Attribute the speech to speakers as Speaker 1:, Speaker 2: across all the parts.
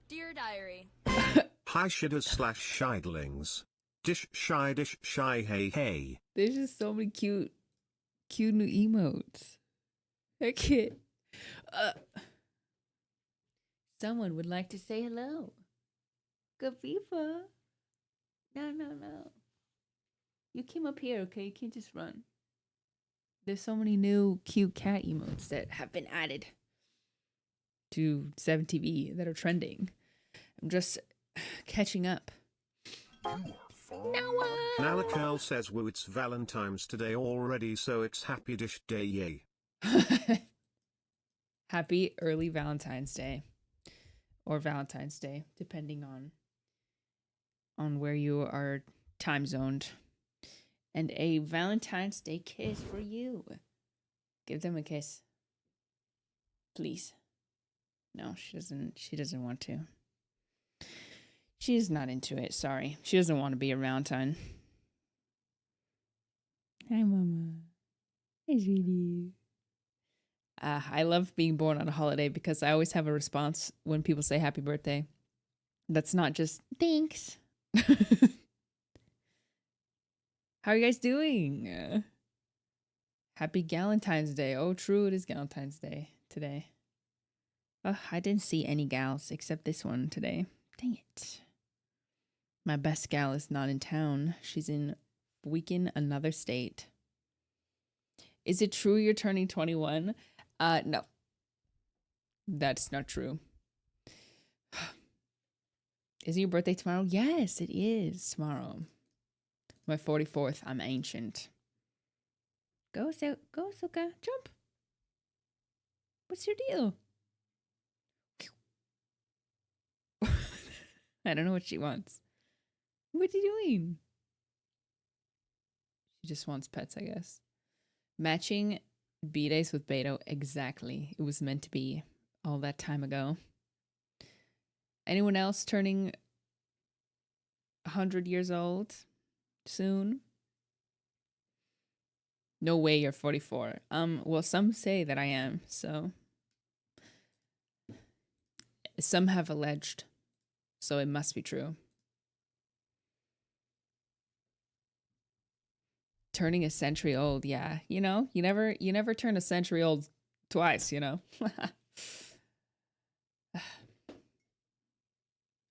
Speaker 1: Dear Diary.
Speaker 2: Hi shidders slash shidlings. Dish shy hey hey.
Speaker 3: There's just so many cute new emotes. I can't. Uh, Someone would like to say hello. Gaviva. No. You came up here, okay? You can't just run. There's so many new cute cat emotes that have been added to 7TV that are trending. I'm just catching up. Noah!
Speaker 2: Nalakirl says woo, it's Valentine's today already, so it's happy dish day yay.
Speaker 3: Happy early Valentine's Day. Or Valentine's Day, depending on where you are time zoned. And a Valentine's Day kiss for you. Give them a kiss. Please. No, she doesn't want to. She's not into it, sorry. She doesn't want to be a Valentine. Hi, Mama. Hi, sweetie. I love being born on a holiday because I always have a response when people say happy birthday. That's not just thanks. How are you guys doing? Happy Galentine's Day. Oh, true, it is Galentine's Day today. I didn't see any gals except this one today. Dang it. My best gal is not in town. She's in freaking another state. Is it true you're turning 21? No. That's not true. Is it your birthday tomorrow? Yes, it is tomorrow. My 44th. I'm ancient. Go, Suka. Jump. What's your deal? I don't know what she wants. What are you doing? She just wants pets, I guess. Matching B-Days with Beto. Exactly. It was meant to be all that time ago. Anyone else turning 100 years old soon? No way you're 44. Well, some say that I am, so. Some have alleged, so it must be true. Turning a century old, yeah. You know, you never turn a century old twice, you know.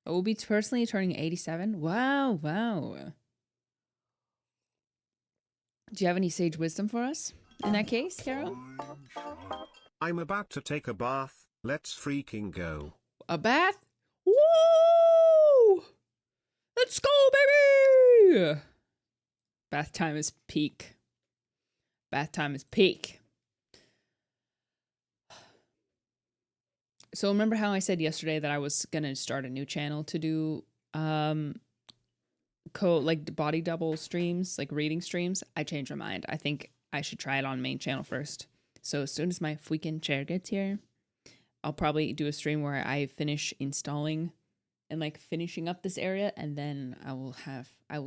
Speaker 3: I will be personally turning 87. Wow. Do you have any sage wisdom for us in that case, Carol?
Speaker 2: I'm about to take a bath, let's freaking go.
Speaker 3: A bath? Woo! Let's go, baby! Bath time is peak. Bath time is peak. So remember how I said yesterday that I was gonna start a new channel to do like body double streams, like reading streams? I changed my mind. I think I should try it on main channel first. So as soon as my freaking chair gets here, I'll probably do a stream where I finish installing and like finishing up this area, and then I will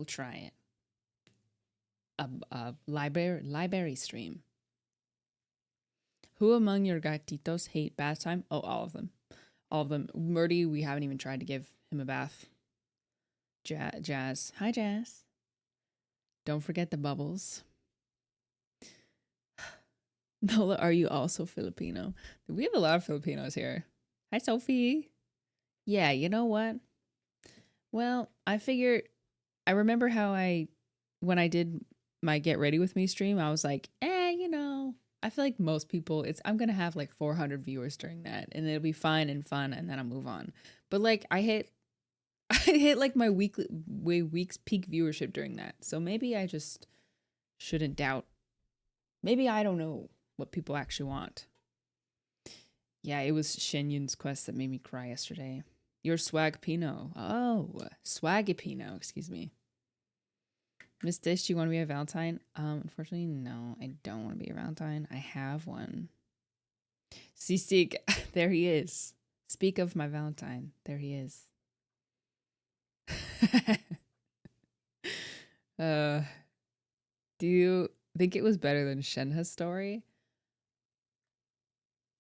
Speaker 3: try it. A library stream. Who among your gatitos hate bath time? Oh, all of them. All of them. Murdy, we haven't even tried to give him a bath. Jazz. Hi, Jazz. Don't forget the bubbles. Nola, are you also Filipino? We have a lot of Filipinos here. Hi, Sophie. Yeah, you know what? Well, I remember how when I did my Get Ready With Me stream, I was like, you know, I feel like most people, I'm going to have like 400 viewers during that, and it'll be fine and fun, and then I'll move on. But like, I hit like my week's peak viewership during that. So maybe I just shouldn't doubt. Maybe I don't know what people actually want. Yeah, it was Shenyun's quest that made me cry yesterday. You're Swag Pino. Oh, Swaggy Pino, excuse me. Miss Dish, do you want to be a Valentine? Unfortunately, no, I don't want to be a Valentine. I have one. Sisik, there he is. Speak of my Valentine. There he is. Do you think it was better than Shenhe's story?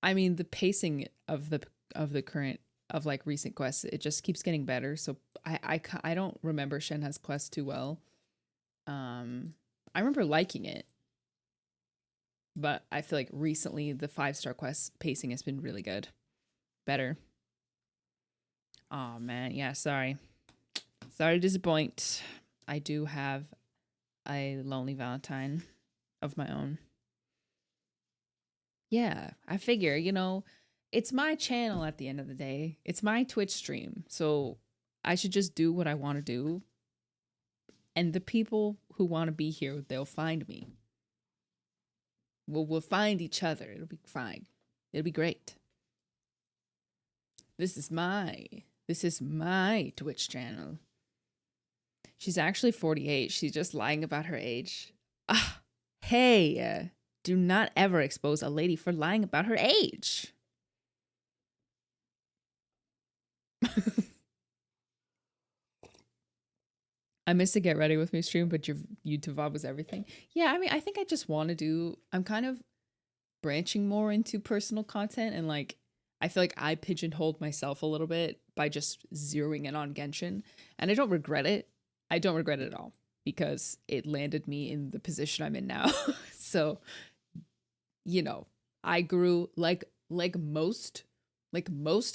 Speaker 3: I mean, the pacing of the current of like recent quests. It just keeps getting better. So I don't remember Shenhe's quest too well. I remember liking it, but I feel like recently the 5-star quest pacing has been really good. Better. Oh man, yeah, sorry. Sorry to disappoint. I do have a lonely Valentine of my own. Yeah, I figure, it's my channel at the end of the day. It's my Twitch stream. So I should just do what I want to do. And the people who want to be here, they'll find me. We'll find each other. It'll be fine. It'll be great. This is my Twitch channel. She's actually 48. She's just lying about her age. Ah, hey, do not ever expose a lady for lying about her age. I missed to get ready with me stream, but your YouTube VOD was everything. Yeah, I mean, I think I just want to do, I'm kind of branching more into personal content, and like, I feel like I pigeonholed myself a little bit by just zeroing in on Genshin, and I don't regret it. I don't regret it at all, because it landed me in the position I'm in now. So, I grew like most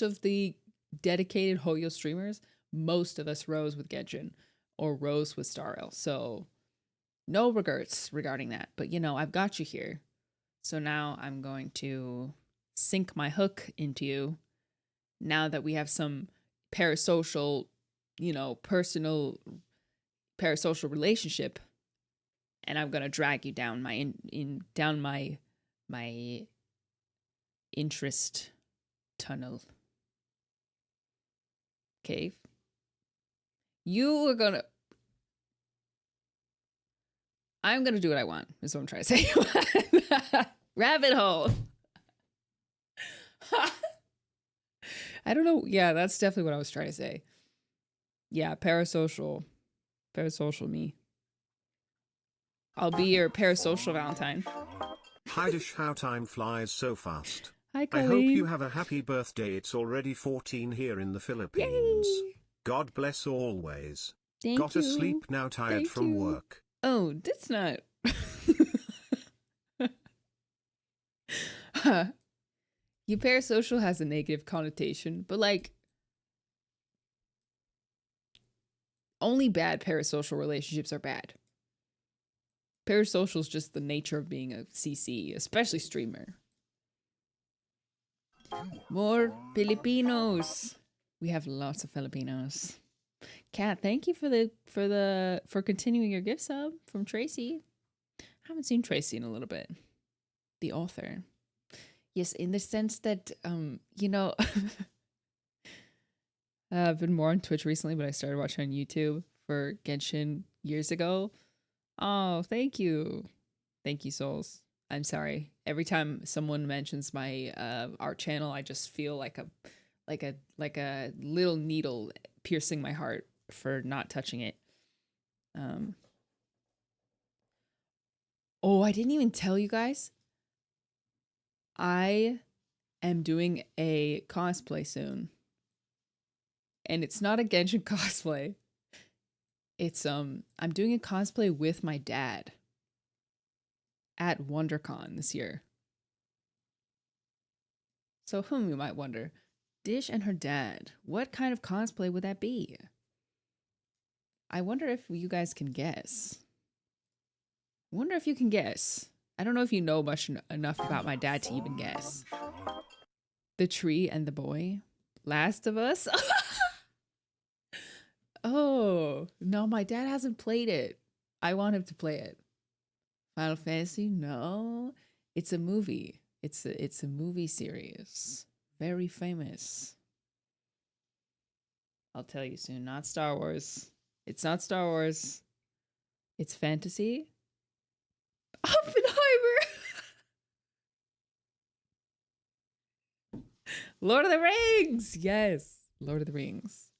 Speaker 3: of the dedicated Hoyo streamers, most of us rose with Genshin or rose with Star Rail. So no regrets regarding that. But I've got you here. So now I'm going to sink my hook into you now that we have some parasocial, personal parasocial relationship, and I'm gonna drag you down my down my interest tunnel cave. I'm gonna do what I want, is what I'm trying to say. Rabbit hole. I don't know. Yeah, that's definitely what I was trying to say. Yeah, parasocial me. I'll be your parasocial Valentine.
Speaker 2: Hi Dish, how time flies so fast.
Speaker 3: Hi,
Speaker 2: I
Speaker 3: Colleen.
Speaker 2: hope you have a happy birthday. It's already 14 here in the Philippines.
Speaker 3: Yay!
Speaker 2: God bless always.
Speaker 3: Thank
Speaker 2: Got
Speaker 3: you.
Speaker 2: to sleep now, tired
Speaker 3: Thank
Speaker 2: from
Speaker 3: you.
Speaker 2: work.
Speaker 3: Oh, that's not. Your parasocial has a negative connotation, but like, only bad parasocial relationships are bad. Parasocial is just the nature of being a CC, especially streamer. More Filipinos. We have lots of Filipinos. Kat, thank you for continuing your gift sub from Tracy. I haven't seen Tracy in a little bit. The author. Yes, in the sense that I've been more on Twitch recently, but I started watching on YouTube for Genshin years ago. Oh, thank you. Thank you, souls. I'm sorry. Every time someone mentions my art channel, I just feel like a little needle piercing my heart for not touching it. Oh, I didn't even tell you guys. I am doing a cosplay soon. And it's not a Genshin cosplay. It's I'm doing a cosplay with my dad at WonderCon this year. So you might wonder, Dish and her dad, what kind of cosplay would that be? I wonder if you guys can guess. Wonder if you can guess. I don't know if you know enough about my dad to even guess. The Tree and the Boy? Last of Us? Oh, no, my dad hasn't played it. I want him to play it. Final Fantasy? No. It's a movie. It's a movie series. Very famous. I'll tell you soon. Not Star Wars. It's not Star Wars. It's fantasy. Oppenheimer. Lord of the Rings. Yes. Lord of the Rings.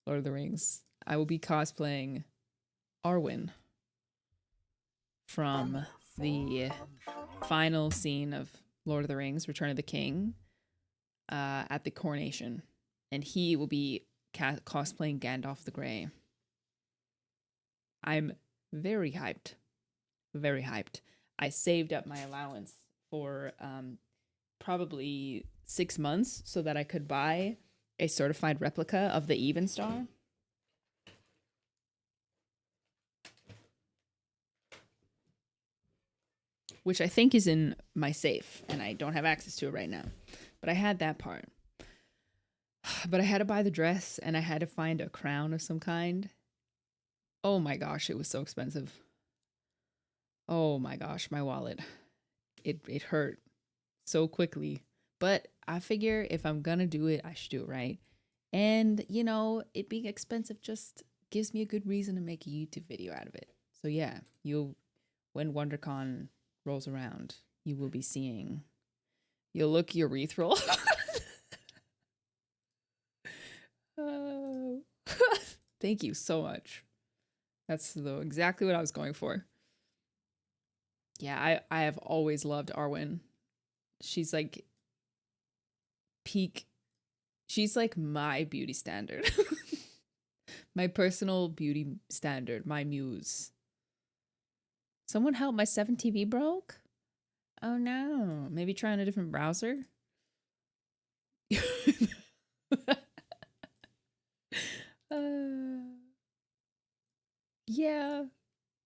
Speaker 3: Lord of the Rings. I will be cosplaying Arwen from the final scene of Lord of the Rings, Return of the King. at the coronation, and he will be cosplaying Gandalf the Grey. I'm very hyped. Very hyped. I saved up my allowance for probably 6 months so that I could buy a certified replica of the Evenstar. Which I think is in my safe, and I don't have access to it right now. But I had that part. But I had to buy the dress, and I had to find a crown of some kind. Oh my gosh, it was so expensive. Oh my gosh, my wallet. It hurt so quickly. But I figure if I'm gonna do it, I should do it right. And, you know, it being expensive just gives me a good reason to make a YouTube video out of it. So yeah, when WonderCon rolls around, you will be seeing. You'll look urethral. Thank you so much. That's exactly what I was going for. Yeah, I have always loved Arwen. She's like peak. She's like my beauty standard. My personal beauty standard, my muse. Someone help, my 7TV broke? Oh no, maybe try on a different browser?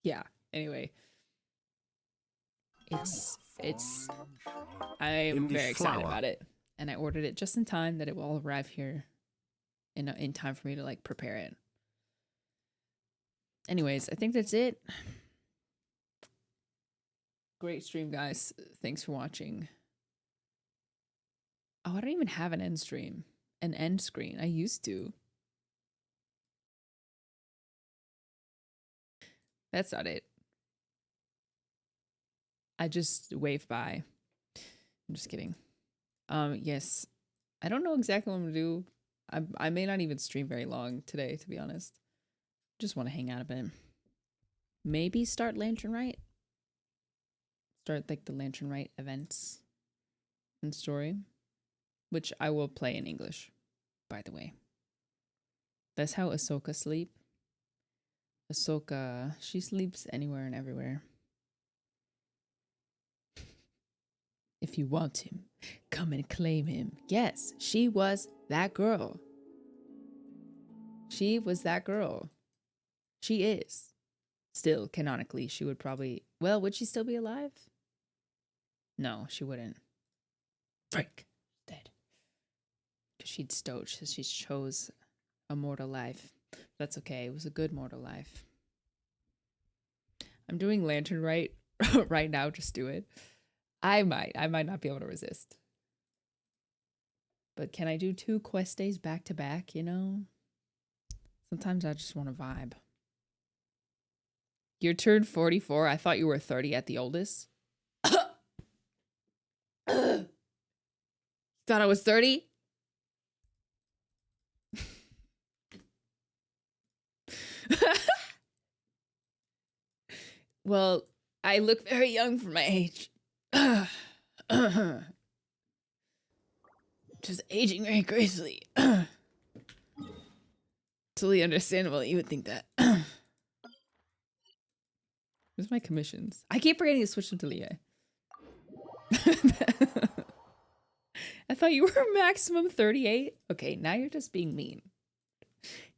Speaker 3: Yeah. Anyway. I'm very excited about it. And I ordered it just in time that it will all arrive here in time for me to like prepare it. Anyways, I think that's it. Great stream, guys. Thanks for watching. Oh, I don't even have an end screen. I used to. That's not it. I just waved by. I'm just kidding. Yes. I don't know exactly what I'm gonna do. I may not even stream very long today, to be honest. Just want to hang out a bit. Maybe start Lantern Rite. Start like the Lantern Rite events and story, which I will play in English, by the way. That's how Ahsoka sleep. Ahsoka, she sleeps anywhere and everywhere. If you want him, come and claim him. Yes, she was that girl. She was that girl. She is. Still, canonically, she would probably... Well, would she still be alive? No, she wouldn't. Frick. Dead. Because she chose a mortal life. That's okay. It was a good mortal life. I'm doing Lantern Rite right now. Just do it. I might not be able to resist. But can I do 2 quest days back to back, you know? Sometimes I just want to vibe. You turned 44. I thought you were 30 at the oldest. Thought I was 30? Well, I look very young for my age. Just aging very gracefully. Totally understandable you would think that. Where's my commissions? I keep forgetting to switch them to Leah. I thought you were maximum 38. Okay, now you're just being mean.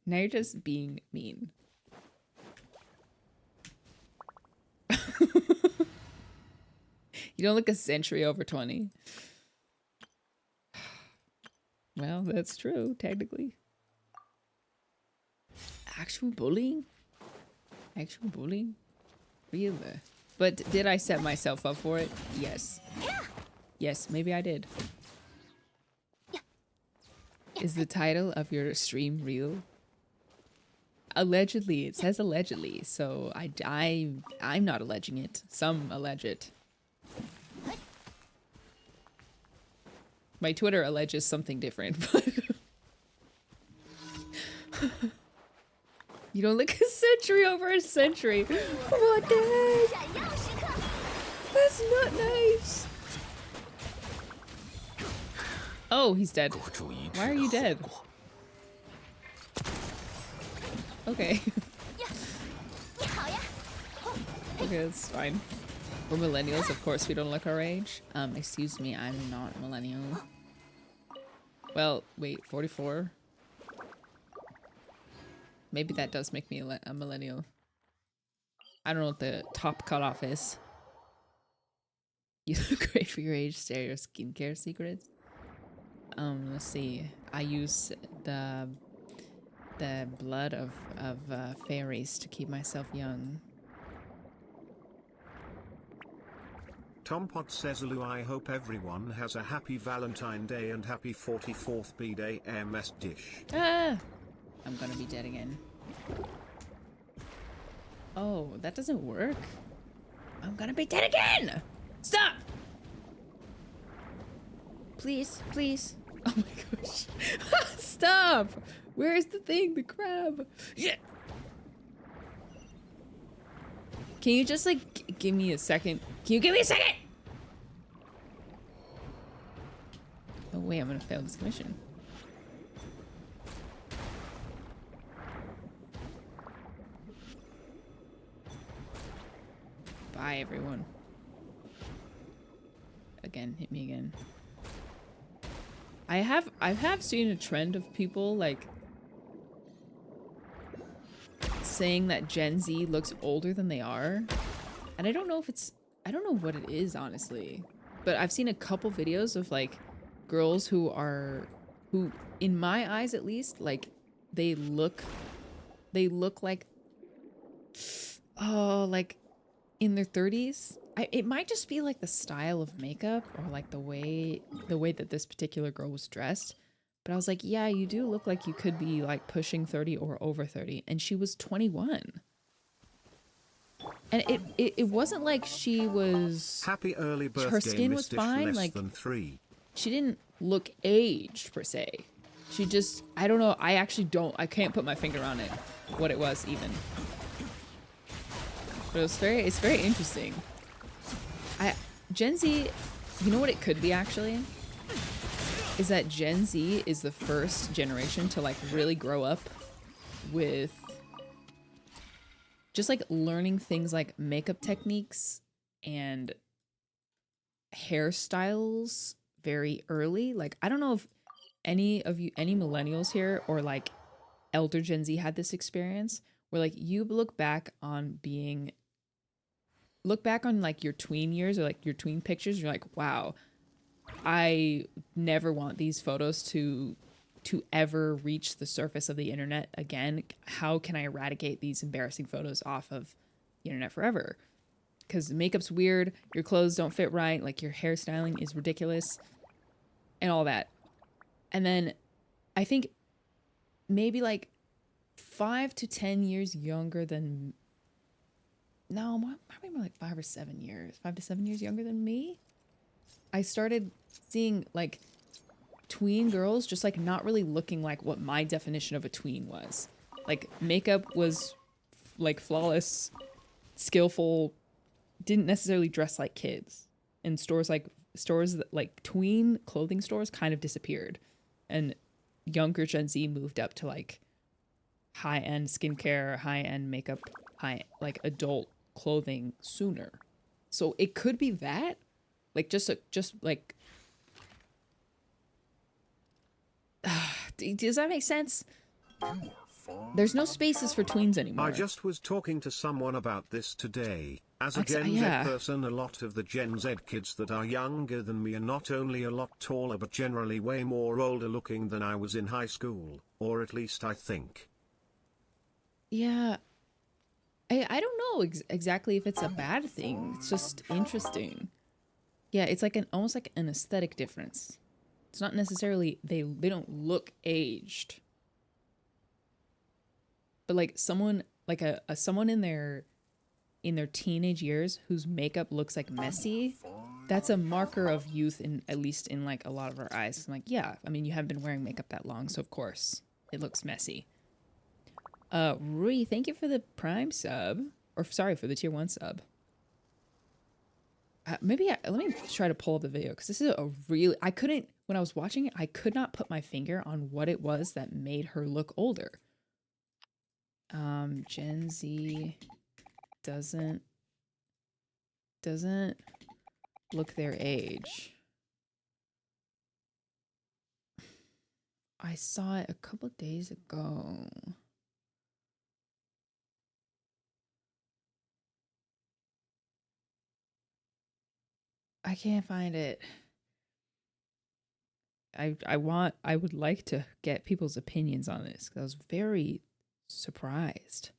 Speaker 3: Now you're just being mean. You don't look a century over 20. Well, that's true, technically. Actual bullying? Actual bullying? Really? But did I set myself up for it? Yes. Yes, maybe I did. Is the title of your stream real? Allegedly. It says allegedly, so I'm not alleging it. Some allege it. My Twitter alleges something different, but... You don't look a century over a century. What the heck? That's not nice. Oh, he's dead.
Speaker 1: 孤注一掷
Speaker 3: Why are
Speaker 1: 的
Speaker 3: you
Speaker 1: 后
Speaker 3: dead?
Speaker 1: 果。
Speaker 3: Okay.
Speaker 4: 你好呀，
Speaker 3: Okay, that's fine. We're millennials, of course we don't look our age. Excuse me, I'm not a millennial. Well, wait, 44? Maybe that does make me a millennial. I don't know what the top cutoff is. You look great for your age. Share your skincare secrets. Let's see. I use the blood of fairies to keep myself young.
Speaker 2: Tompot says, "Alu, I hope everyone has a happy Valentine Day and happy 44th B-Day MS Dish."
Speaker 3: Ah! I'm gonna be dead again. Oh, that doesn't work. I'm gonna be dead again! Stop! Please, please. Oh my gosh. Stop! Where is the thing? The crab. Yeah. Can you just like give me a second? Can you give me a second? Oh wait, I'm gonna fail this mission. Bye, everyone. Again, hit me again. I have seen a trend of people like saying that Gen Z looks older than they are. And I don't know if it's, I don't know what it is, honestly. But I've seen a couple videos of like girls who in my eyes at least, like they look like, oh, like in their 30s. It might just be like the style of makeup or like the way that this particular girl was dressed. But I was like, yeah, you do look like you could be like pushing 30 or over 30. And she was 21. And it wasn't like she was...
Speaker 2: Happy early birthday,
Speaker 3: her skin
Speaker 2: Miss
Speaker 3: was
Speaker 2: Dish
Speaker 3: fine,
Speaker 2: less
Speaker 3: like
Speaker 2: than 3.
Speaker 3: she didn't look aged per se. She just, I don't know. I can't put my finger on it, what it was even. But it's very interesting. Gen Z, you know what it could be actually? Is that Gen Z is the first generation to like really grow up with just like learning things like makeup techniques and hairstyles very early. Like, I don't know if any millennials here or like elder Gen Z had this experience where like you look back on like your tween years or like your tween pictures, you're like, wow, I never want these photos to ever reach the surface of the internet again. How can I eradicate these embarrassing photos off of the internet forever? Because makeup's weird, your clothes don't fit right, like your hairstyling is ridiculous, and all that. And then I think maybe like 5 to 10 years younger than, no, probably more like 5 or 7 years, 5 to 7 years younger than me, I started seeing like tween girls just like not really looking like what my definition of a tween was. Like makeup was like flawless, skillful, didn't necessarily dress like kids. And stores that like tween clothing stores kind of disappeared. And younger Gen Z moved up to like high-end skincare, high-end makeup, like adult clothing sooner. So it could be that, like just like does that make sense? There's no spaces for tweens anymore.
Speaker 2: I just was talking to someone about this today. As a Gen
Speaker 3: yeah.
Speaker 2: Z person, a lot of the Gen Z kids that are younger than me are not only a lot taller but generally way more older looking than I was in high school, or at least I think.
Speaker 3: Yeah. I don't know exactly if it's a bad thing. It's just interesting. Yeah, it's like almost like an aesthetic difference. It's not necessarily they don't look aged. But like someone like someone in their teenage years whose makeup looks like messy, that's a marker of youth, in at least in like a lot of our eyes. I'm like, yeah, I mean, you haven't been wearing makeup that long, so of course it looks messy. Rui, thank you for the Prime sub. Or sorry, for the tier 1 sub. let me try to pull up the video because this is a really, I couldn't, when I was watching it, I could not put my finger on what it was that made her look older. Gen Z doesn't look their age. I saw it a couple days ago. I can't find it. I would like to get people's opinions on this because I was very surprised.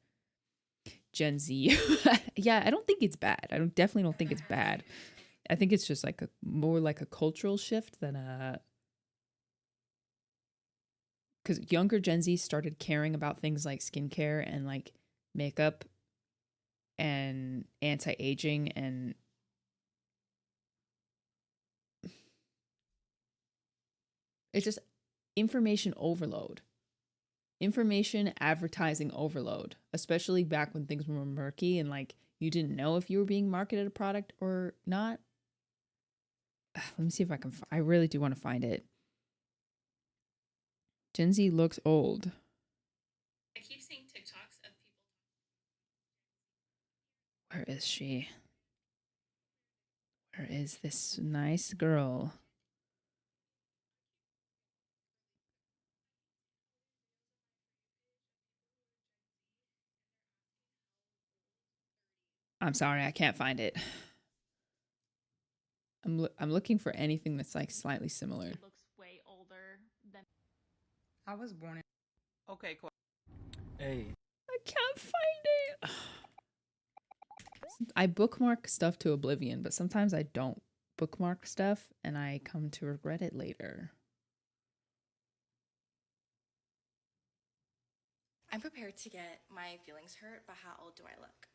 Speaker 3: Gen Z. Yeah, I don't think it's bad. I definitely don't think it's bad. I think it's just like more like a cultural shift than a, because younger Gen Z started caring about things like skincare and like makeup and anti-aging and it's just information overload. Information advertising overload, especially back when things were murky and like you didn't know if you were being marketed a product or not. Let me see if I can, I really do want to find it. Gen Z looks old. I keep seeing TikToks of people. Where is she? Where is this nice girl? I'm sorry, I can't find it. I'm looking for anything that's like slightly similar.
Speaker 1: It looks way older than
Speaker 5: I was born in. Okay, cool.
Speaker 6: Hey.
Speaker 3: I can't find it. I bookmark stuff to oblivion, but sometimes I don't bookmark stuff and I come to regret it later.
Speaker 7: I'm prepared to get my feelings hurt, but how old do I look?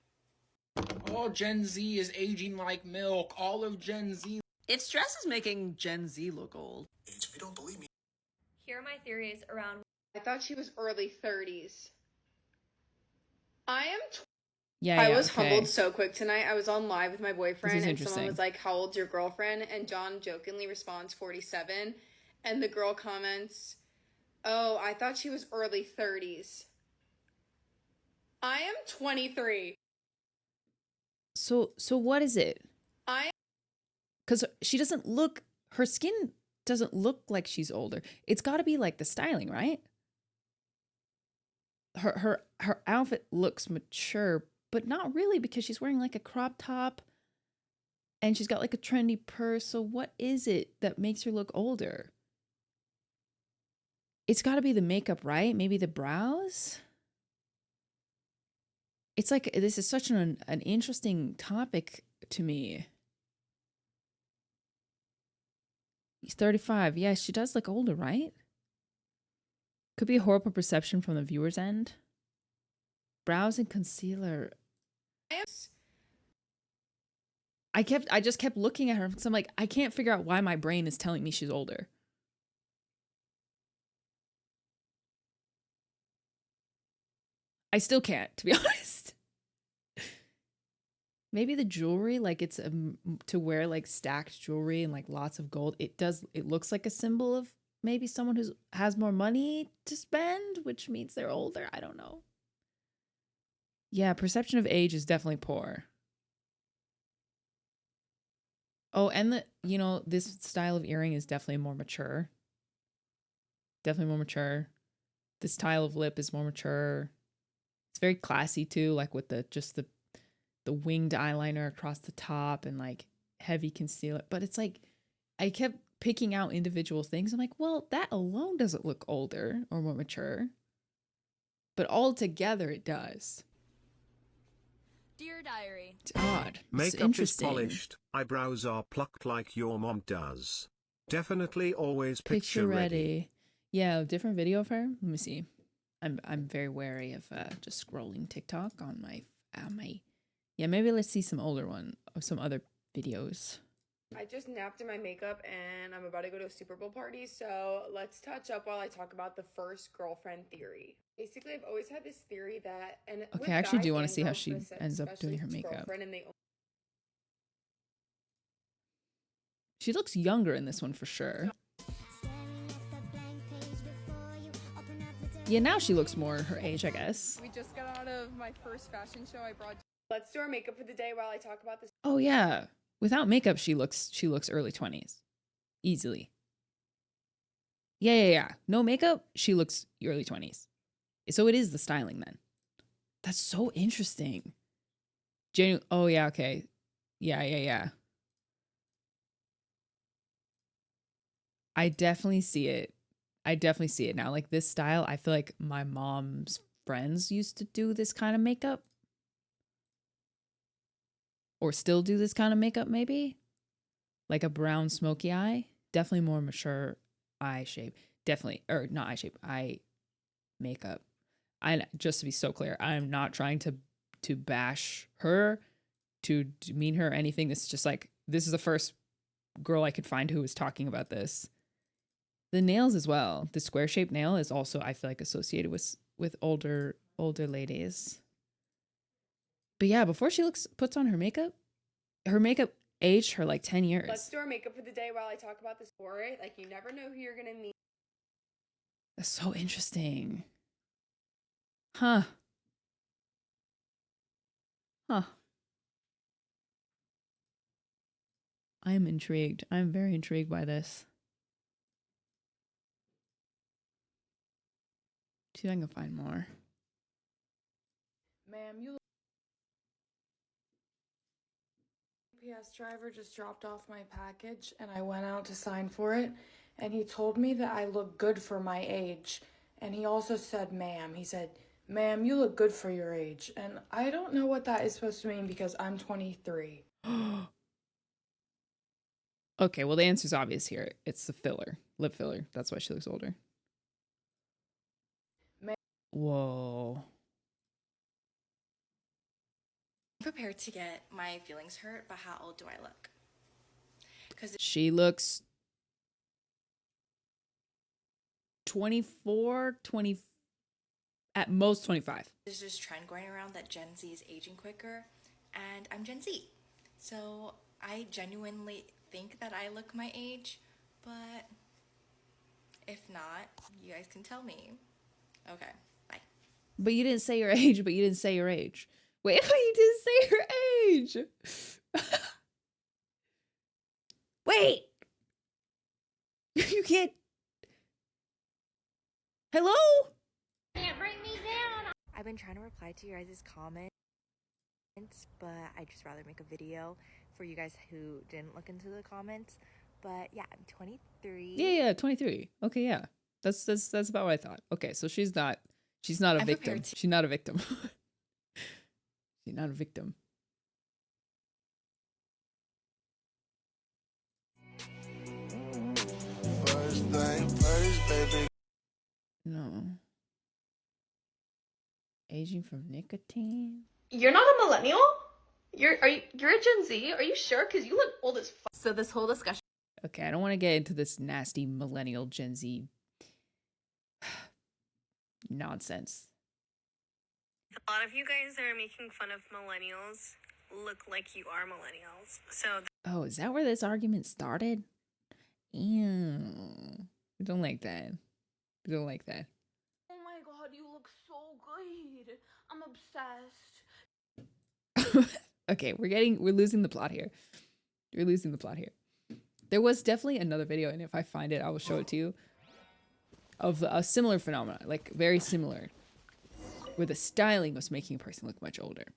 Speaker 6: Oh, Gen Z is aging like milk. All of Gen Z.
Speaker 5: If stress is making Gen Z look old.
Speaker 8: If you don't believe me.
Speaker 9: Here are my theories around.
Speaker 10: I thought she was early 30s. I am.
Speaker 3: Yeah,
Speaker 10: I was humbled so quick tonight. I was on live with my boyfriend and someone was like, "How old's your girlfriend?" And John jokingly responds 47, and the girl comments, "Oh, I thought she was early 30s." I am 23.
Speaker 3: So what is it? Because she doesn't look, her skin doesn't look like she's older. It's got to be like the styling, right? Her outfit looks mature, but not really because she's wearing like a crop top and she's got like a trendy purse. So what is it that makes her look older? It's got to be the makeup, right? Maybe the brows? It's like, this is such an interesting topic to me. He's 35. Yeah, she does look older, right? Could be a horrible perception from the viewer's end. Brows and concealer. I just kept looking at her because I'm like, I can't figure out why my brain is telling me she's older. I still can't, to be honest. Maybe the jewelry, like it's to wear like stacked jewelry and like lots of gold. It looks like a symbol of maybe someone who has more money to spend, which means they're older. I don't know. Yeah, perception of age is definitely poor. Oh, and this style of earring is definitely more mature. Definitely more mature. This style of lip is more mature. It's very classy too, like with the winged eyeliner across the top and like heavy concealer. But it's like, I kept picking out individual things. I'm like, well, that alone doesn't look older or more mature. But all together it does.
Speaker 9: Dear Diary.
Speaker 3: It's odd. It's
Speaker 2: Makeup is polished, eyebrows are plucked like your mom does. Definitely always picture ready.
Speaker 3: Yeah, different video of her. Let me see. I'm very wary of just scrolling TikTok on my yeah, maybe let's see some older one or some other videos.
Speaker 10: I just napped in my makeup and I'm about to go to a Super Bowl party, so let's touch up while I talk about the first girlfriend theory. Basically, I've always had this theory that, and
Speaker 3: okay, I actually do want to see how she ends up doing her makeup. She looks younger in this one for sure. Yeah, now she looks more her age, I guess.
Speaker 10: We just got out of my first fashion show. I brought. Let's do our makeup for the day while I talk about this.
Speaker 3: Oh yeah. Without makeup, she looks early 20s. Easily. Yeah. No makeup, she looks early 20s. So it is the styling then. That's so interesting. Oh yeah, okay. Yeah. I definitely see it. Now. Like this style, I feel like my mom's friends used to do this kind of makeup. Or still do this kind of makeup, maybe? Like a brown smoky eye. Definitely more mature eye shape. Definitely. Or not eye shape. Eye makeup. Just to be so clear, I'm not trying to bash her, to demean her or anything. This is just like, this is the first girl I could find who was talking about this. The nails as well. The square shaped nail is also, I feel like, associated with older ladies. But yeah, before she puts on her makeup aged her like 10 years.
Speaker 10: Let's do our makeup for the day while I talk about this story. Like, you never know who you're gonna meet.
Speaker 3: That's so interesting. Huh. I am intrigued. I'm very intrigued by this. See if I can find more.
Speaker 7: Ma'am, you. UPS driver just dropped off my package and I went out to sign for it, and he told me that I look good for my age. And he also said, ma'am. He said, ma'am, you look good for your age. And I don't know what that is supposed to mean because I'm 23.
Speaker 3: Okay, well the answer's obvious here. It's the filler. Lip filler. That's why she looks older. Whoa.
Speaker 7: I'm prepared to get my feelings hurt, but how old do I look? Because
Speaker 3: she looks 24, 20, at most 25.
Speaker 7: There's this trend going around that Gen Z is aging quicker, and I'm Gen Z. So I genuinely think that I look my age, but if not, you guys can tell me. Okay, bye.
Speaker 3: But you didn't say your age, Wait, you didn't say your age. Wait. You can't. Hello?
Speaker 4: Can't bring me down.
Speaker 7: I've been trying to reply to your guys' comments, but I'd just rather make a video for you guys who didn't look into the comments. But yeah, I'm 23.
Speaker 3: Yeah, 23. Okay, yeah. That's about what I thought. Okay, so she's not a victim. She's not a victim. She's not a victim.
Speaker 8: First thing first, baby.
Speaker 3: No. Aging from nicotine?
Speaker 11: You're not a millennial? You're a Gen Z? Are you sure? Because you look old as fuck. So this whole discussion.
Speaker 3: Okay, I don't want to get into this nasty millennial Gen Z nonsense.
Speaker 12: A lot of you guys that are making fun of millennials look like you are millennials. So
Speaker 3: oh, is that where this argument started? Ew. We don't like that. We don't like that.
Speaker 11: Oh my god, you look so good. I'm obsessed.
Speaker 3: Okay, we're losing the plot here. We're losing the plot here. There was definitely another video, and if I find it, I will show it to you, of a similar phenomenon, like very similar, where the styling was making a person look much older.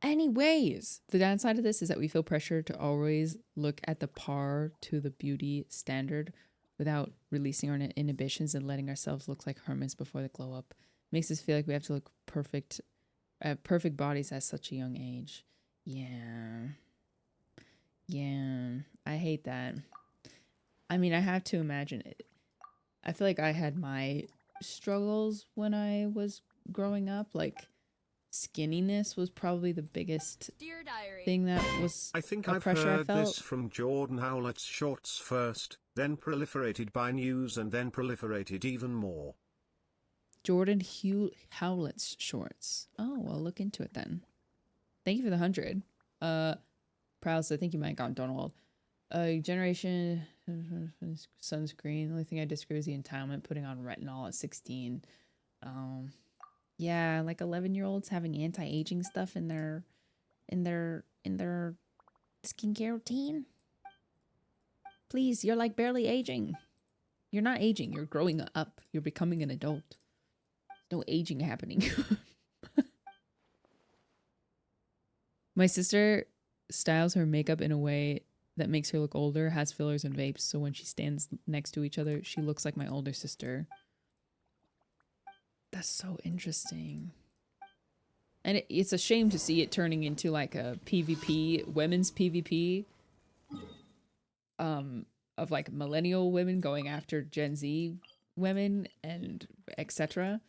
Speaker 3: Anyways, the downside of this is that we feel pressure to always look at the par to the beauty standard without releasing our inhibitions and letting ourselves look like hermits before the glow up. Makes us feel like we have to look perfect bodies at such a young age. Yeah, I hate that. I mean, I have to imagine it. I feel like I had my struggles when I was growing up. Like, skinniness was probably the biggest thing that was
Speaker 2: I think
Speaker 3: a
Speaker 2: I've
Speaker 3: pressure I
Speaker 2: heard
Speaker 3: felt.
Speaker 2: this from Jordan Howlett's shorts first, then proliferated by news and then proliferated even more.
Speaker 3: Jordan Howlett's shorts. Oh, well, look into it then. Thank you for the 100. Prowse, I think you might have gone Donald. Generation sunscreen. The only thing I disagree is the entitlement, putting on retinol at 16. Yeah, like 11-year-olds having anti-aging stuff in their skincare routine. Please, you're like barely aging. You're not aging, you're growing up. You're becoming an adult. There's no aging happening. My sister styles her makeup in a way that makes her look older, has fillers and vapes, so when she stands next to each other, she looks like my older sister. That's so interesting. And it's a shame to see it turning into like a PvP, women's PvP, of like millennial women going after Gen Z women and etc.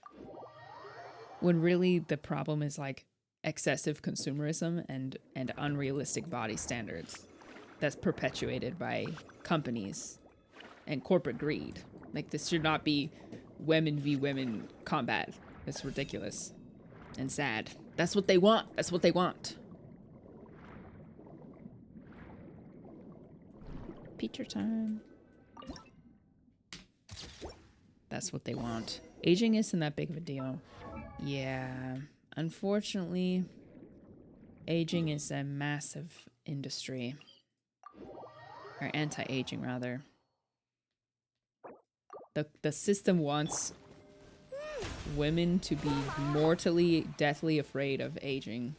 Speaker 3: When really the problem is like excessive consumerism and unrealistic body standards that's perpetuated by companies and corporate greed. Like, this should not be women v women combat. It's ridiculous and sad. That's what they want. That's what they want. Picture time. That's what they want. Aging isn't that big of a deal. Yeah. Unfortunately, aging is a massive industry. Or anti-aging, rather. The system wants women to be mortally, deathly afraid of aging.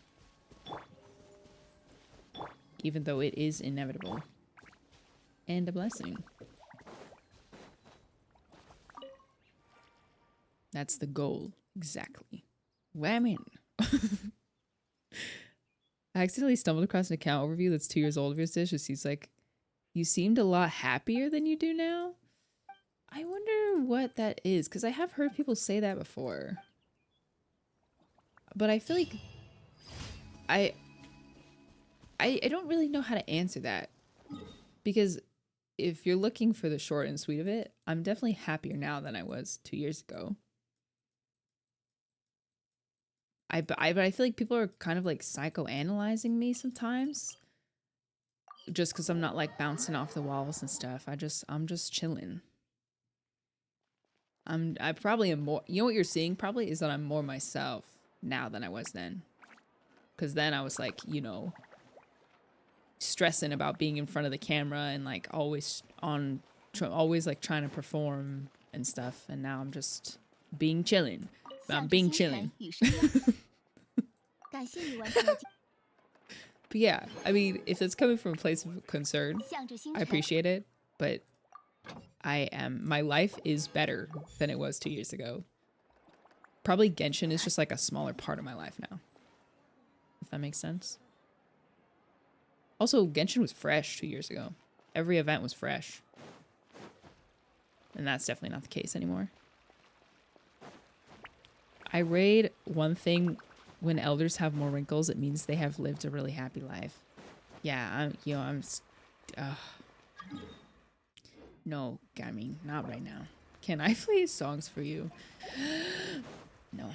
Speaker 3: Even though it is inevitable. And a blessing. That's the goal. Exactly. Women. I accidentally stumbled across an account overview that's 2 years old of your dish. It seems like you seemed a lot happier than you do now. I wonder what that is, because I have heard people say that before. But I feel like I don't really know how to answer that. Because if you're looking for the short and sweet of it, I'm definitely happier now than I was 2 years ago. But I feel like people are kind of like psychoanalyzing me sometimes. Just because I'm not like bouncing off the walls and stuff. I'm just chilling. I probably am more, you know what you're seeing probably is that I'm more myself now than I was then. Because then I was like, you know, stressing about being in front of the camera and like always like trying to perform and stuff. And now I'm just being chilling. I'm being chilling. But yeah, I mean, if it's coming from a place of concern, I appreciate it. But my life is better than it was 2 years ago. Probably Genshin is just like a smaller part of my life now. If that makes sense. Also, Genshin was fresh 2 years ago. Every event was fresh. And that's definitely not the case anymore. I raid one thing: when elders have more wrinkles, it means they have lived a really happy life. Yeah, no, I mean, not right now. Can I play songs for you? No.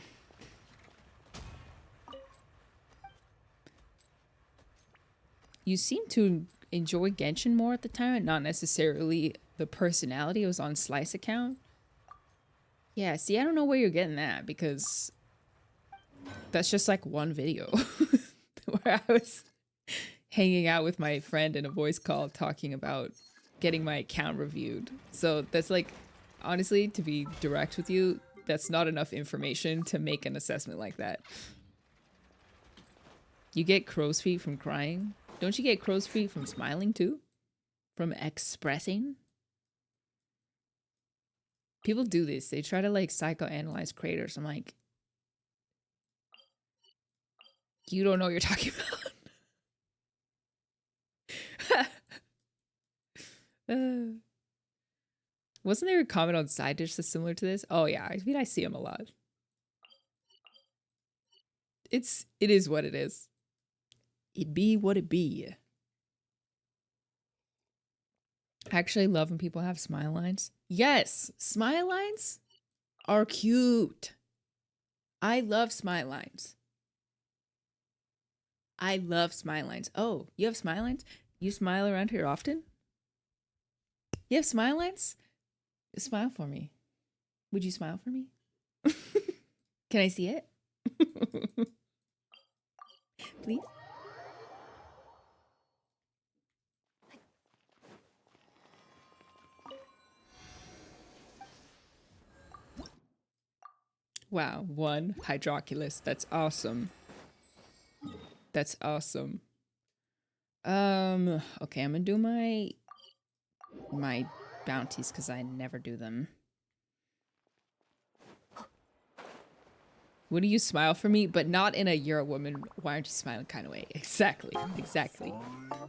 Speaker 3: You seem to enjoy Genshin more at the time, not necessarily the personality. It was on Slice account. Yeah, see, I don't know where you're getting that, because that's just like one video where I was hanging out with my friend in a voice call talking about getting my account reviewed. So that's like, honestly, to be direct with you, that's not enough information to make an assessment like that. You get crow's feet from crying. Don't you get crow's feet from smiling too? From expressing? People do this. They try to like psychoanalyze creators. I'm like, you don't know what you're talking about. Wasn't there a comment on Side Dish that's similar to this? Oh yeah, I mean, I see him a lot. It is what it is. It be what it be. I actually love when people have smile lines. Yes, smile lines are cute. I love smile lines. I love smile lines. Oh, you have smile lines? You smile around here often? You have smile lines? Smile for me. Would you smile for me? Can I see it? Please? Wow, 1 Hydroculus. That's awesome. That's awesome. Okay, I'm gonna do my bounties because I never do them. Would you smile for me? But not in a "you're a woman, why aren't you smiling" kind of way. Exactly.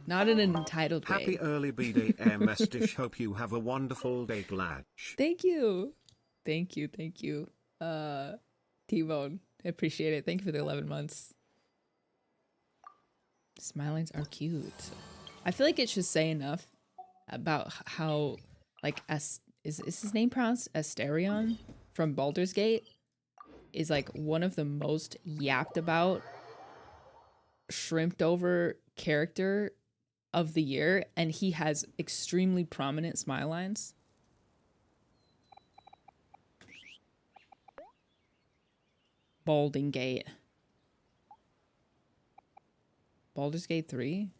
Speaker 3: Not in an entitled way.
Speaker 2: Happy early BDMS dish. Hope you have a wonderful day, Blatch.
Speaker 3: Thank you. Thank you. T-Bone. I appreciate it. Thank you for the 11 months. Smilings are cute. I feel like it should say enough about how, like, is his name pronounced Asterion from Baldur's Gate? Is like one of the most yapped about, shrimped over character of the year, and he has extremely prominent smile lines. Balding Gate. Baldur's Gate 3?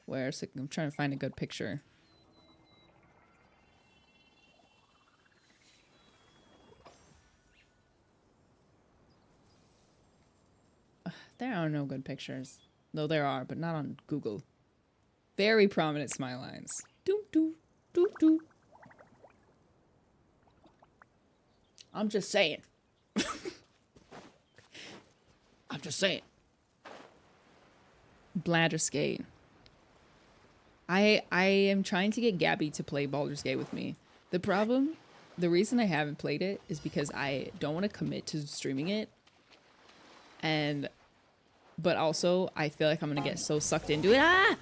Speaker 3: Where's it? I'm trying to find a good picture. There are no good pictures. Though there are, but not on Google. Very prominent smile lines. Doo doo doo doo. I'm just saying. I'm just saying. Baldur's Gate. I am trying to get Gabby to play Baldur's Gate with me. The reason I haven't played it is because I don't want to commit to streaming it. But also, I feel like I'm going to get so sucked into it. I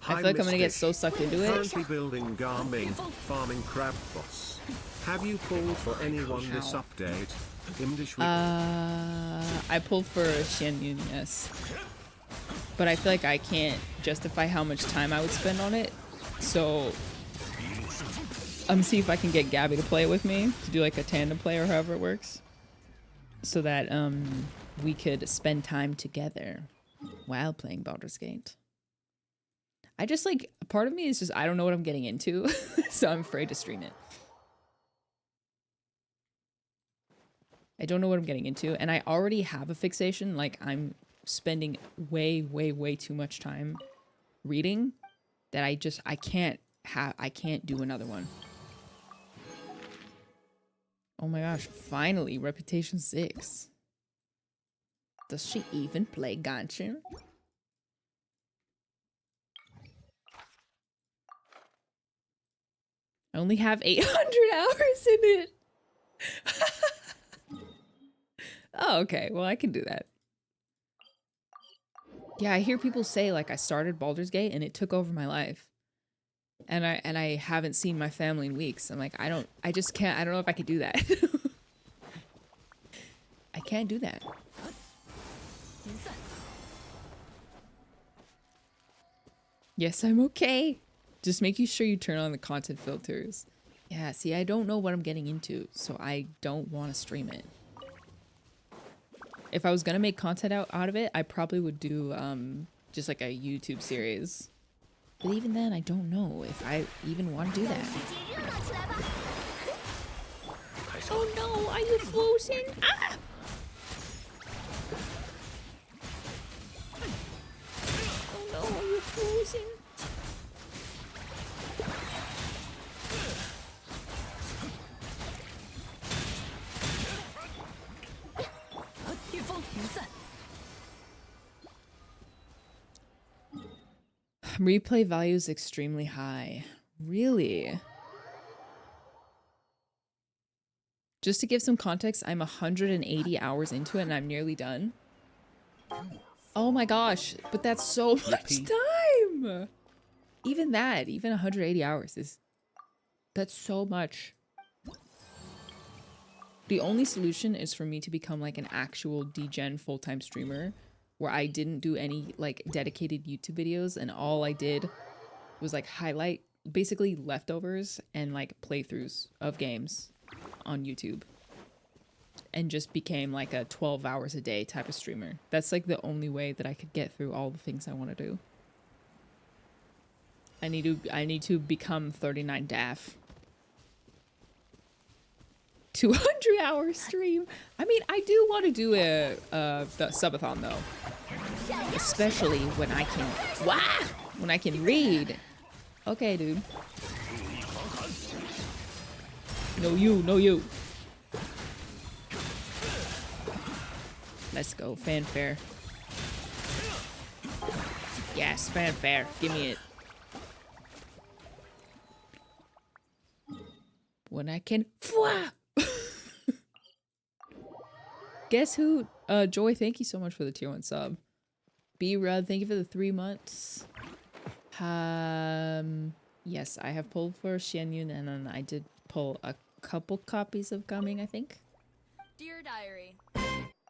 Speaker 3: feel like I'm going to get so sucked into it.
Speaker 2: Currently building Garming, farming crab boss. Have you pulled for anyone this update?
Speaker 3: I pulled for Shen Yun, yes. But I feel like I can't justify how much time I would spend on it. So I'm gonna see if I can get Gabby to play it with me, to do like a tandem play or however it works. So that we could spend time together while playing Baldur's Gate. I just like, part of me is just, I don't know what I'm getting into, so I'm afraid to stream it. I don't know what I'm getting into, and I already have a fixation, like I'm spending way too much time reading that I can't do another one. Oh my gosh, finally, Reputation 6. Does she even play Genshin? I only have 800 hours in it. Oh, okay. Well, I can do that. Yeah, I hear people say like I started Baldur's Gate and it took over my life. And I haven't seen my family in weeks. I'm like, I just can't, I don't know if I could do that. I can't do that. Yes, I'm okay. Just making sure you turn on the content filters. Yeah, see, I don't know what I'm getting into, so I don't want to stream it. If I was gonna make content out of it, I probably would do just like a YouTube series. But even then, I don't know if I even want to do that. Oh no, are you frozen? Ah! Oh no, are you frozen? Replay value is extremely high. Really? Just to give some context, I'm 180 hours into it and I'm nearly done. Oh my gosh, but that's so much time! Even that, even 180 hours is... That's so much. The only solution is for me to become like an actual degen full-time streamer where I didn't do any like dedicated YouTube videos, and all I did was like highlight basically leftovers and like playthroughs of games on YouTube, and just became like a 12 hours a day type of streamer. That's like the only way that I could get through all the things I want to do. I need to become 39 DAF. 200-hour stream. I mean, I do want to do the subathon though, especially when I can read. Okay, dude. No you. Let's go, fanfare. Yes, fanfare. Give me it. When I can. Guess who? Joy, thank you so much for the tier 1 sub. B-Rud, thank you for the 3 months. Yes, I have pulled for Xianyun, and then I did pull a couple copies of Coming, I think.
Speaker 9: Dear Diary.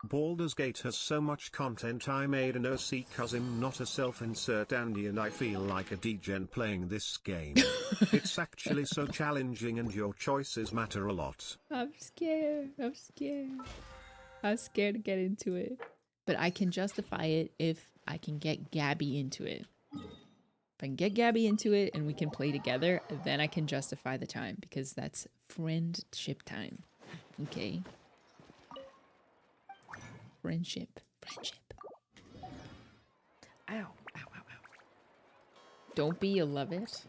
Speaker 2: Baldur's Gate has so much content. I made an OC cause I'm not a self-insert Andy and I feel like a degen playing this game. It's actually so challenging and your choices matter a lot.
Speaker 3: I'm scared. I'm scared to get into it. But I can justify it if I can get Gabby into it. If I can get Gabby into it and we can play together, then I can justify the time, because that's friendship time. Okay? Friendship. Ow. Don't be, you love it.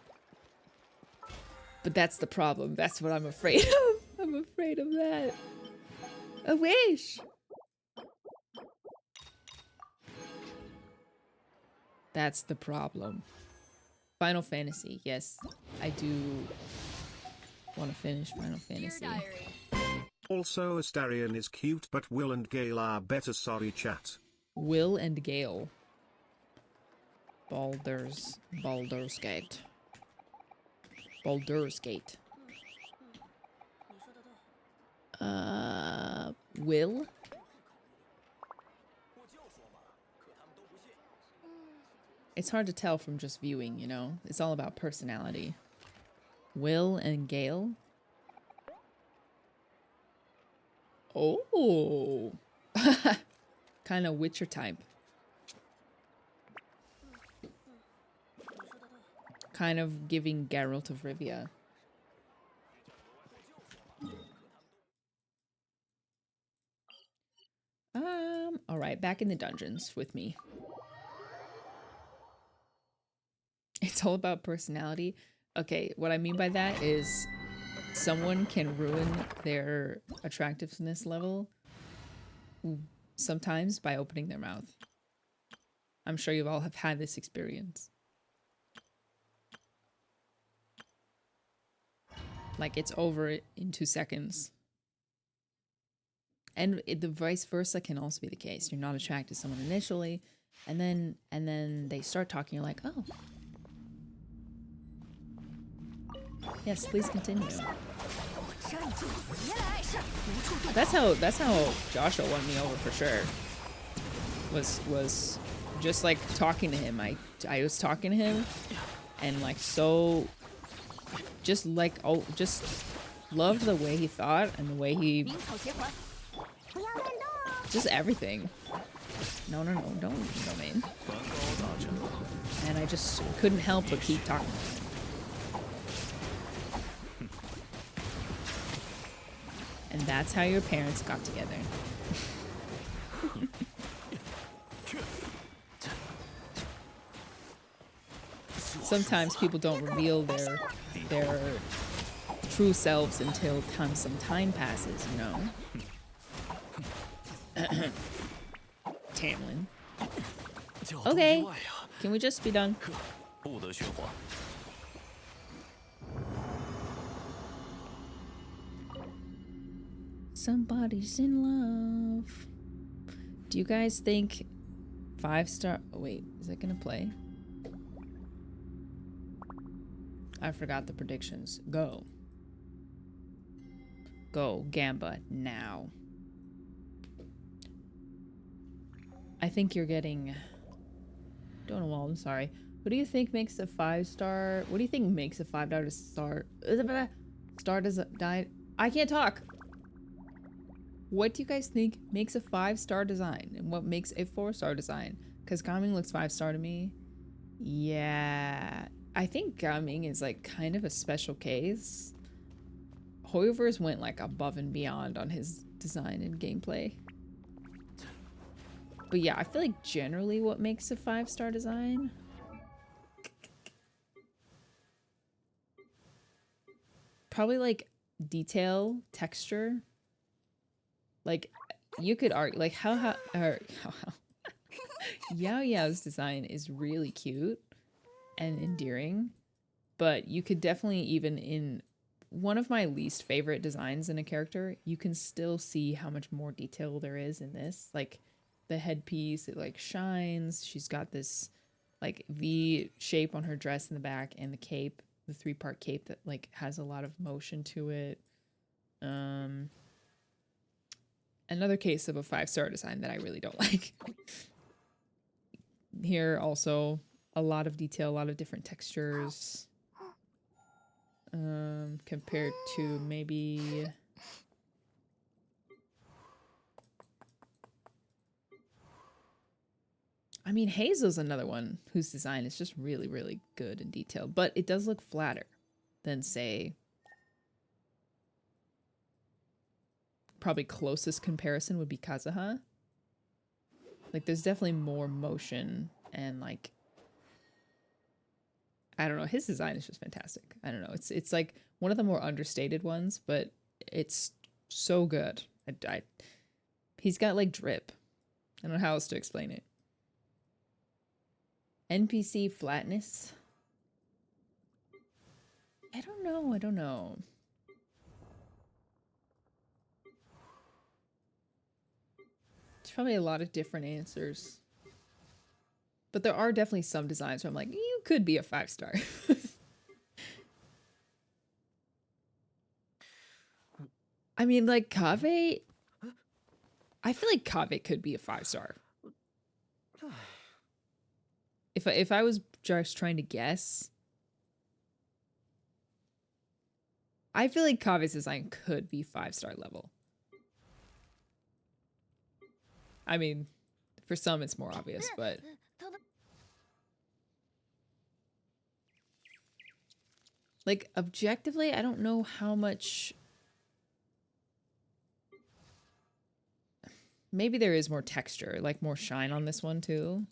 Speaker 3: But that's the problem. That's what I'm afraid of. I'm afraid of that. A wish. That's the problem. Final Fantasy. Yes, I do want to finish Final Fantasy.
Speaker 2: Also, Astarion is cute, but Will and Gale are better. Sorry, chat.
Speaker 3: Will and Gale. Baldur's Gate. Baldur's Gate. Will? It's hard to tell from just viewing, you know? It's all about personality. Will and Gale? Oh! Kind of Witcher type. Kind of giving Geralt of Rivia. Alright, back in the dungeons with me. It's all about personality. Okay, what I mean by that is someone can ruin their attractiveness level sometimes by opening their mouth. I'm sure you all have had this experience. Like, it's over in 2 seconds. And the vice versa can also be the case. You're not attracted to someone initially, and then they start talking, you're like, oh. Yes, please continue. That's how Joshua won me over for sure. Was just like talking to him. I was talking to him, and like so, just loved the way he thought and the way he, just everything. No, don't domain. And I just couldn't help but keep talking. And that's how your parents got together. Sometimes people don't reveal their true selves until some time passes, you know? Tamlin. Okay, can we just be done? Somebody's in love. Do you guys think 5-star... Oh, wait, is it gonna play? I forgot the predictions. Go. Go, Gamba, now. I think you're getting Donald, I'm sorry. What do you think makes a 5-star? What do you think makes a 5-star star design? I can't talk. What do you guys think makes a 5-star design and what makes a 4-star design? Because Gaming looks 5-star to me. Yeah, I think Gaming is like kind of a special case. Hoyoverse went like above and beyond on his design and gameplay. But yeah, I feel like generally what makes a 5-star design. Probably like detail, texture. Like you could argue like how Yao Yao's design is really cute and endearing, but you could definitely, even in one of my least favorite designs in a character, you can still see how much more detail there is in this. Like the headpiece, it like shines. She's got this like V shape on her dress in the back, and the cape, the 3-part cape that like has a lot of motion to it. Another case of a 5-star design that I really don't like. Here also a lot of detail, a lot of different textures. Compared to maybe I mean, Hazel's another one whose design is just really, really good and detailed, but it does look flatter than, say, probably closest comparison would be Kazuha. Like, there's definitely more motion and, like, I don't know. His design is just fantastic. I don't know. It's like one of the more understated ones, but it's so good. He's got, like, drip. I don't know how else to explain it. NPC flatness. I don't know. There's probably a lot of different answers. But there are definitely some designs where I'm like, you could be a 5-star. I mean, like, Kaveh... I feel like Kaveh could be a 5-star. If I was just trying to guess, I feel like Kaveh's design could be 5-star level. I mean, for some it's more obvious, but like objectively, I don't know how much. Maybe there is more texture, like more shine on this one too.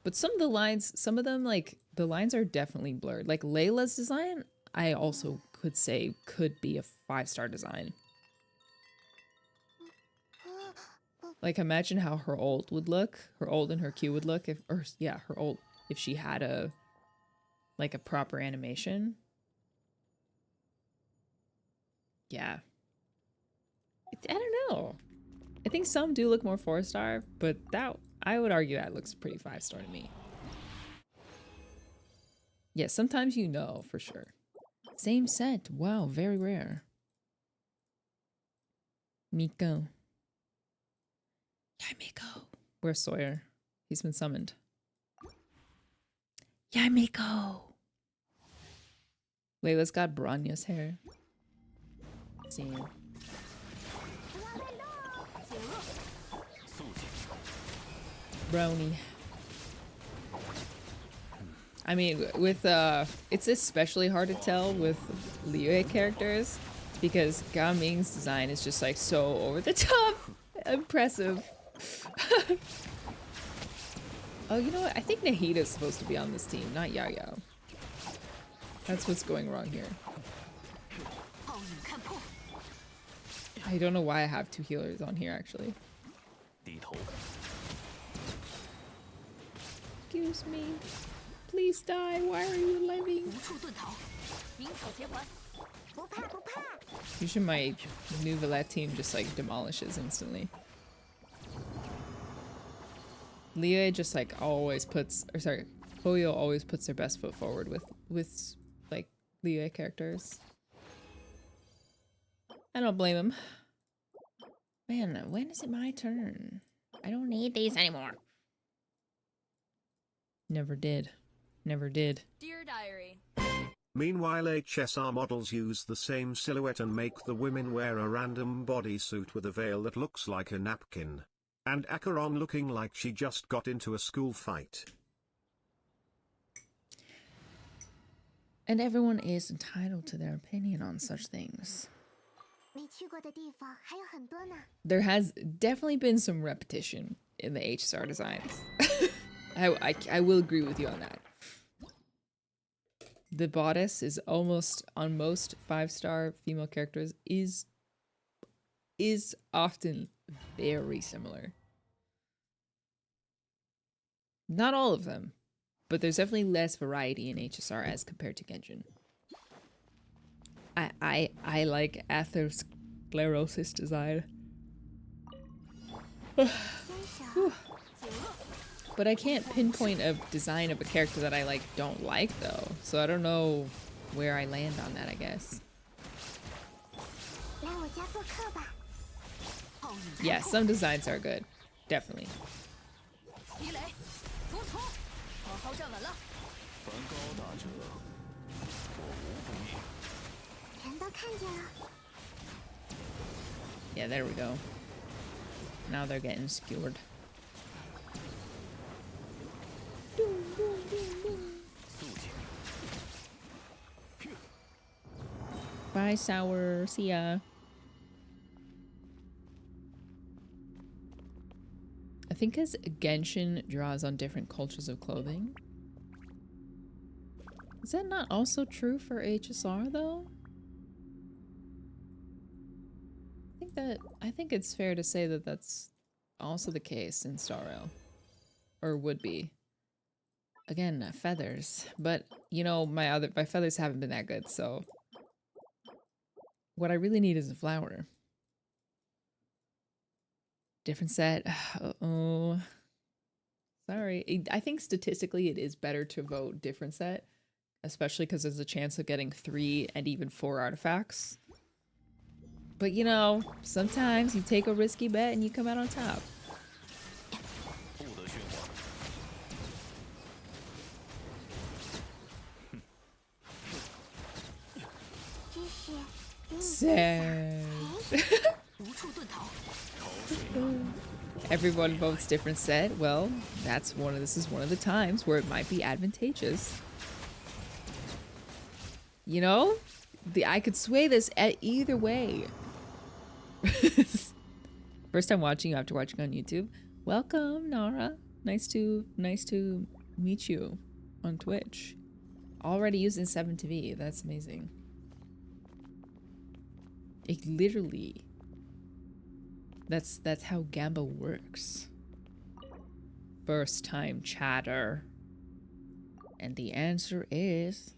Speaker 3: But some of the lines, some of them, like, the lines are definitely blurred. Like, Layla's design, I also could say could be a 5-star design. Like, imagine how her ult would look. Her ult and her Q would look if, or yeah, her ult if she had a, like, a proper animation. Yeah. I don't know. I think some do look more 4-star, but that, I would argue that looks pretty 5-star to me. Yeah, sometimes you know for sure. Same set. Wow, very rare. Miko. Yeah, Miko. Where's Sawyer? He's been summoned. Yeah, Miko. Layla's got Branya's hair. See you. Brownie. I mean, with it's especially hard to tell with Liyue characters because Gaming's design is just like so over the top impressive. Oh, you know what? I think Nahida's supposed to be on this team, not Yao Yao. That's what's going wrong here. I don't know why I have 2 healers on here actually. Excuse me. Please die. Why are you living? Usually my new Valette team just like demolishes instantly. Liyue just like always puts, or sorry, Hoyo always puts their best foot forward with like Liyue characters. I don't blame him. Man, when is it my turn? I don't need these anymore. Never did. Never did.
Speaker 9: Dear Diary.
Speaker 2: Meanwhile, HSR models use the same silhouette and make the women wear a random bodysuit with a veil that looks like a napkin. And Acheron looking like she just got into a school fight.
Speaker 3: And everyone is entitled to their opinion on such things. There has definitely been some repetition in the HSR designs. I will agree with you on that. The bodice is almost, on most 5-star female characters, is often very similar. Not all of them, but there's definitely less variety in HSR as compared to Genshin. I like atherosclerosis design. But I can't pinpoint a design of a character that I don't like though. So I don't know where I land on that, I guess. Yeah, some designs are good. Definitely. Yeah, there we go. Now they're getting skewered. Bye, Sour. See ya. I think as Genshin draws on different cultures of clothing. Is that not also true for HSR though? I think it's fair to say that that's also the case in Star Rail. Or would be. Again, feathers. But, you know, my feathers haven't been that good, so... What I really need is a flower. Different set. Uh-oh. Sorry. I think statistically it is better to vote different set. Especially because there's a chance of getting 3 and even 4 artifacts. But, you know, sometimes you take a risky bet and you come out on top. Sad. Everyone votes different set. Well, this is one of the times where it might be advantageous. You know, I could sway this at either way. First time watching you after watching on YouTube. Welcome, Nara. Nice to meet you on Twitch. Already using 7TV. That's amazing. It literally, that's how Gamba works. First time chatter. And the answer is...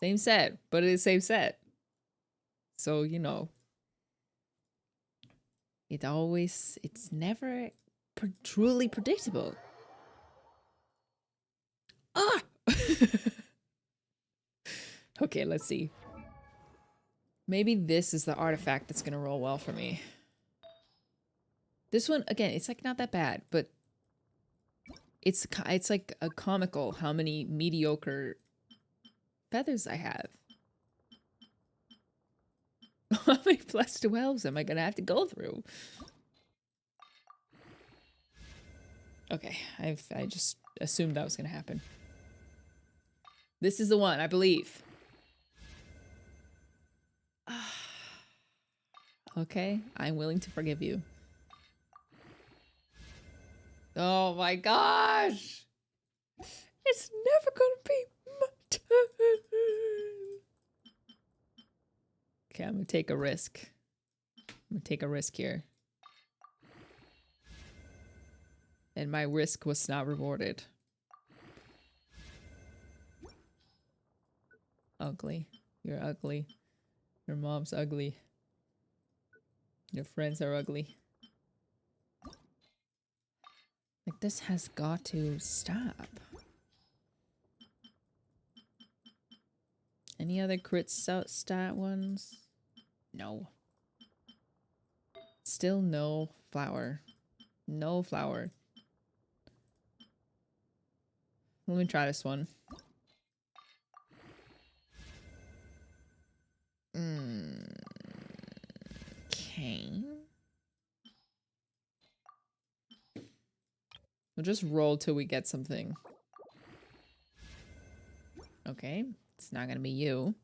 Speaker 3: Same set, but it is same set. So, you know. It's never truly predictable. Ah! Okay, let's see. Maybe this is the artifact that's gonna roll well for me. This one, again, it's like not that bad, but it's like a comical how many mediocre feathers I have. How many plus 12s am I gonna have to go through? Okay, I just assumed that was gonna happen. This is the one, I believe. Okay, I'm willing to forgive you. Oh my gosh! It's never gonna be my turn. Okay, I'm gonna take a risk. I'm gonna take a risk here. And my risk was not rewarded. Ugly. You're ugly. Your mom's ugly. Your friends are ugly. Like, this has got to stop. Any other crit stat ones? No. Still no flower. No flower. Let me try this one. Okay. We'll just roll till we get something. Okay. It's not gonna be you.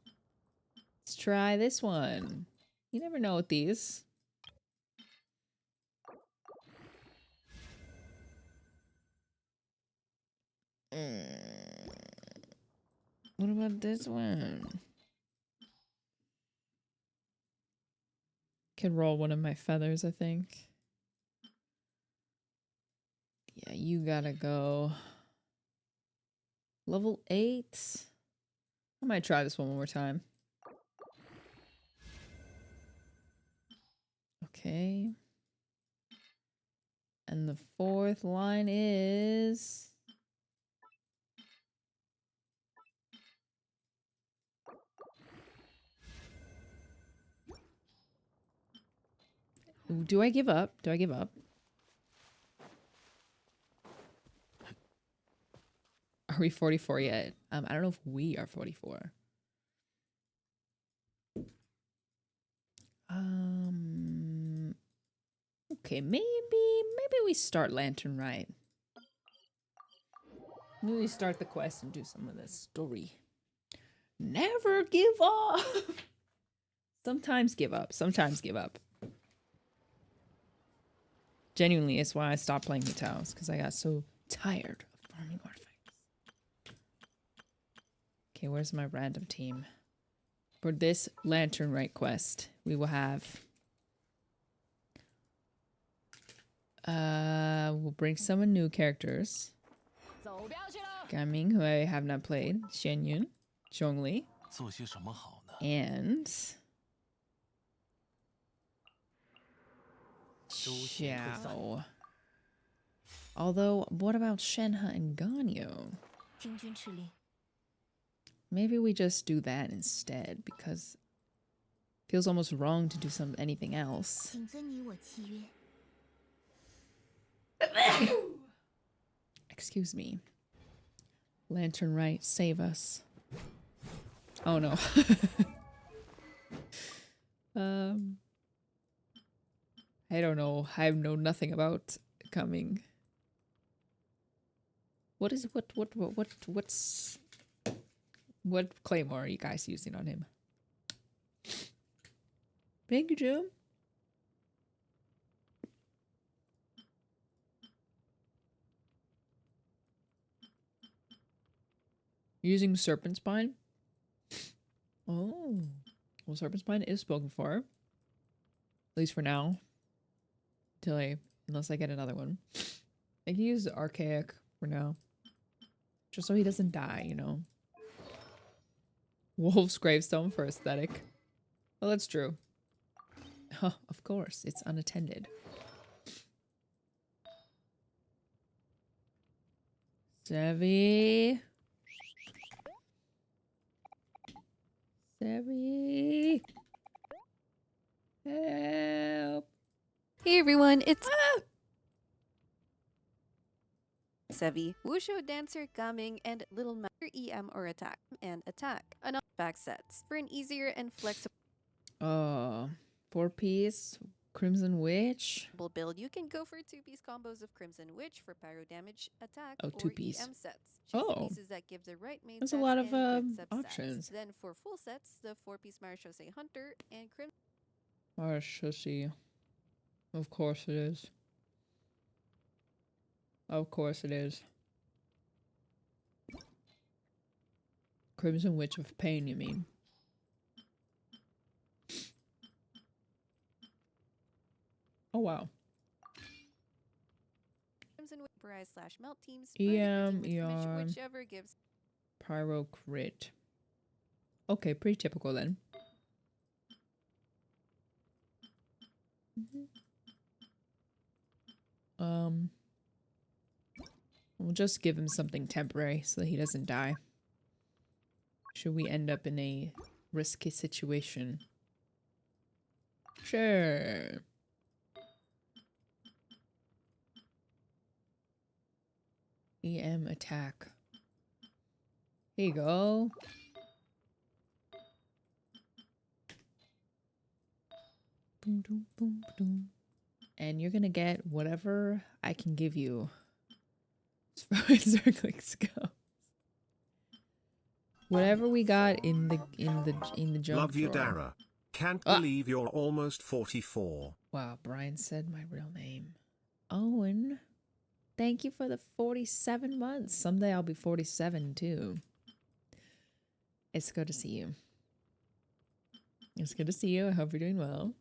Speaker 3: Let's try this one. You never know with these. What about this one? Could roll one of my feathers, I think. Yeah, you gotta go. Level 8. I might try this one more time. Okay. And the 4th line is... Do I give up? Do I give up? Are we 44 yet? I don't know if we are 44. Okay, maybe we start Lantern Rite. Maybe we start the quest and do some of this story. Never give up. Sometimes give up. Sometimes give up. Genuinely, it's why I stopped playing the Taos, because I got so tired of farming artifacts. Okay, where's my random team? For this Lantern Rite quest, we will have... we'll bring some new characters. Gaming, who I have not played. Xianyun, Zhongli, and... Xiao. Although, what about Shenhe and Ganyu? Maybe we just do that instead, because it feels almost wrong to do anything else. Excuse me. Lantern Rite, save us. Oh no. I don't know. I know nothing about coming. What's what claymore are you guys using on him? Thank you, Jim. Using Serpent Spine? Oh. Well, Serpent Spine is spoken for. At least for now. Unless I get another one. I can use Archaic for now. Just so he doesn't die, you know. Wolf's Gravestone for aesthetic. Well, that's true. Huh, of course, it's unattended. Sevi. Help.
Speaker 13: Hey everyone, it's Sevi, Wushu Dancer, Gaming, and Little Master EM or Attack and Attack. Another back sets for an easier and flexible
Speaker 3: 4-piece Crimson Witch
Speaker 13: build. You can go for 2-piece combos of Crimson Witch for pyro damage, attack,
Speaker 3: or 2-piece
Speaker 13: EM sets. Choose the pieces that give the right main
Speaker 3: there's
Speaker 13: sets
Speaker 3: a lot of
Speaker 13: and good
Speaker 3: options.
Speaker 13: Then for full sets, the 4-piece Marishose Hunter and Crimson
Speaker 3: Marishose. Of course it is. Of course it is. Crimson Witch of Pain, you mean? Oh wow.
Speaker 13: Crimson Witch / Melt teams.
Speaker 3: EM,
Speaker 13: whichever gives
Speaker 3: Pyro Crit. Okay, pretty typical then. We'll just give him something temporary so that he doesn't die. Should we end up in a risky situation? Sure. EM attack. Here you go. Boom, boom, boom, boom. And you're gonna get whatever I can give you as far as our clicks go. Whatever we got in the jump.
Speaker 2: Love you, Dara. Can't believe you're almost 44.
Speaker 3: Wow, Brian said my real name. Owen, thank you for the 47 months. Someday I'll be 47 too. It's good to see you. It's good to see you. I hope you're doing well.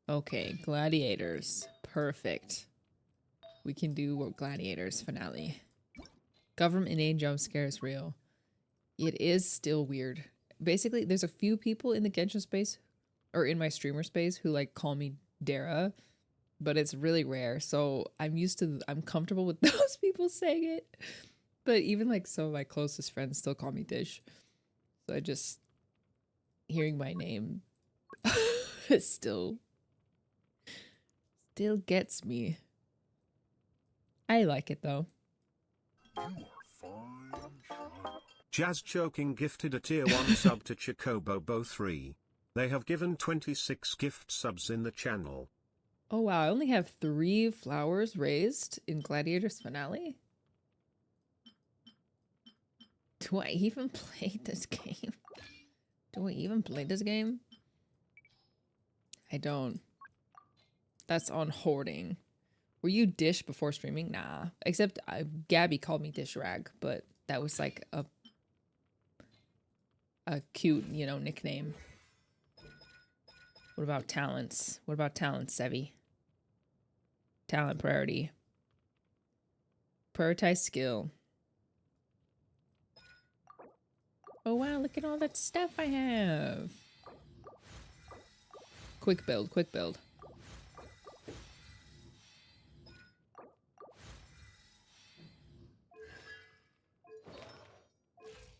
Speaker 3: Okay, gladiators. Perfect. We can do gladiators finale. Government name jump scare is real. It is still weird. Basically, there's a few people in the Genshin space, or in my streamer space, who like call me Dara, but it's really rare. So I'm comfortable with those people saying it. But even like some of my closest friends still call me Dish. So I just, hearing my name still gets me. I like it though.
Speaker 2: Jazz Choking gifted a tier 1 sub to Chocobo3. They have given 26 gift subs in the channel.
Speaker 3: Oh wow, I only have 3 flowers raised in Gladiators finale? Do I even play this game? Do I even play this game? I don't. That's on hoarding. Were you Dish before streaming? Nah. Except Gabby called me Dish Rag, but that was like a cute, you know, nickname. What about talents? What about talents, Sevi? Talent priority. Prioritize skill. Oh wow, look at all that stuff I have. Quick build, quick build.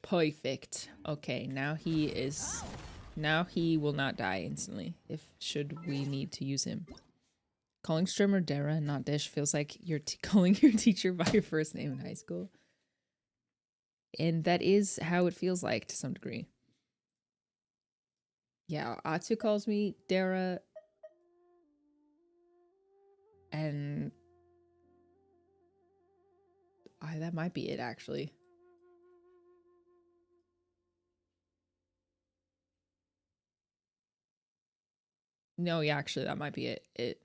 Speaker 3: Perfect. Okay, now he will not die instantly should we need to use him. Calling streamer Dara, not Dish, feels like you're calling your teacher by your first name in high school. And that is how it feels like to some degree. Yeah, Atsu calls me Dara. And that might be it actually. No, yeah, actually that might be it.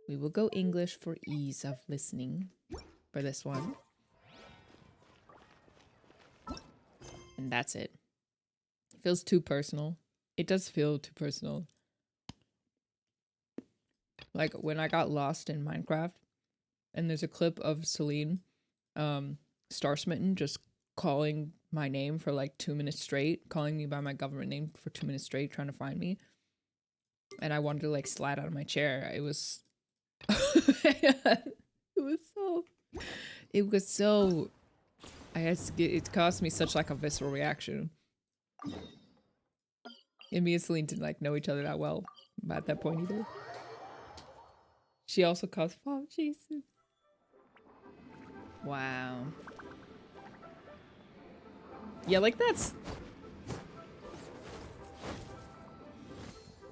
Speaker 3: We will go English for ease of listening for this one. And that's it. It feels too personal. It does feel too personal. Like when I got lost in Minecraft and there's a clip of Celine, Star Smitten, just calling my name for like 2 minutes straight, calling me by my government name for 2 minutes straight, trying to find me. And I wanted to like slide out of my chair. It was it caused me such like a visceral reaction. And me and Celine didn't like know each other that well at that point either. She also caused Bob Jason. Wow. Yeah, like that's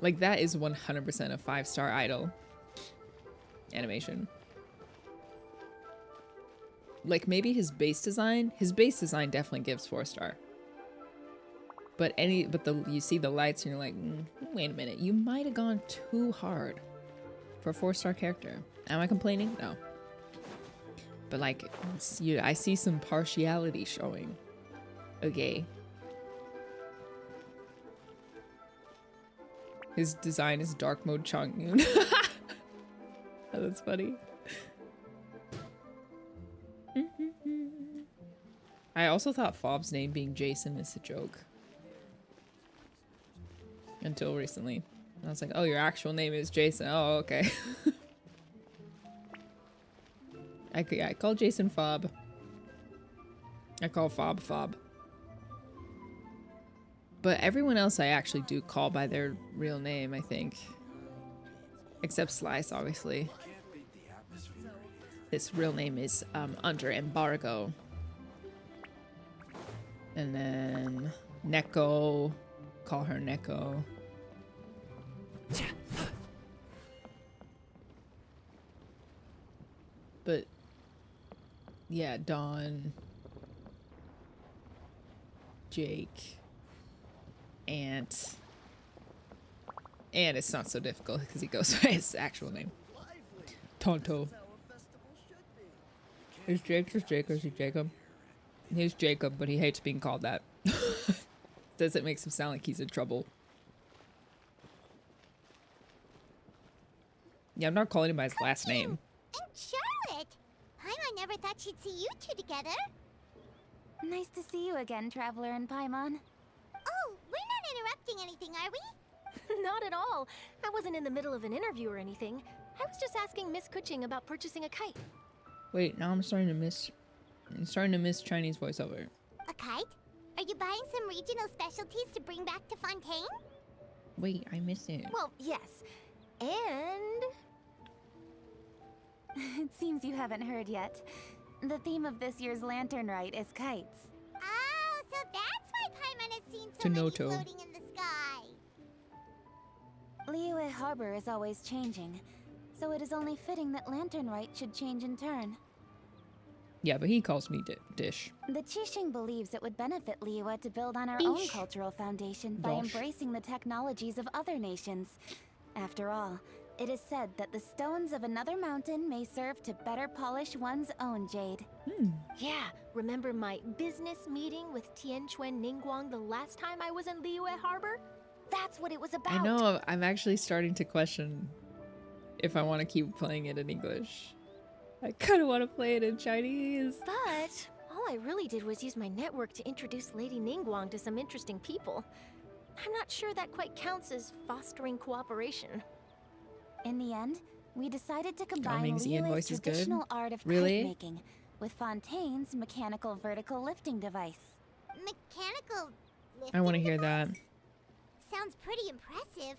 Speaker 3: like that is 100% a 5-star idol animation. Like maybe his base design definitely gives 4-star. But you see the lights and you're like, wait a minute, you might have gone too hard for a 4-star character. Am I complaining? No. But like, I see some partiality showing. Okay. His design is dark mode Chang'un. Oh, that's funny. I also thought Fob's name being Jason is a joke. Until recently. I was like, oh, your actual name is Jason. Oh, okay. I call Jason Fob. I call Fob Fob. But everyone else I actually do call by their real name, I think. Except Slice, obviously. His real name is under embargo. And then Neko. Call her Neko. But yeah, Dawn, Jake, Ant. And it's not so difficult because he goes by his actual name. Tonto. Is Jake just Jake or is he Jacob? He's Jacob, but he hates being called that. Says it makes him sound like he's in trouble. Yeah, I'm not calling him by his last name.
Speaker 4: And Charlotte! Paimon never thought she'd see you two together.
Speaker 14: Nice to see you again, Traveler and Paimon.
Speaker 4: Oh, we're not interrupting anything, are we?
Speaker 14: Not at all. I wasn't in the middle of an interview or anything. I was just asking Miss Kuching about purchasing a kite.
Speaker 3: Wait, now I'm starting to miss Chinese voiceover.
Speaker 4: A kite? Are you buying some regional specialties to bring back to Fontaine?
Speaker 3: Wait, I missed it.
Speaker 14: Well, yes. And... it seems you haven't heard yet. The theme of this year's Lantern Rite is kites.
Speaker 4: Oh, so that's why Paimon has seen so many floating in the sky.
Speaker 14: Liyue Harbor is always changing, so it is only fitting that Lantern Rite should change in turn.
Speaker 3: Yeah, but he calls me Dish.
Speaker 14: The Qixing believes it would benefit Liyue to build on our own cultural foundation by embracing the technologies of other nations. After all, it is said that the stones of another mountain may serve to better polish one's own jade.
Speaker 11: Yeah, remember my business meeting with Tianquan Ningguang the last time I was in Liyue Harbor? That's what it was about.
Speaker 3: I know, I'm actually starting to question if I want to keep playing it in English. I kind of want to play it in Chinese.
Speaker 11: But all I really did was use my network to introduce Lady Ningguang to some interesting people. I'm not sure that quite counts as fostering cooperation.
Speaker 14: In the end, we decided to combine
Speaker 3: Ian
Speaker 14: Liyue's
Speaker 3: voice is good.
Speaker 14: traditional art of kite making with Fontaine's mechanical vertical lifting device.
Speaker 4: Mechanical lifting
Speaker 3: I want to hear that.
Speaker 4: Sounds pretty impressive.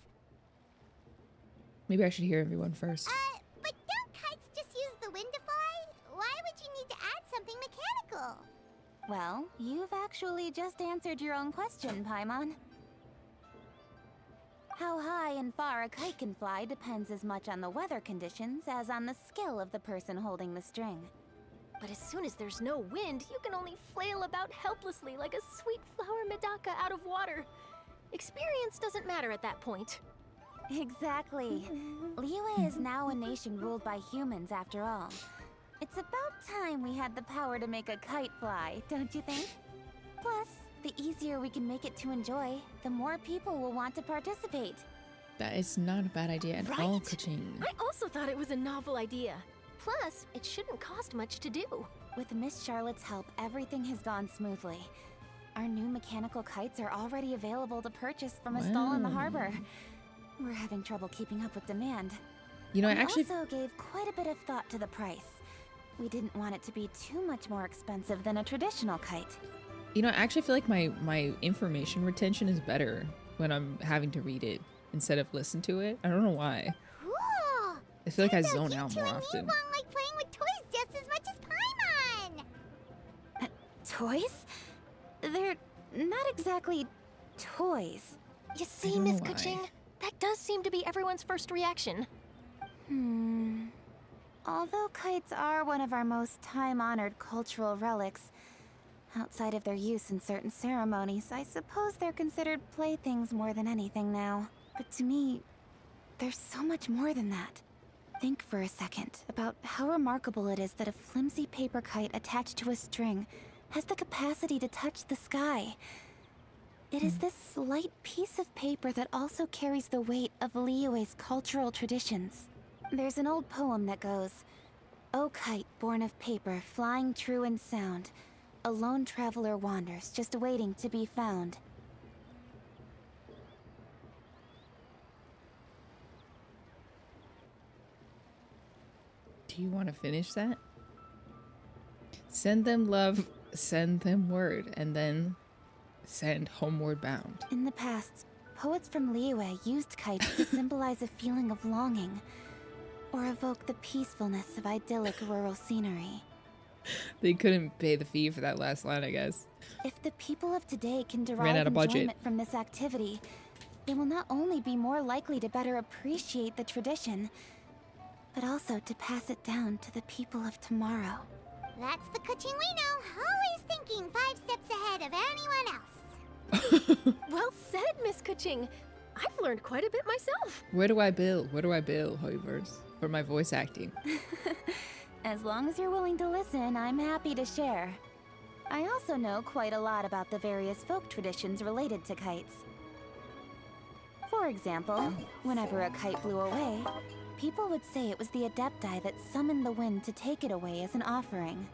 Speaker 3: Maybe I should hear everyone first.
Speaker 4: But don't kites just use the wind to fly? Why would you need to add something mechanical?
Speaker 14: Well, you've actually just answered your own question, Paimon. How high and far a kite can fly depends as much on the weather conditions as on the skill of the person holding the string.
Speaker 11: But as soon as there's no wind, you can only flail about helplessly like a sweet flower medaka out of water. Experience doesn't matter at that point.
Speaker 14: Exactly. Liyue is now a nation ruled by humans after all. It's about time we had the power to make a kite fly, don't you think? Plus, the easier we can make it to enjoy, the more people will want to participate.
Speaker 3: That is not a bad idea at all, Kuching.
Speaker 11: I also thought it was a novel idea. Plus, it shouldn't cost much to do.
Speaker 14: With Miss Charlotte's help, everything has gone smoothly. Our new mechanical kites are already available to purchase from a stall in the harbor. We're having trouble keeping up with demand.
Speaker 3: You know, I
Speaker 14: we
Speaker 3: actually
Speaker 14: also gave quite a bit of thought to the price. We didn't want it to be too much more expensive than a traditional kite.
Speaker 3: You know, I actually feel like my information retention is better when I'm having to read it instead of listen to it. I don't know why.
Speaker 4: Cool.
Speaker 3: I feel like I zone out more often.
Speaker 4: Ningguang like playing with toys just as much as Paimon.
Speaker 14: Toys? They're not exactly toys.
Speaker 11: You see, Miss Kuching, that does seem to be everyone's first reaction.
Speaker 14: Although kites are one of our most time-honored cultural relics, outside of their use in certain ceremonies, I suppose they're considered playthings more than anything now. But to me, there's so much more than that. Think for a second about how remarkable it is that a flimsy paper kite attached to a string has the capacity to touch the sky. It is this slight piece of paper that also carries the weight of Liyue's cultural traditions. There's an old poem that goes, "O kite born of paper, flying true in sound, a lone traveler wanders, just waiting to be found."
Speaker 3: Do you want to finish that? Send them love, send them word, and then send homeward bound.
Speaker 14: In the past, poets from Liyue used kites to symbolize a feeling of longing, or evoke the peacefulness of idyllic rural scenery.
Speaker 3: They couldn't pay the fee for that last line, I guess.
Speaker 14: If the people of today can
Speaker 3: Ran
Speaker 14: derive
Speaker 3: out of budget.
Speaker 14: enjoyment from this activity, they will not only be more likely to better appreciate the tradition, but also to pass it down to the people of tomorrow.
Speaker 4: That's the Kuching we know, always thinking 5 steps ahead of anyone else.
Speaker 11: Well said, Miss Kuching. I've learned quite a bit myself.
Speaker 3: Where do I bill? Where do I bill, Hoiverse? For my voice acting.
Speaker 14: As long as you're willing to listen, I'm happy to share. I also know quite a lot about the various folk traditions related to kites. For example, whenever a kite blew away, people would say it was the Adepti that summoned the wind to take it away as an offering.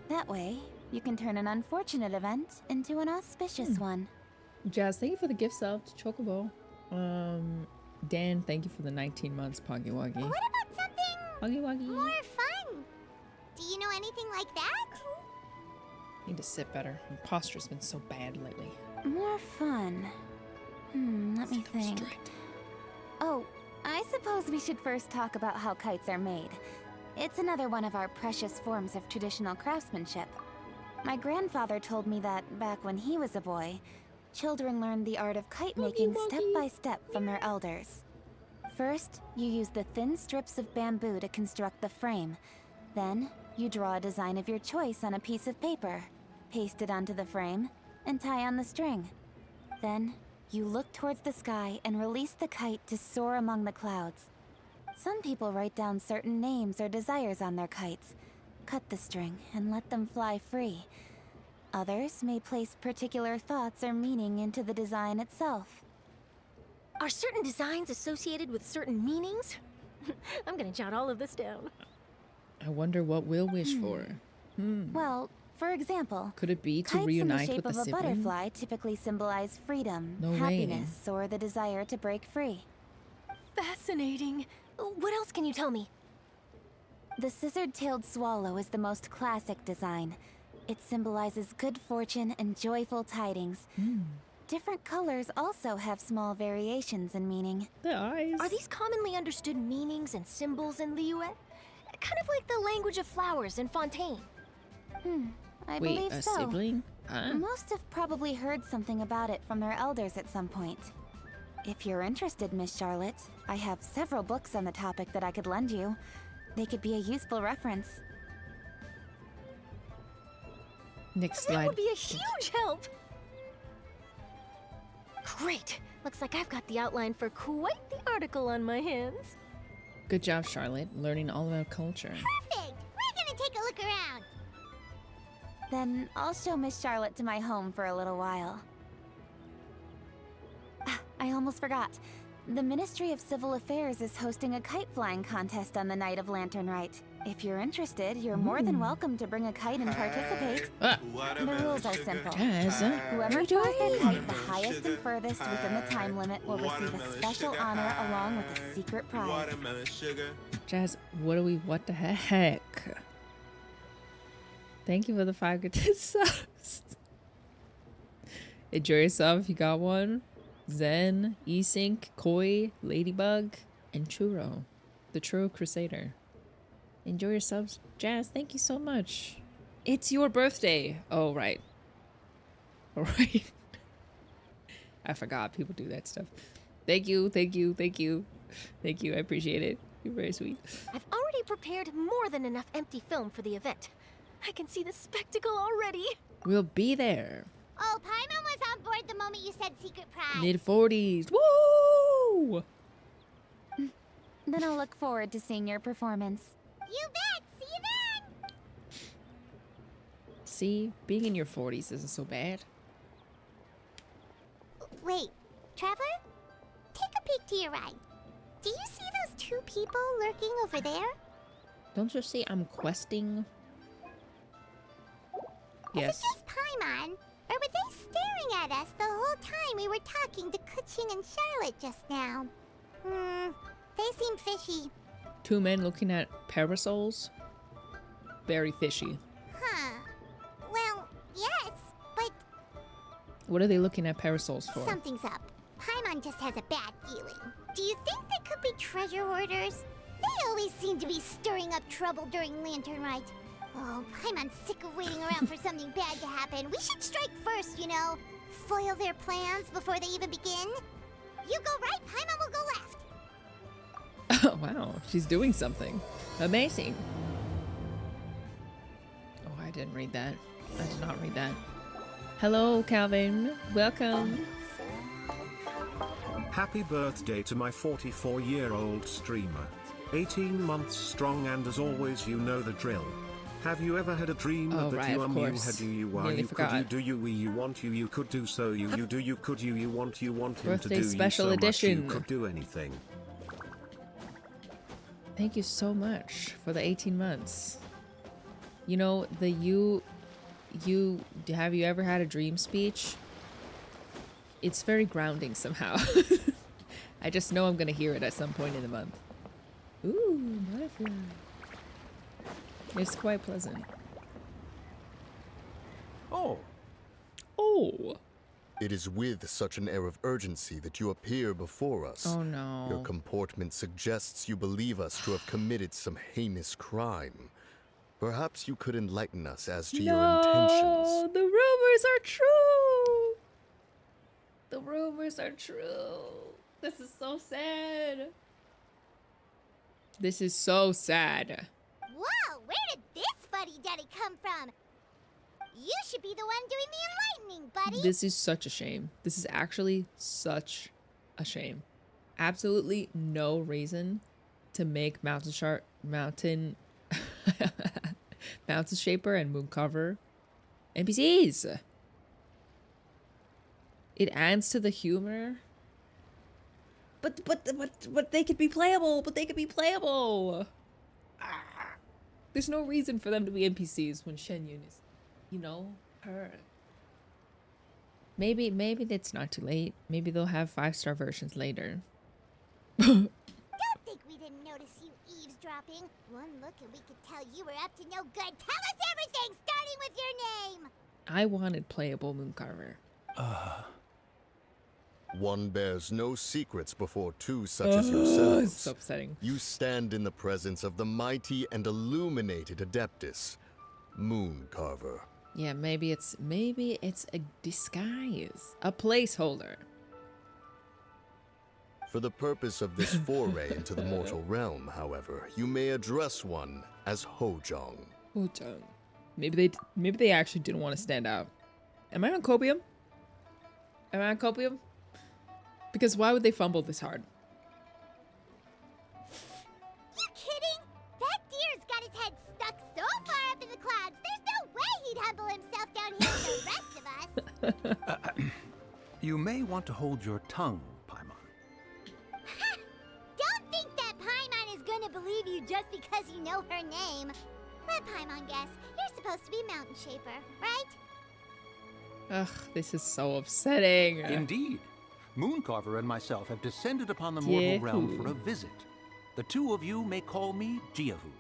Speaker 14: That way, you can turn an unfortunate event into an auspicious one.
Speaker 3: Jazz, thank you for the gift sub to Chocobo. Dan, thank you for the 19 months, Poggy Woggy.
Speaker 4: What about something
Speaker 3: Poggy Woggy.
Speaker 4: more fun? Do you know anything like that?
Speaker 3: Need to sit better. My posture's been so bad lately.
Speaker 14: More fun. Let me think. Oh, I suppose we should first talk about how kites are made. It's another one of our precious forms of traditional craftsmanship. My grandfather told me that back when he was a boy, children learned the art of kite making step by step from their elders. First, you use the thin strips of bamboo to construct the frame. Then, you draw a design of your choice on a piece of paper, paste it onto the frame, and tie on the string. Then, you look towards the sky and release the kite to soar among the clouds. Some people write down certain names or desires on their kites, cut the string, and let them fly free. Others may place particular thoughts or meaning into the design itself.
Speaker 11: Are certain designs associated with certain meanings? I'm gonna jot all of this down.
Speaker 3: I wonder what we'll wish for.
Speaker 14: Well, for example,
Speaker 3: Could it be to
Speaker 14: kites
Speaker 3: reunite
Speaker 14: in the shape
Speaker 3: with a
Speaker 14: of a
Speaker 3: sibling?
Speaker 14: butterfly typically symbolize freedom,
Speaker 3: No way.
Speaker 14: happiness, or the desire to break free.
Speaker 11: Fascinating. What else can you tell me?
Speaker 14: The scissored-tailed swallow is the most classic design. It symbolizes good fortune and joyful tidings. Different colors also have small variations in meaning.
Speaker 3: The eyes.
Speaker 11: Are these commonly understood meanings and symbols in Liyue? Kind of like the language of flowers in Fontaine.
Speaker 14: I
Speaker 3: Wait,
Speaker 14: believe
Speaker 3: a
Speaker 14: so.
Speaker 3: sibling? Huh?
Speaker 14: Most have probably heard something about it from their elders at some point. If you're interested, Miss Charlotte, I have several books on the topic that I could lend you. They could be a useful reference.
Speaker 3: Next
Speaker 11: That
Speaker 3: slide.
Speaker 11: would be a huge help! Great! Looks like I've got the outline for quite the article on my hands.
Speaker 3: Good job, Charlotte, learning all about culture.
Speaker 4: Perfect! We're gonna take a look around.
Speaker 14: Then I'll show Miss Charlotte to my home for a little while. I almost forgot. The Ministry of Civil Affairs is hosting a kite flying contest on the night of Lantern Rite. If you're interested, you're more than welcome to bring a kite and participate. The rules are simple.
Speaker 3: Jazz,
Speaker 14: Whoever flies their kite the highest and furthest within the time limit will receive a special honor along with a secret prize.
Speaker 3: Jazz, what the heck? Thank you for the 5 good subs. Enjoy yourself if you got one. Zen, Esync, Koi, Ladybug, and Churro, the Churro Crusader. Enjoy your subs. Jazz, thank you so much. It's your birthday. Oh, right. All right. I forgot people do that stuff. Thank you, thank you, thank you. Thank you, I appreciate it. You're very sweet.
Speaker 11: I've already prepared more than enough empty film for the event. I can see the spectacle already.
Speaker 3: We'll be there.
Speaker 4: Oh, Paimon was on board the moment you said secret prize.
Speaker 3: Mid-40s. Woo!
Speaker 14: Then I'll look forward to seeing your performance.
Speaker 4: You bet! See you then!
Speaker 3: See, being in your 40s isn't so bad.
Speaker 4: Wait, Traveler? Take a peek to your right. Do you see those 2 people lurking over there?
Speaker 3: Don't you see I'm questing? Yes.
Speaker 4: Is it just Paimon? Or were they staring at us the whole time we were talking to Kuching and Charlotte just now? They seem fishy.
Speaker 3: 2 men looking at parasols? Very fishy.
Speaker 4: Huh.
Speaker 3: What are they looking at parasols for?
Speaker 4: Something's up. Paimon just has a bad feeling. Do you think they could be treasure hoarders? They always seem to be stirring up trouble during Lantern Rite. Oh, Paimon's sick of waiting around for something bad to happen. We should strike first, you know. Foil their plans before they even begin. You go right, Paimon will go left.
Speaker 3: Oh, wow, she's doing something. Amazing. Oh, I didn't read that. I did not read that. Hello, Calvin. Welcome.
Speaker 2: Happy birthday to my 44-year-old streamer. 18 months strong, and as always you know the drill. Have you ever had a dream
Speaker 3: Oh,
Speaker 2: that
Speaker 3: right,
Speaker 2: you
Speaker 3: of
Speaker 2: you
Speaker 3: course.
Speaker 2: had you are
Speaker 3: Nearly
Speaker 2: you could you
Speaker 3: forgot.
Speaker 2: do you want you could do so you do you could you want him to
Speaker 3: Birthday
Speaker 2: do
Speaker 3: special
Speaker 2: you so
Speaker 3: edition.
Speaker 2: much you could do anything.
Speaker 3: Thank you so much for the 18 months. You know, the have you ever had a dream speech? It's very grounding somehow. I just know I'm gonna hear it at some point in the month. Ooh, butterfly. It's quite pleasant.
Speaker 15: Oh.
Speaker 3: Oh.
Speaker 15: It is with such an air of urgency that you appear before us.
Speaker 3: Oh no.
Speaker 15: Your comportment suggests you believe us to have committed some heinous crime. Perhaps you could enlighten us as to your intentions.
Speaker 3: The rumors are true. The rumors are true. This is so sad. This is so sad.
Speaker 4: Whoa, where did this fuddy-duddy come from? You should be the one doing the enlightening, buddy.
Speaker 3: This is such a shame. This is actually such a shame. Absolutely no reason to make Mountain Shaper and Mooncover NPCs. It adds to the humor. But they could be playable. But they could be playable. There's no reason for them to be NPCs when Shen Yun is, you know, her. Maybe it's not too late. Maybe they'll have 5-star versions later.
Speaker 4: Don't think we didn't notice you eavesdropping. One look and we could tell you were up to no good. Tell us everything, starting with your name.
Speaker 3: I wanted playable Mooncarver.
Speaker 15: One bears no secrets before two such as yourselves.
Speaker 3: It's so upsetting.
Speaker 15: You stand in the presence of the mighty and illuminated Adeptus, Mooncarver.
Speaker 3: Yeah, maybe it's a disguise, a placeholder.
Speaker 15: For the purpose of this foray into the mortal realm, however, you may address one as Hojong.
Speaker 3: Hojong. Maybe they actually didn't want to stand out. Am I on copium? Because why would they fumble this hard?
Speaker 4: You kidding? That deer's got his head stuck so far up in the clouds, there's no way he'd humble himself down here with the rest of us.
Speaker 16: You may want to hold your tongue, Paimon.
Speaker 4: Don't think that Paimon is gonna believe you just because you know her name. Let Paimon guess. You're supposed to be Mountain Shaper, right?
Speaker 3: Ugh, this is so upsetting.
Speaker 16: Indeed. Mooncarver and myself have descended upon the mortal realm for a visit. The two of you may call me Jiahu.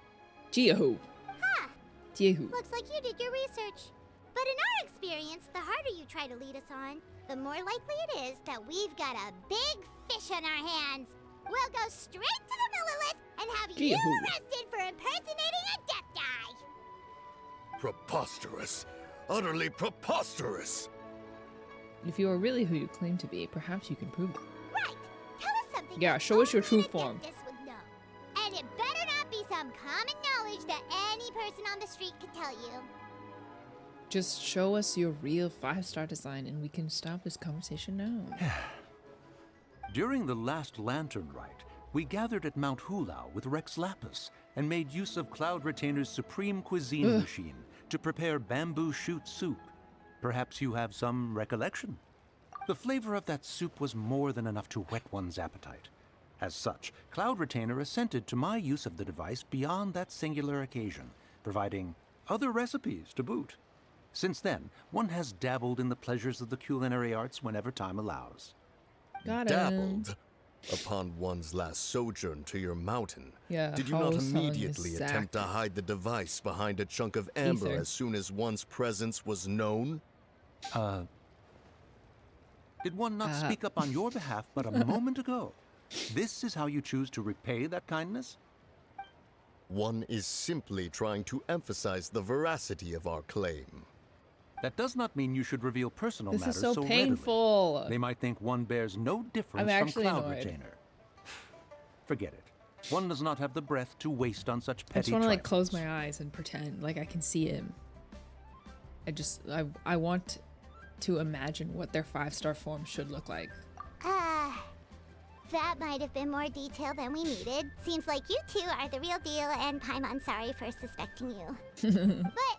Speaker 3: Jiahu.
Speaker 4: Huh.
Speaker 3: Jiahu.
Speaker 4: Looks like you did your research. But in our experience, the harder you try to lead us on, the more likely it is that we've got a big fish on our hands. We'll go straight to the Millelith and have you arrested for impersonating a death guy.
Speaker 15: Preposterous. Utterly preposterous.
Speaker 3: If you are really who you claim to be, perhaps you can prove it.
Speaker 4: Right. Tell us something.
Speaker 3: Yeah, show us your true form.
Speaker 4: This would know. And it better not be some common knowledge that any person on the street could tell you.
Speaker 3: Just show us your real 5-star design and we can stop this conversation now.
Speaker 16: During the last Lantern Rite, we gathered at Mount Hulao with Rex Lapis and made use of Cloud Retainer's supreme cuisine machine to prepare bamboo shoot soup. Perhaps you have some recollection? The flavor of that soup was more than enough to whet one's appetite. As such, Cloud Retainer assented to my use of the device beyond that singular occasion, providing other recipes to boot. Since then, one has dabbled in the pleasures of the culinary arts whenever time allows.
Speaker 15: Dabbled? Upon one's last sojourn to your mountain,
Speaker 3: yeah,
Speaker 15: did you not immediately attempt to hide the device behind a chunk of amber as soon as one's presence was known?
Speaker 16: Did one not speak up on your behalf but a moment ago? This is how you choose to repay that kindness?
Speaker 15: One is simply trying to emphasize the veracity of our claim.
Speaker 16: That does not mean you should reveal personal
Speaker 3: This
Speaker 16: matters
Speaker 3: is so
Speaker 16: readily.
Speaker 3: painful.
Speaker 16: They might think one bears no difference
Speaker 3: I'm
Speaker 16: from
Speaker 3: actually
Speaker 16: Cloud
Speaker 3: annoyed.
Speaker 16: Retainer. Forget it. One does not have the breath to waste on such
Speaker 3: I
Speaker 16: petty
Speaker 3: just want to like
Speaker 16: trifles.
Speaker 3: close my eyes and pretend like I can see him. I want to imagine what their 5-star form should look like.
Speaker 4: That might have been more detail than we needed. Seems like you two are the real deal, and Paimon, sorry for suspecting you. But,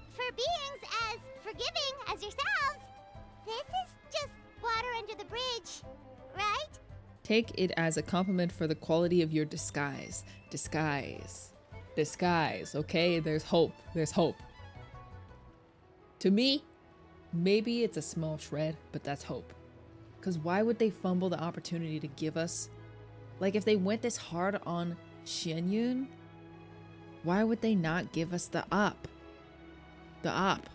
Speaker 4: for beings as forgiving as yourselves, this is just water under the bridge, right?
Speaker 3: Take it as a compliment for the quality of your disguise. Disguise. Disguise, okay? There's hope. There's hope. To me, maybe it's a small shred, but that's hope. Because why would they fumble the opportunity to give us... Like, if they went this hard on Xianyun, why would they not give us the up? The up.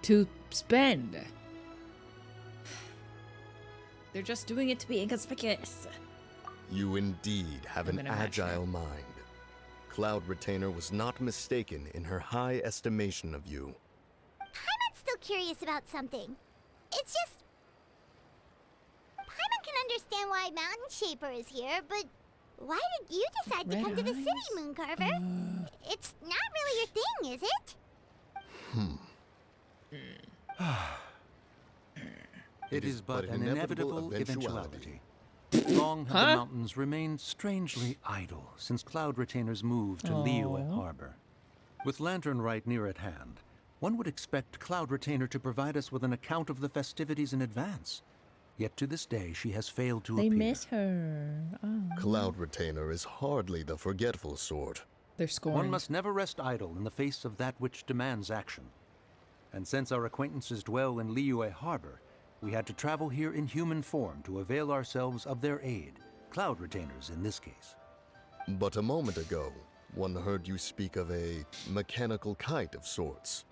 Speaker 3: To spend. They're just doing it to be inconspicuous.
Speaker 15: You indeed have
Speaker 3: I'm
Speaker 15: an
Speaker 3: gonna match
Speaker 15: agile mind. Cloud Retainer was not mistaken in her high estimation of you.
Speaker 4: Paimon's still curious about something. It's just... Paimon can understand why Mountain Shaper is here, but why did you decide to
Speaker 3: Red
Speaker 4: come to the
Speaker 3: eyes?
Speaker 4: city, Mooncarver? It's not really your thing, is it?
Speaker 16: It is but an inevitable eventuality.
Speaker 15: eventuality.
Speaker 16: Long have the mountains remained strangely idle since Cloud Retainers moved to Liyue Harbor. With Lantern Rite near at hand, one would expect Cloud Retainer to provide us with an account of the festivities in advance. Yet to this day, she has failed to
Speaker 3: They
Speaker 16: appear.
Speaker 3: miss her. Oh.
Speaker 15: Cloud Retainer is hardly the forgetful sort.
Speaker 3: They're scorned.
Speaker 16: One must never rest idle in the face of that which demands action. And since our acquaintances dwell in Liyue Harbor, we had to travel here in human form to avail ourselves of their aid, Cloud Retainers in this case.
Speaker 15: But a moment ago, one heard you speak of a mechanical kite of sorts.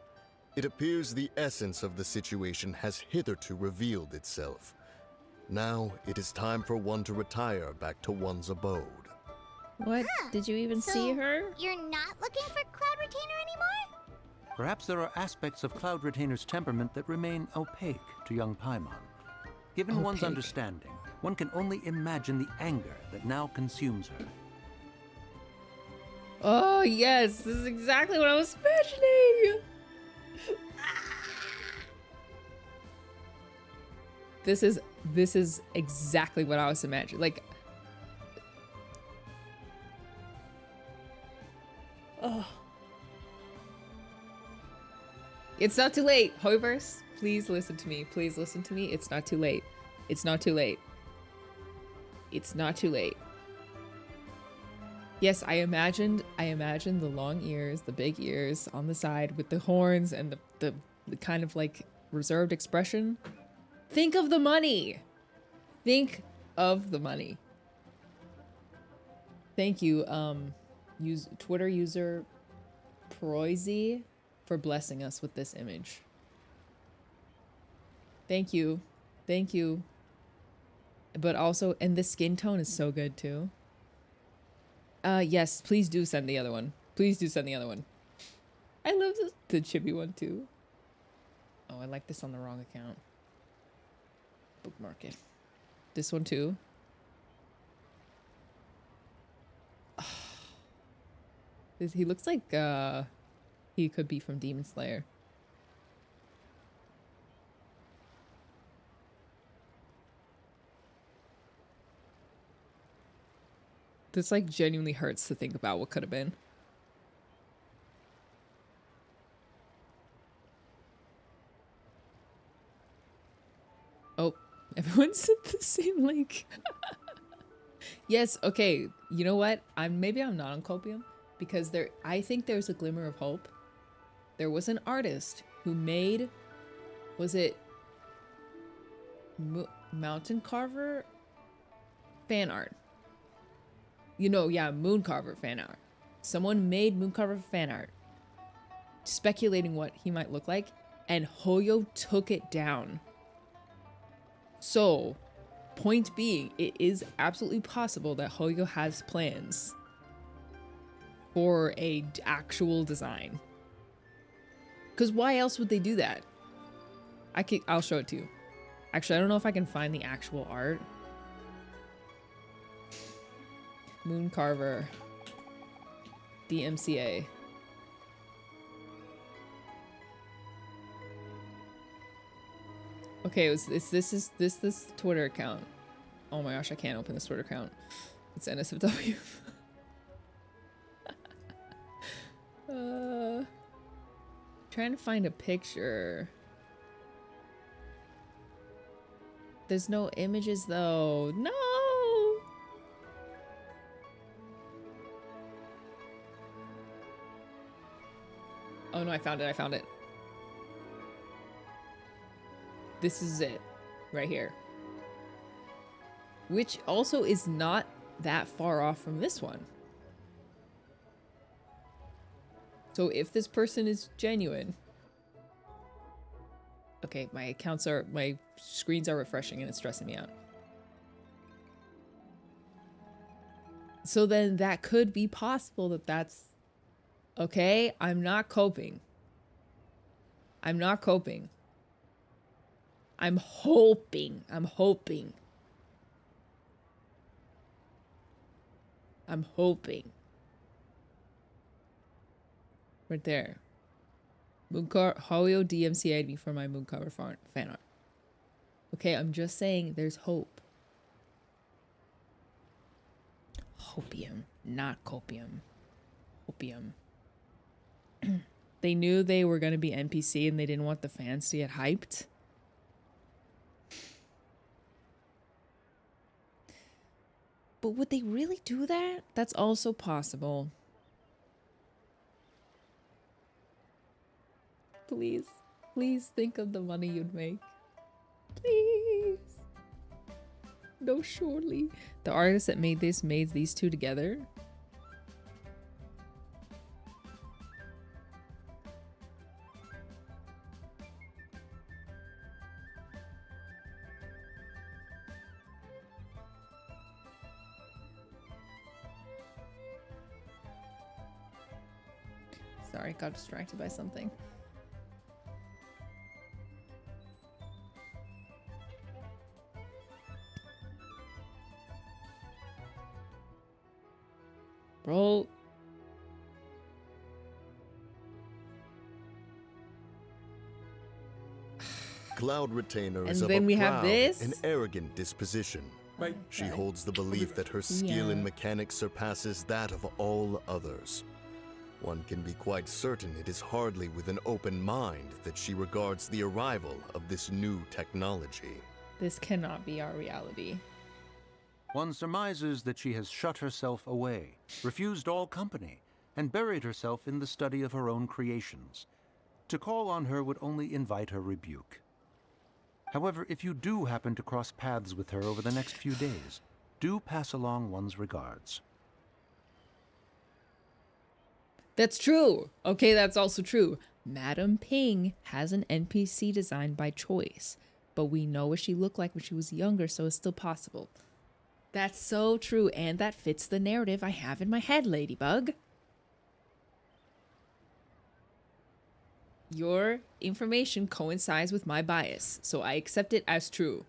Speaker 15: It appears the essence of the situation has hitherto revealed itself. Now it is time for one to retire back to one's abode.
Speaker 3: What? Did you even see her?
Speaker 4: You're not looking for Cloud Retainer anymore?
Speaker 16: Perhaps there are aspects of Cloud Retainer's temperament that remain opaque to young Paimon. Given one's
Speaker 3: Opaque.
Speaker 16: understanding, one can only imagine the anger that now consumes her.
Speaker 3: Oh, yes. This is exactly what I was imagining. This is exactly what I was imagining. Like, oh. It's not too late. Hoiverse, please listen to me. Please listen to me. It's not too late. It's not too late. It's not too late. Yes, I imagined the long ears, the big ears on the side with the horns and the kind of like reserved expression. Think of the money. Think of the money. Thank you, Twitter user Proisy, for blessing us with this image. Thank you. Thank you. But also, and the skin tone is so good too. Yes, please do send the other one. Please do send the other one. I love the chibi one too. Oh, I like this on the wrong account. Bookmark it. This one too. He looks like he could be from Demon Slayer. This like genuinely hurts to think about what could have been. Oh, everyone sent the same link. Yes, okay. You know what? Maybe I'm not on Copium because I think there's a glimmer of hope. There was an artist who made, was it Mountain Carver fan art? You know, yeah, Mooncarver fan art. Someone made Mooncarver fan art, speculating what he might look like, and Hoyo took it down. So, point being, it is absolutely possible that Hoyo has plans for a actual design. Because why else would they do that? I'll show it to you. Actually, I don't know if I can find the actual art. Moon Carver. DMCA. Okay, this Twitter account. Oh my gosh, I can't open this Twitter account. It's NSFW. Trying to find a picture. There's no images though. No. Oh no, I found it. This is it right here. Which also is not that far off from this one. So if this person is genuine. Okay, my screens are refreshing and it's stressing me out. So then that could be possible that's okay. I'm not coping. I'm hoping. Right there. Hoyo DMCA'd me for my Mooncover fan art. Okay, I'm just saying there's hope. Hopium, not copium. Hopium. They knew they were going to be NPC and they didn't want the fans to get hyped. But would they really do that? That's also possible. Please, please think of the money you'd make. Please. No, surely. The artist that made these two together. Sorry, got distracted by something. Bro.
Speaker 15: Cloud Retainer
Speaker 3: And
Speaker 15: is of
Speaker 3: then
Speaker 15: a
Speaker 3: we have
Speaker 15: proud
Speaker 3: this.
Speaker 15: and arrogant disposition.
Speaker 6: Right.
Speaker 15: She holds the belief that her skill in
Speaker 3: Yeah.
Speaker 15: mechanics surpasses that of all others. One can be quite certain it is hardly with an open mind that she regards the arrival of this new technology.
Speaker 3: This cannot be our reality.
Speaker 16: One surmises that she has shut herself away, refused all company, and buried herself in the study of her own creations. To call on her would only invite her rebuke. However, if you do happen to cross paths with her over the next few days, do pass along one's regards.
Speaker 3: That's true. Okay, that's also true. Madam Ping has an NPC designed by choice, but we know what she looked like when she was younger, so it's still possible. That's so true, and that fits the narrative I have in my head, Ladybug. Your information coincides with my bias, so I accept it as true.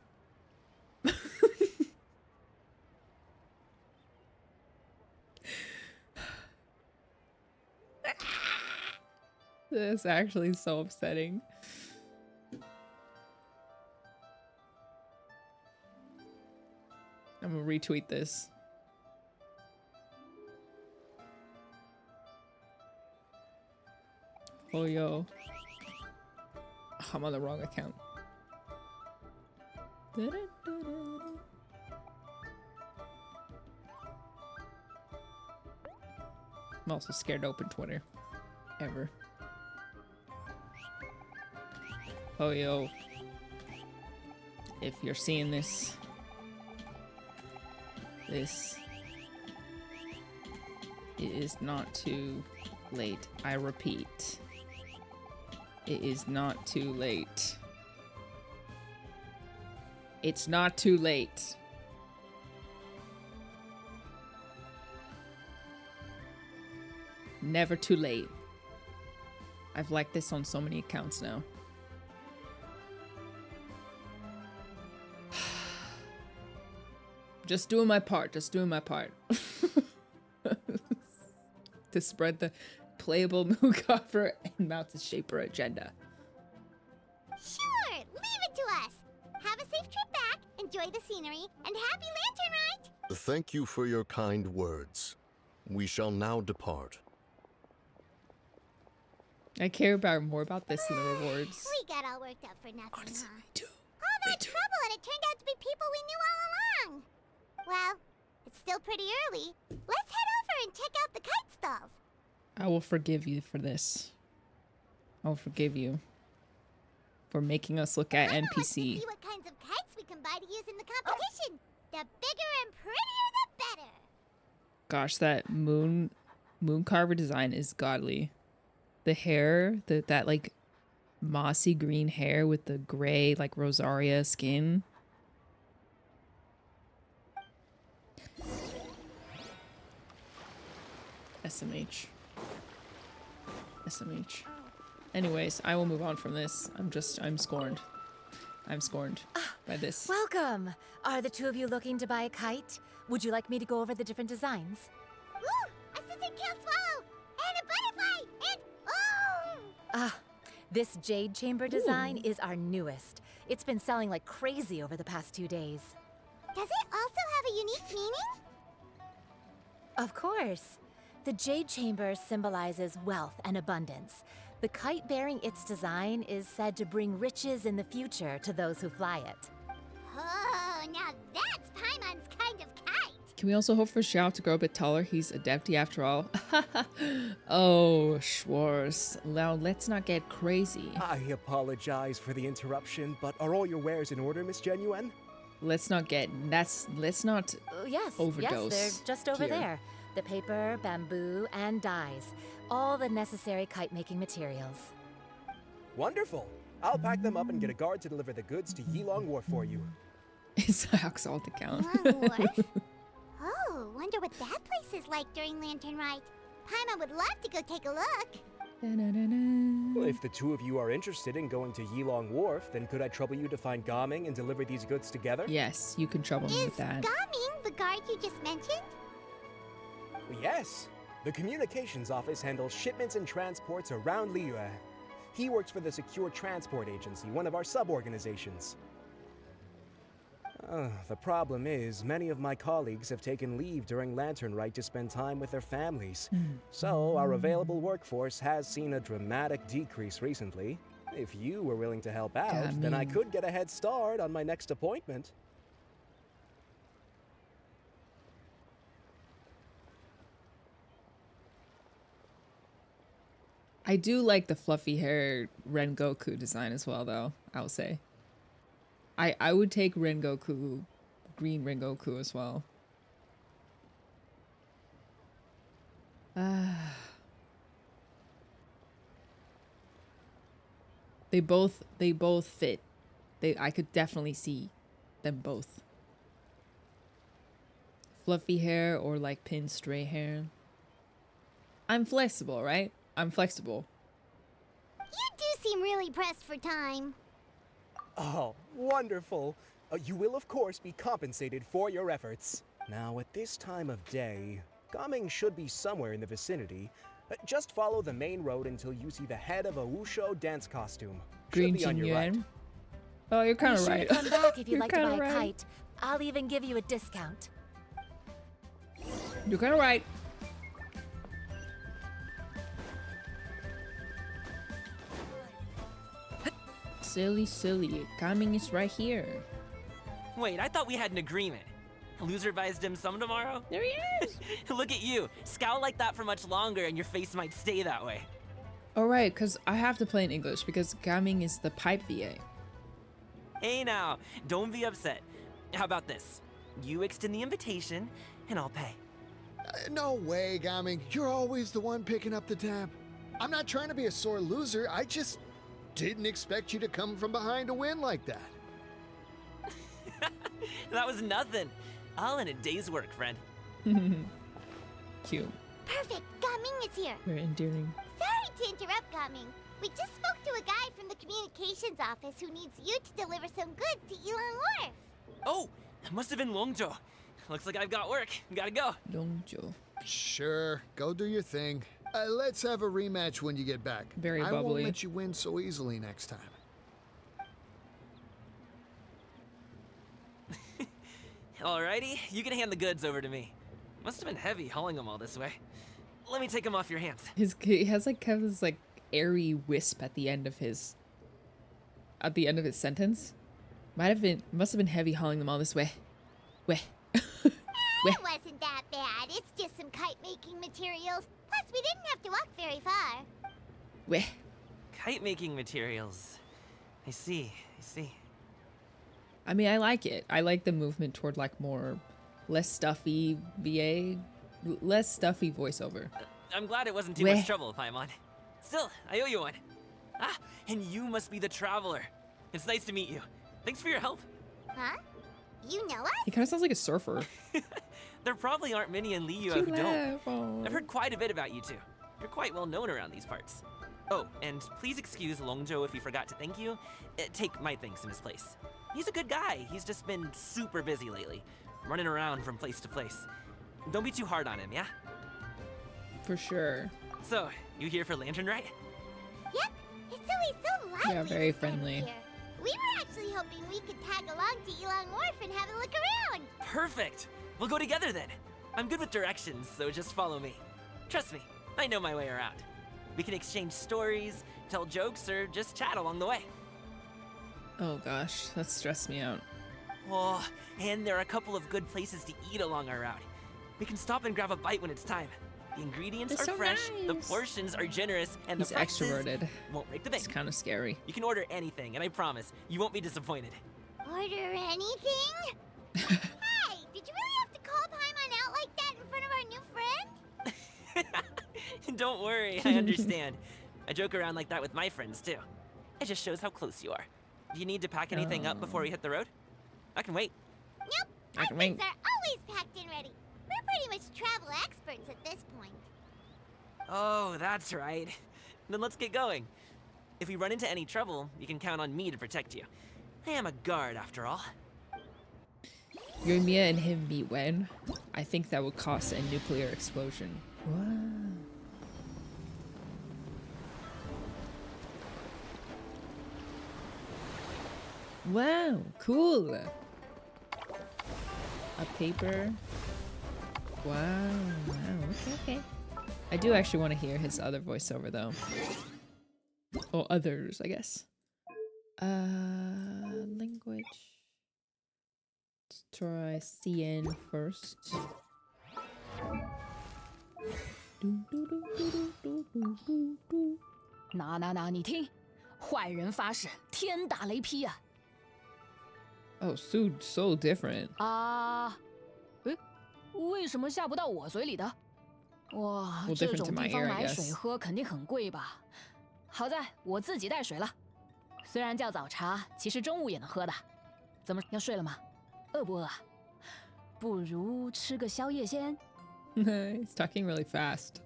Speaker 3: This is actually so upsetting. I'm gonna retweet this. Oh, yo. I'm on the wrong account. I'm also scared to open Twitter. Ever. Oh, yo. If you're seeing this, it is not too late. I repeat. It is not too late. It's not too late. Never too late. I've liked this on so many accounts now. Just doing my part. Just doing my part. To spread the playable moon cover and Mountain Shaper agenda.
Speaker 4: Sure, leave it to us. Have a safe trip back, enjoy the scenery, and happy lantern ride.
Speaker 15: Thank you for your kind words. We shall now depart.
Speaker 3: I care more about this than the rewards.
Speaker 4: We got all worked up for nothing, huh? All that trouble and it turned out to be people we knew all along. Well, it's still pretty early. Let's head over and check out the kite stalls.
Speaker 3: I will forgive you for this. I will forgive you for making us look at NPC.
Speaker 4: See what kinds of kites we can buy to use in the competition. The bigger and prettier, the better.
Speaker 3: Gosh, that moon carver design is godly. The hair, that like mossy green hair with the gray like Rosaria skin. SMH. Anyways, I will move on from this. I'm scorned. I'm scorned by this.
Speaker 17: Welcome! Are the two of you looking to buy a kite? Would you like me to go over the different designs?
Speaker 4: Ooh! A scissor tail swallow! And a butterfly! And oh!
Speaker 17: This jade chamber design is our newest. It's been selling like crazy over the past 2 days.
Speaker 4: Does it also have a unique meaning?
Speaker 17: Of course. The jade chamber symbolizes wealth and abundance. The kite bearing its design is said to bring riches in the future to those who fly it.
Speaker 4: Oh, now that's Paimon's kind of kite.
Speaker 3: Can we also hope for Xiao to grow a bit taller? He's a Adepti after all. Oh, Schwartz. Now let's not get crazy.
Speaker 18: I apologize for the interruption, but are all your wares in order, Miss Genuine?
Speaker 3: Let's not
Speaker 17: Yes,
Speaker 3: overdose.
Speaker 17: Yes, they're just over there. The paper, bamboo, and dyes. All the necessary kite-making materials.
Speaker 18: Wonderful. I'll pack them up and get a guard to deliver the goods to Yilong Wharf for you.
Speaker 3: It's a Haxalt account.
Speaker 4: Yilong Wharf? Oh, wonder what that place is like during Lantern Rite. Paimon would love to go take a look.
Speaker 18: Well, if the two of you are interested in going to Yilong Wharf, then could I trouble you to find Gaming and deliver these goods together?
Speaker 3: Yes, you can trouble me with that.
Speaker 4: Is Gaming the guard you just mentioned?
Speaker 18: Yes. The communications office handles shipments and transports around Liyue. He works for the Secure Transport Agency, one of our sub-organizations. The problem is, many of my colleagues have taken leave during Lantern Rite to spend time with their families. So, our available workforce has seen a dramatic decrease recently. If you were willing to help out, then I could get a head start on my next appointment.
Speaker 3: I do like the fluffy hair Rengoku design as well, though, I'll say. I would take Rengoku, green Rengoku as well. They both fit. I could definitely see them both. Fluffy hair or like pin stray hair. I'm flexible, right? I'm flexible.
Speaker 4: You do seem really pressed for time.
Speaker 18: Oh, wonderful. You will, of course, be compensated for your efforts. Now, at this time of day, Gaming should be somewhere in the vicinity. Just follow the main road until you see the head of a Wushu dance costume.
Speaker 3: Green
Speaker 18: Should be on your right.
Speaker 3: Jinyuan. Oh, you're kind of
Speaker 17: Be sure
Speaker 3: right.
Speaker 17: to come back if you'd
Speaker 3: You're
Speaker 17: like to buy
Speaker 3: kinda
Speaker 17: a
Speaker 3: right.
Speaker 17: kite. I'll even give you a discount.
Speaker 3: You're kind of right. Silly. Gaming is right here.
Speaker 19: Wait, I thought we had an agreement. Loser buys dim sum tomorrow?
Speaker 3: There he is!
Speaker 19: Look at you. Scowl like that for much longer and your face might stay that way.
Speaker 3: Alright, because I have to play in English because Gaming is the pipe VA.
Speaker 19: Hey now, don't be upset. How about this? You extend the invitation and I'll pay.
Speaker 20: No way, Gaming. You're always the one picking up the tab. I'm not trying to be a sore loser. I just didn't expect you to come from behind to win like that.
Speaker 19: That was nothing. All in a day's work, friend.
Speaker 3: Cute.
Speaker 4: Perfect. Gaming is here.
Speaker 3: Very endearing.
Speaker 4: Sorry to interrupt, Gaming. We just spoke to a guy from the communications office who needs you to deliver some goods to Elon Wharf.
Speaker 19: Oh, that must have been Longjo. Looks like I've got work. Gotta go.
Speaker 3: Longjo.
Speaker 20: Sure, go do your thing. Let's have a rematch when you get back.
Speaker 3: Very
Speaker 20: I
Speaker 3: bubbly.
Speaker 20: won't let you win so easily next time.
Speaker 19: Alrighty, you can hand the goods over to me. Must have been heavy hauling them all this way. Let me take them off your hands.
Speaker 3: He has like kind of this like airy wisp at the end of his sentence. Must have been heavy hauling them all this way. Weh.
Speaker 4: It wasn't that bad. It's just some kite-making materials. Plus, we didn't have to walk very far.
Speaker 3: Weh.
Speaker 19: Kite-making materials. I see.
Speaker 3: I mean, I like it. I like the movement toward like less stuffy VA, less stuffy voiceover.
Speaker 19: I'm glad it wasn't too
Speaker 3: Weh.
Speaker 19: much trouble, Paimon. Still, I owe you one. Ah, and you must be the traveler. It's nice to meet you. Thanks for your help.
Speaker 4: Huh? You know us?
Speaker 3: He kind of sounds like a surfer.
Speaker 19: There probably aren't many in Liyue who don't. I've heard quite a bit about you two. You're quite well known around these parts. Oh, and please excuse Longjo if he forgot to thank you. Take my thanks in his place. He's a good guy. He's just been super busy lately, running around from place to place. Don't be too hard on him, yeah?
Speaker 3: For sure.
Speaker 19: So, you here for Lantern Rite?
Speaker 4: Yep. It's always so lively.
Speaker 3: Yeah, very
Speaker 4: this time of
Speaker 3: friendly.
Speaker 4: year. We were actually hoping we could tag along to Elon Wharf and have a look around.
Speaker 19: Perfect. We'll go together then. I'm good with directions, so just follow me. Trust me, I know my way around. We can exchange stories, tell jokes, or just chat along the way.
Speaker 3: Oh gosh, that stressed me out.
Speaker 19: Oh, and there are a couple of good places to eat along our route. We can stop and grab a bite when it's time. The ingredients
Speaker 3: They're
Speaker 19: are
Speaker 3: so
Speaker 19: fresh, the
Speaker 3: nice.
Speaker 19: portions are generous, and
Speaker 3: He's
Speaker 19: the prices
Speaker 3: extroverted.
Speaker 19: won't break the bank.
Speaker 3: It's kind of scary.
Speaker 19: You can order anything, and I promise, you won't be disappointed.
Speaker 4: Order anything? Hey, did you really have to call Paimon out like that in front of our new friend?
Speaker 19: Don't worry, I understand. I joke around like that with my friends, too. It just shows how close you are. Do you need to pack anything up before we hit the road? I can wait.
Speaker 4: Nope.
Speaker 3: I
Speaker 4: Our
Speaker 3: can
Speaker 4: things
Speaker 3: wait.
Speaker 4: are always packed and ready. We're pretty much travel experts at this point.
Speaker 19: Oh, that's right. Then let's get going. If we run into any trouble, you can count on me to protect you. I am a guard, after all.
Speaker 3: Yoimiya and him meet when? I think that would cause a nuclear explosion. Wow, cool. A paper. Wow, okay. I do actually want to hear his other voiceover though. Or others, I guess. Language. Let's try CN first.
Speaker 17: 你听，坏人发誓，天打雷劈呀！
Speaker 3: Oh, so different.
Speaker 17: 啊，诶，为什么下不到我嘴里的？哇，
Speaker 3: Well,
Speaker 17: 这
Speaker 3: different
Speaker 17: 种
Speaker 3: to my
Speaker 17: 地方
Speaker 3: ear, I
Speaker 17: 买
Speaker 3: guess.
Speaker 17: 水喝肯定很贵吧？好在我自己带水了，虽然叫早茶，其实中午也能喝的。怎么要睡了吗？饿不饿啊？不如吃个宵夜先。
Speaker 3: He's talking really fast.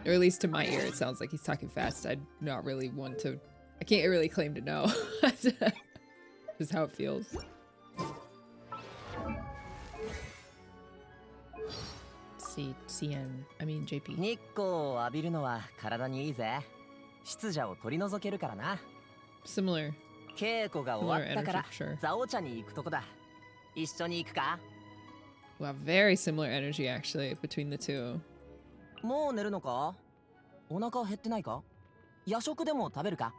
Speaker 3: Or at least to my ear, it sounds like he's talking fast. I'd not really want to... I can't really claim to know. Just how it feels. CN. I mean JP.
Speaker 21: 日光を浴びるのは体にいいぜ。湿邪を取り除けるからな。
Speaker 3: Similar.
Speaker 21: 稽古が終わったから
Speaker 3: Similar energy, for sure.
Speaker 21: ザオ茶に行くとこだ。一緒に行くか？
Speaker 3: Wow, very similar energy actually between the two.
Speaker 21: もう寝るのか？お腹減ってないか？夜食でも食べるか？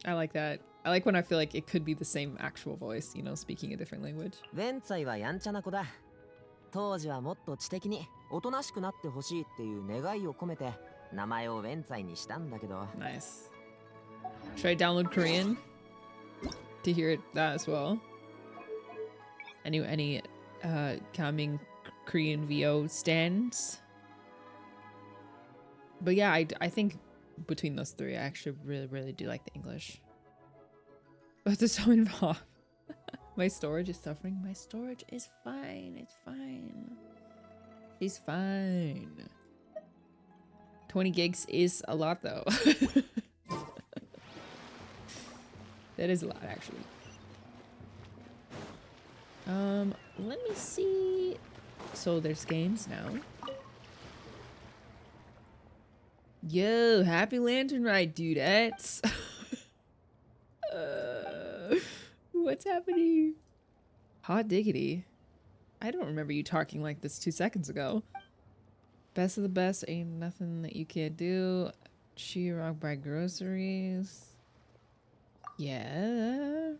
Speaker 3: I like that. I like when I feel like it could be the same actual voice, you know, speaking a different language.
Speaker 21: ウェンツァイはやんちゃな子だ。当時はもっと知的におとなしくなってほしいっていう願いを込めて名前をウェンツァイにしたんだけど。
Speaker 3: Nice. Should I download Korean to hear that as well? Any coming Korean VO stands? But yeah, I think between those three, I actually really do like the English. But they're so involved. My storage is suffering. My storage is fine. It's fine. She's fine. 20 gigs is a lot though. That is a lot actually. Let me see. So there's games now. Yo, happy lantern ride, dudettes. What's happening? Hot diggity. I don't remember you talking like this 2 seconds ago. Best of the best, ain't nothing that you can't do. She-Rock buy groceries. Yeah.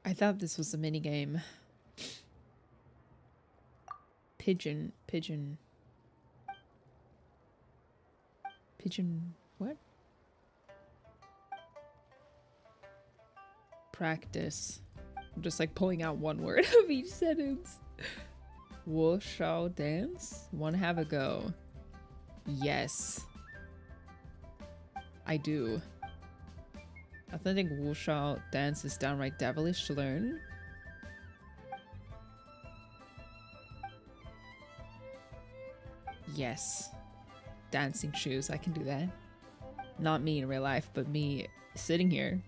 Speaker 3: I thought this was a mini game. Pigeon. What? Practice. I'm just like pulling out one word of each sentence. Wushao dance? Wanna have a go? Yes. I do. Authentic wushao dance is downright devilish to learn. Yes. Dancing shoes, I can do that. Not me in real life, but me sitting here.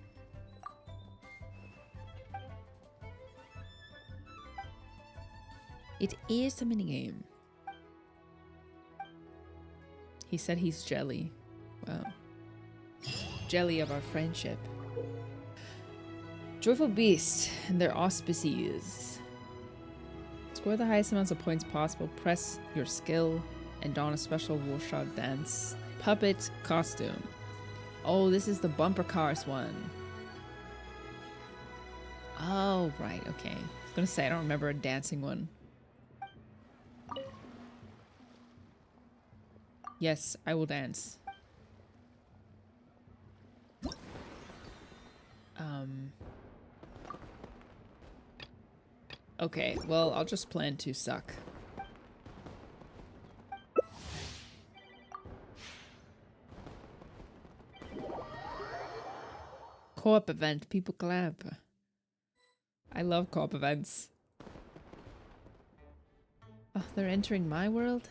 Speaker 3: It is a minigame. He said he's jelly. Wow. Jelly of our friendship. Joyful Beast and their auspices. Score the highest amounts of points possible. Press your skill and don a special wushao dance puppet costume. Oh, this is the bumper cars one. Oh, right. Okay. I was gonna say I don't remember a dancing one. Yes, I will dance. Okay, well, I'll just plan to suck. Co-op event, people clap. I love co-op events. Oh, they're entering my world?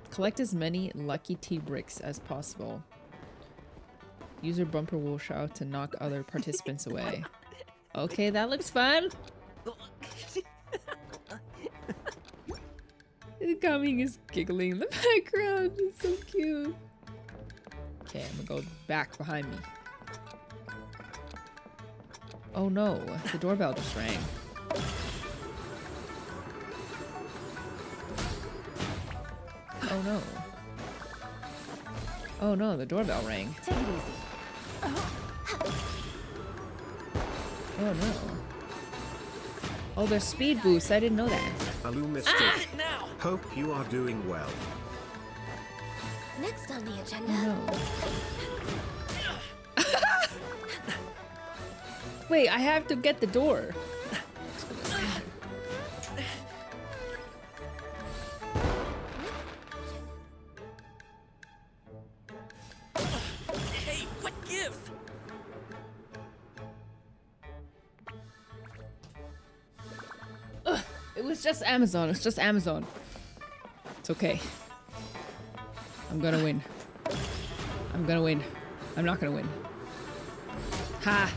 Speaker 3: Collect as many lucky tea bricks as possible. Use your bumper wushao to knock other participants away. Okay, that looks fun. Kami is giggling in the background. It's so cute. Okay, I'm gonna go back behind me. Oh no, the doorbell just rang. Oh no. Oh no, the doorbell rang.
Speaker 11: Take it easy.
Speaker 3: Oh no. Oh, there's speed boosts. I didn't know that.
Speaker 2: Hello, Mystic. Hope you are doing well.
Speaker 11: Next on the agenda.
Speaker 3: No. Wait, I have to get the door.
Speaker 19: Hey, what gives?
Speaker 3: Ugh, it was just Amazon. It's just Amazon. It's okay. I'm gonna win. I'm gonna win. I'm not gonna win. Ha!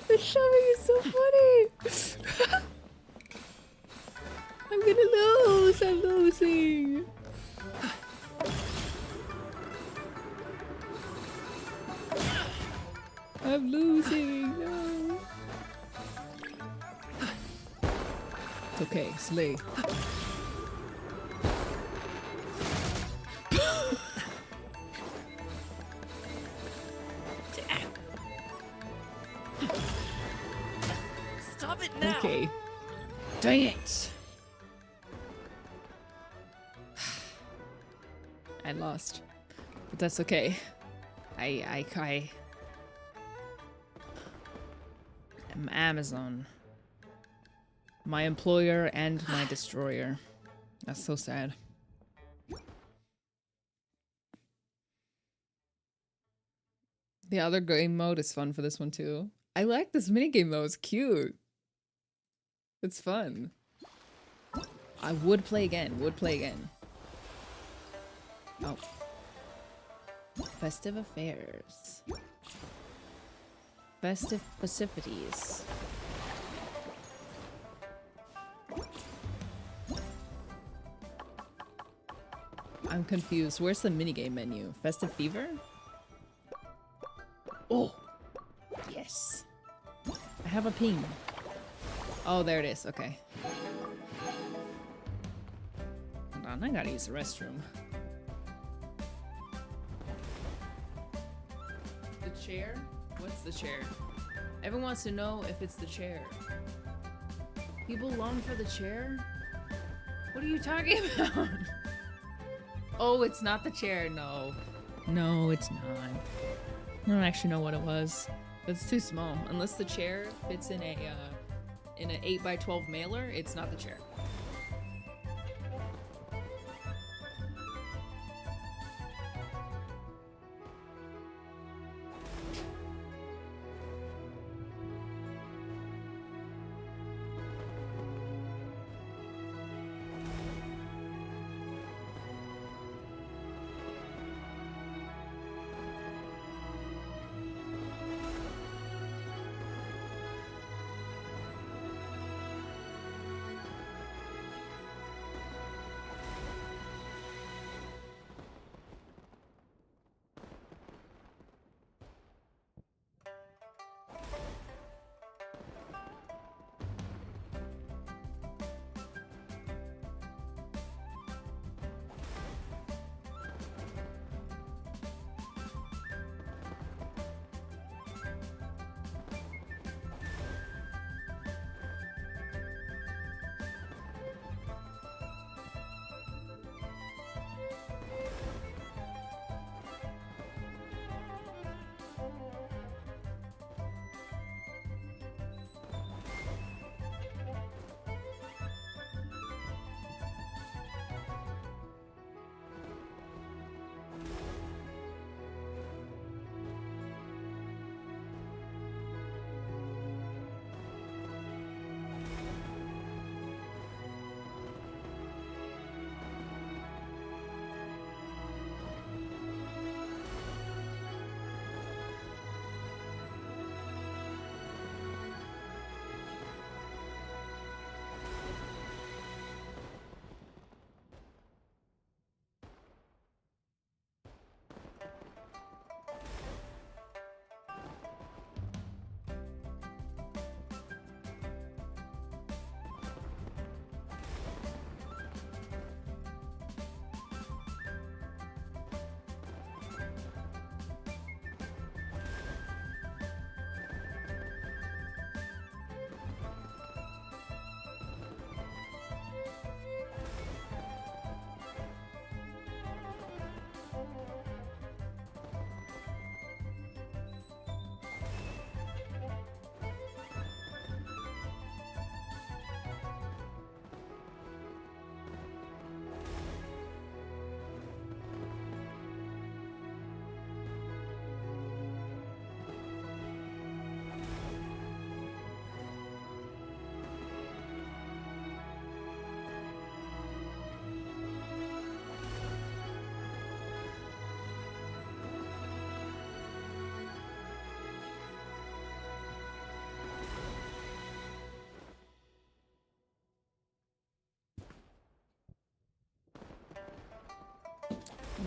Speaker 3: The shoving is so funny. I'm gonna lose. I'm losing. I'm losing. No. It's okay. Slay.
Speaker 19: Stop it now.
Speaker 3: Okay. Dang it. I lost. But that's okay. I Amazon. My employer and my destroyer. That's so sad. The other game mode is fun for this one too. I like this minigame though, it's cute. It's fun. I would play again, Oh. Festive affairs. Festive festivities. I'm confused. Where's the minigame menu? Festive Fever? Oh! Yes. I have a ping. Oh, there it is. Okay. Hold on, I gotta use the restroom. The chair? What's the chair? Everyone wants to know if it's the chair. People long for the chair? What are you talking about? Oh, it's not the chair. No. No, it's not. I don't actually know what it was. It's too small. Unless the chair fits in an 8x12 mailer, it's not the chair.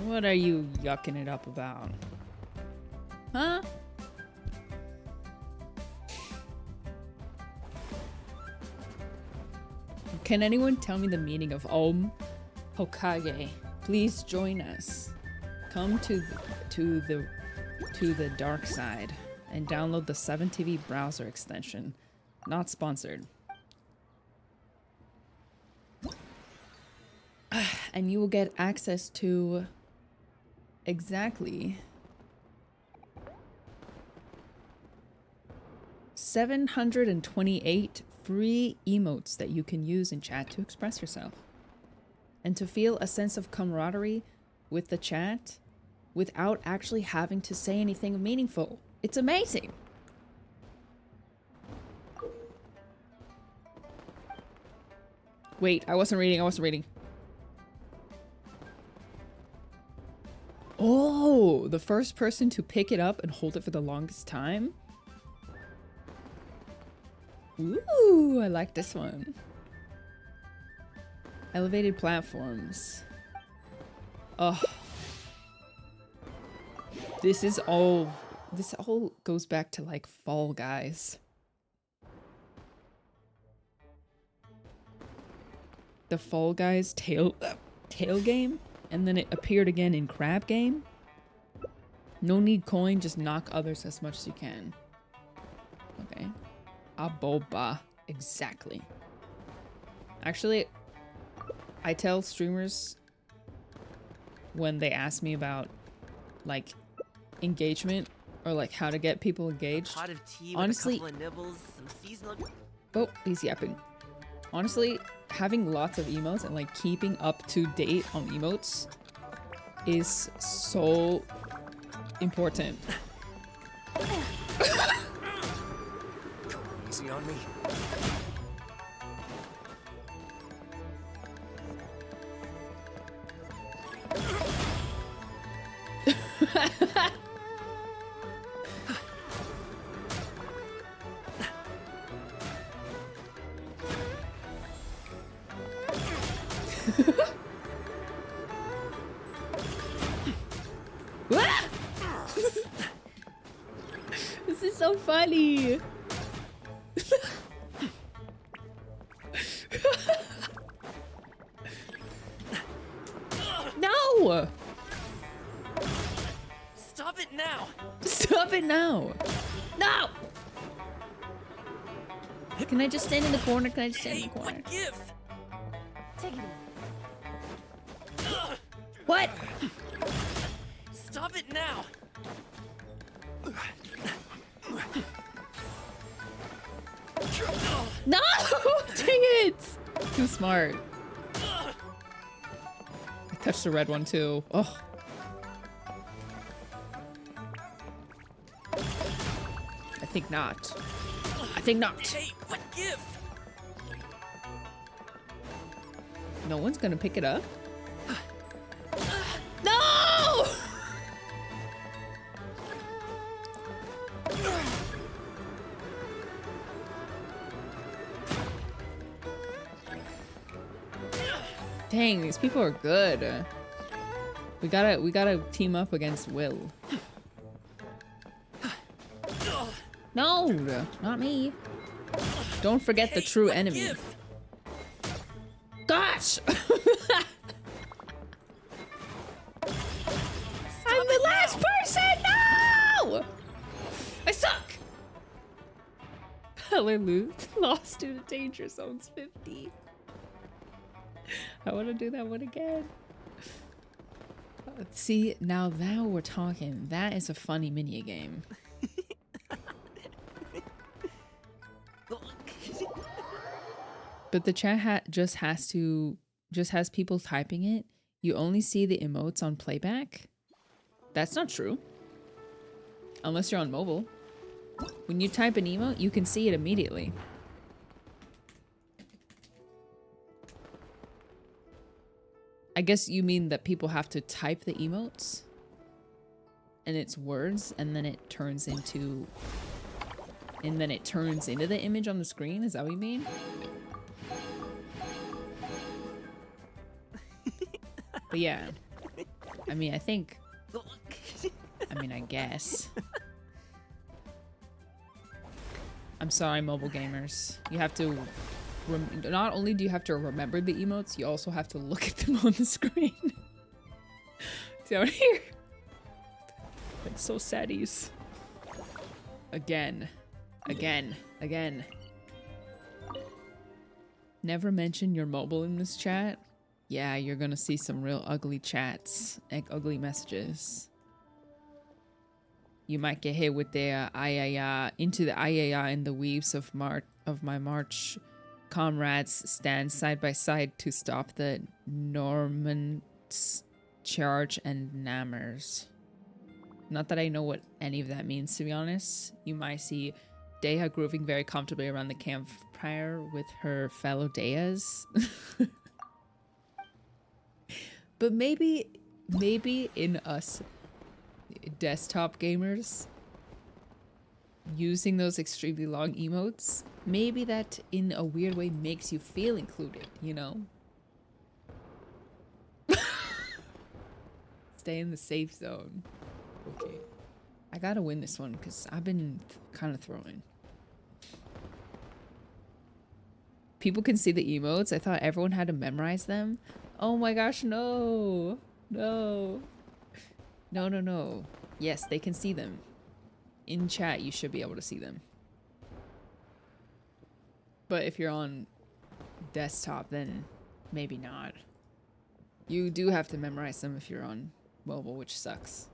Speaker 3: What are you yucking it up about? Huh? Can anyone tell me the meaning of Om Hokage? Please join us. Come to the dark side and download the 7TV browser extension. Not sponsored. And you will get access to exactly 728 free emotes that you can use in chat to express yourself. And to feel a sense of camaraderie with the chat without actually having to say anything meaningful. It's amazing. Wait, I wasn't reading. Oh, the first person to pick it up and hold it for the longest time? Ooh, I like this one. Elevated platforms. Oh. This all goes back to like Fall Guys. The Fall Guys tail game, and then it appeared again in Crab Game. No need coin, just knock others as much as you can. Okay. Aboba. Exactly. Actually, I tell streamers when they ask me about like engagement or like how to get people engaged.
Speaker 19: Pot of tea
Speaker 3: Honestly,
Speaker 19: with a couple of nibbles, some seasonal.
Speaker 3: oh, he's yapping. Honestly, having lots of emotes and like keeping up to date on emotes is so important.
Speaker 21: Easy on me.
Speaker 3: This is so funny. No!
Speaker 19: Stop it now!
Speaker 3: Stop it now! No! Can I just stand in the corner? Can I just stand in the corner?
Speaker 19: What gives?
Speaker 11: Take it easy.
Speaker 3: What?
Speaker 19: Stop it now!
Speaker 3: No! Dang it! Too smart. I touched the red one too. Oh. I think not. I think not.
Speaker 19: Hey, what gives?
Speaker 3: No one's gonna pick it up? No! Dang, these people are good. We gotta team up against Will. No, not me. Don't forget the true enemy. Gosh! I'm the last person! No! I suck! Hallelujah. Lost to the danger zones 50. I want to do that one again. See, now we're talking. That is a funny mini game. But the chat just has people typing it. You only see the emotes on playback. That's not true. Unless you're on mobile. When you type an emote, you can see it immediately. I guess you mean that people have to type the emotes and it's words and then it turns into the image on the screen. Is that what you mean? But yeah, I mean, I guess. I'm sorry, mobile gamers. You have to, not only do you have to remember the emotes, you also have to look at them on the screen. Down here. Like so saddies. Again. Never mention your mobile in this chat. Yeah, you're gonna see some real ugly chats, like ugly messages. You might get hit with the into the in the weaves of my March comrades stand side by side to stop the Normans charge and Nammers. Not that I know what any of that means, to be honest. You might see Dea grooving very comfortably around the campfire with her fellow Deas. But maybe in us desktop gamers using those extremely long emotes, maybe that in a weird way makes you feel included, you know? Stay in the safe zone. Okay. I gotta win this one because I've been kind of throwing. People can see the emotes. I thought everyone had to memorize them. Oh my gosh, no. No. No, no, no. Yes, they can see them. In chat, you should be able to see them. But if you're on desktop, then maybe not. You do have to memorize them if you're on mobile, which sucks.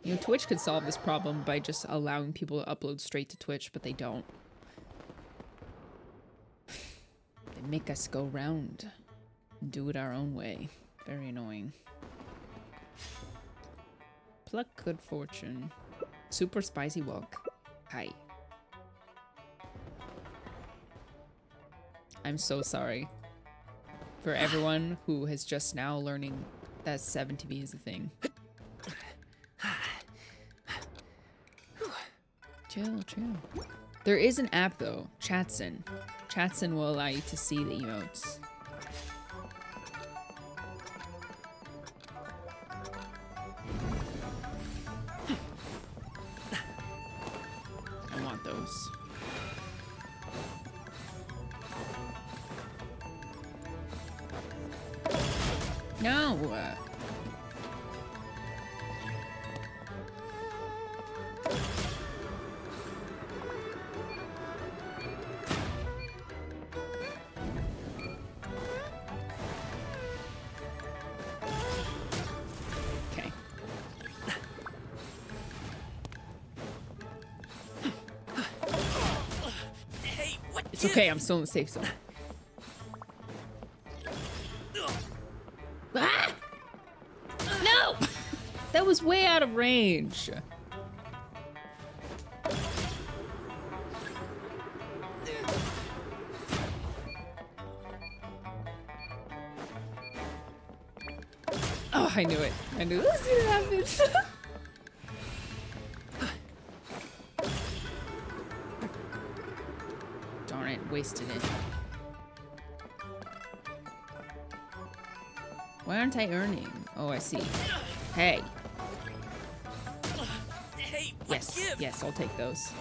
Speaker 3: You know, Twitch could solve this problem by just allowing people to upload straight to Twitch, but they don't. They make us go round and do it our own way. Very annoying. Pluck good fortune. Super spicy walk. Hi. I'm so sorry for everyone who has just now learning that 7TV is a thing. Chill, chill. There is an app though, Chatson. Chatson will allow you to see the emotes. I want those. No! Okay.
Speaker 19: Hey, what?
Speaker 3: It's okay, I'm still in the safe zone. Ah! No! That was way out of range. Oh, I knew it. I knew this was gonna happen. Darn it, wasted it. Why aren't I earning? Oh, I see. Hey.
Speaker 19: Hey,
Speaker 3: Yes,
Speaker 19: give?
Speaker 3: yes, I'll take those.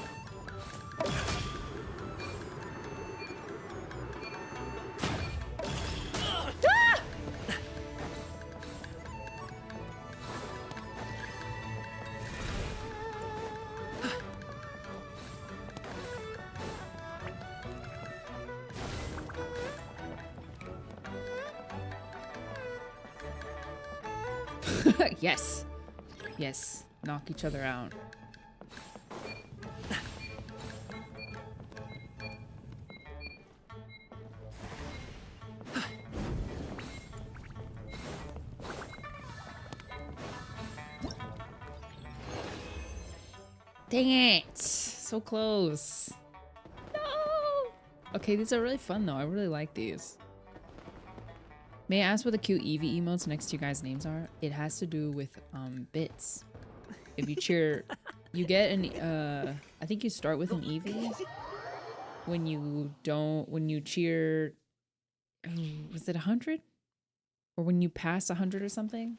Speaker 3: Ah! Yes. Yes. Knock each other out. Dang it! So close. No! Okay, these are really fun though. I really like these. May I ask what the cute Eevee emotes next to you guys' names are? It has to do with bits. If you cheer, you get an I think you start with an Eevee. When you cheer, was it 100? Or when you pass 100 or something?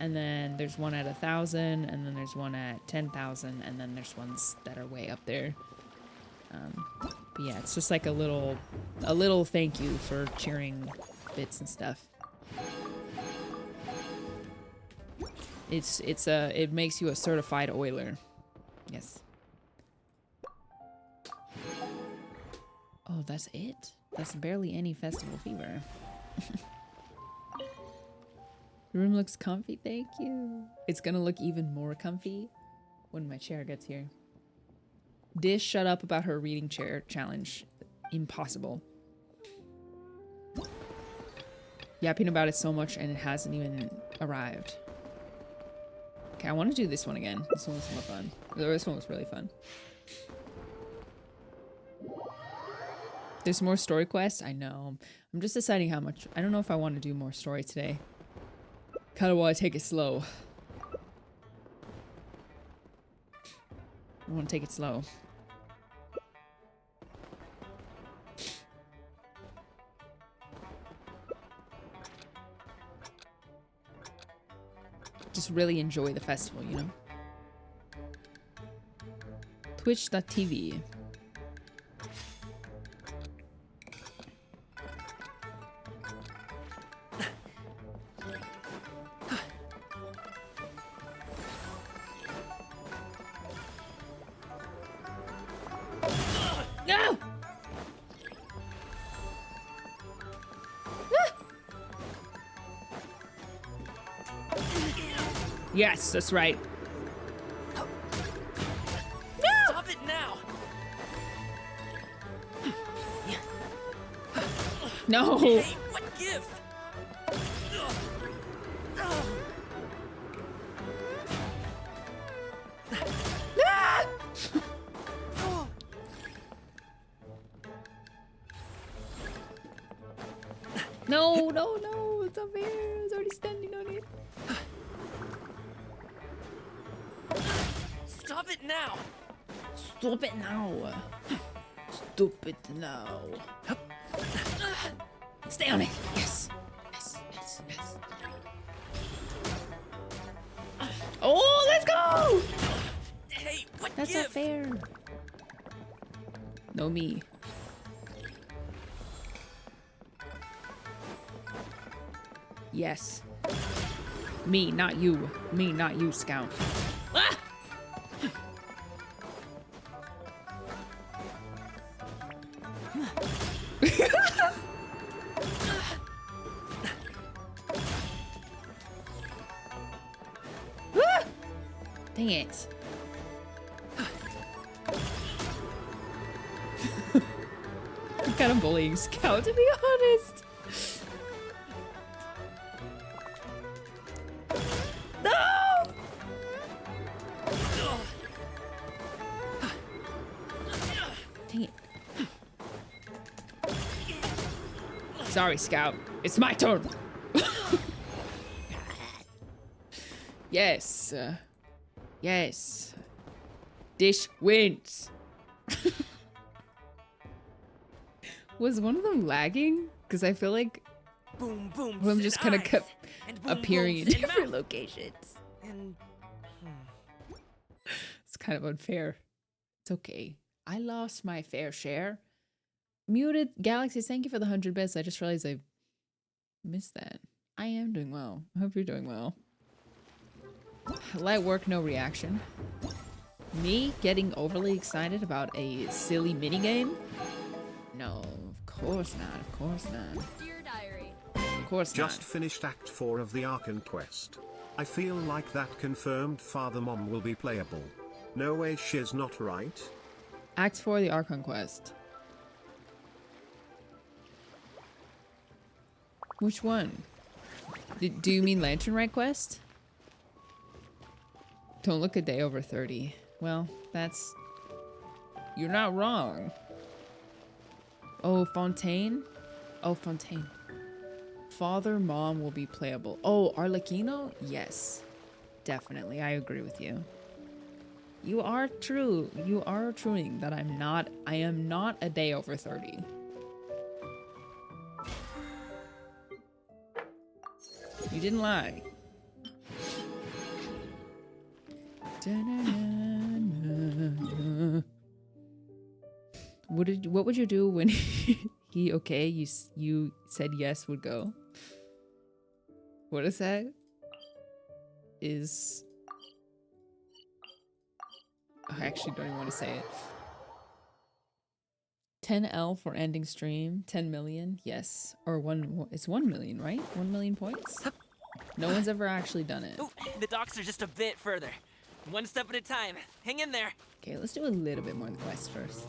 Speaker 3: And then there's one at 1,000, and then there's one at 10,000, and then there's ones that are way up there. But yeah, it's just like a little thank you for cheering bits and stuff. It makes you a certified oiler. Yes. Oh, that's it? That's barely any festival fever. The room looks comfy, thank you. It's gonna look even more comfy when my chair gets here. Dish shut up about her reading chair challenge. Impossible. Yapping about it so much and it hasn't even arrived. Okay, I want to do this one again. This one was more fun. This one was really fun. There's more story quests? I know. I'm just deciding how much. I don't know if I want to do more story today. Kind of want to take it slow. I want to take it slow. Just really enjoy the festival, you know? Twitch.tv. No! Yes, that's right.
Speaker 19: No! Stop it now!
Speaker 3: No!
Speaker 19: Hey, what gives?
Speaker 3: No, no, no, it's unfair. I was already standing on it.
Speaker 19: Stop it now!
Speaker 3: Stop it now. Stop it now. Stay on it. Yes. Yes, yes, yes. Oh, let's go!
Speaker 19: Hey, what
Speaker 3: That's
Speaker 19: gives?
Speaker 3: not fair. No me. Yes. Me, not you. Me, not you, Scout. Ah! Ah! Dang it. I'm kind of bullying Scout, to be honest. No! Dang it. Sorry, Scout. It's my turn. Yes. Yes. Dish wins. Was one of them lagging? Because I feel like
Speaker 19: Boom, boom,
Speaker 3: one of them just kind of kept appearing in different
Speaker 19: mouth.
Speaker 3: locations.
Speaker 19: And
Speaker 3: It's kind of unfair. It's okay. I lost my fair share. Muted Galaxies, thank you for the 100 bits. I just realized I missed that. I am doing well. I hope you're doing well. Light work, no reaction. Me getting overly excited about a silly minigame? No, of course not. Of course not.
Speaker 9: Dear Diary.
Speaker 3: Of course
Speaker 2: Just
Speaker 3: not.
Speaker 2: finished Act 4 of the Archon quest. I feel like that confirmed Father Mom will be playable. No way she's not right.
Speaker 3: Act 4, the Archon quest. Which one? Do you mean Lantern Rite quest? Don't look a day over 30. Well, that's... You're not wrong. Oh, Fontaine? Oh, Fontaine. Father, Mom will be playable. Oh, Arlecchino? Yes. Definitely, I agree with you. You are true. You are truing that I am not a day over 30. You didn't lie. What would you do when he okay you said yes would go? What is that? Is I actually don't even want to say it. 10L for ending stream. 10 million, yes, or it's 1 million, right? 1 million points. No one's ever actually done it.
Speaker 19: Ooh, the docks are just a bit further. One step at a time. Hang in there.
Speaker 3: Okay, let's do a little bit more of the quest first.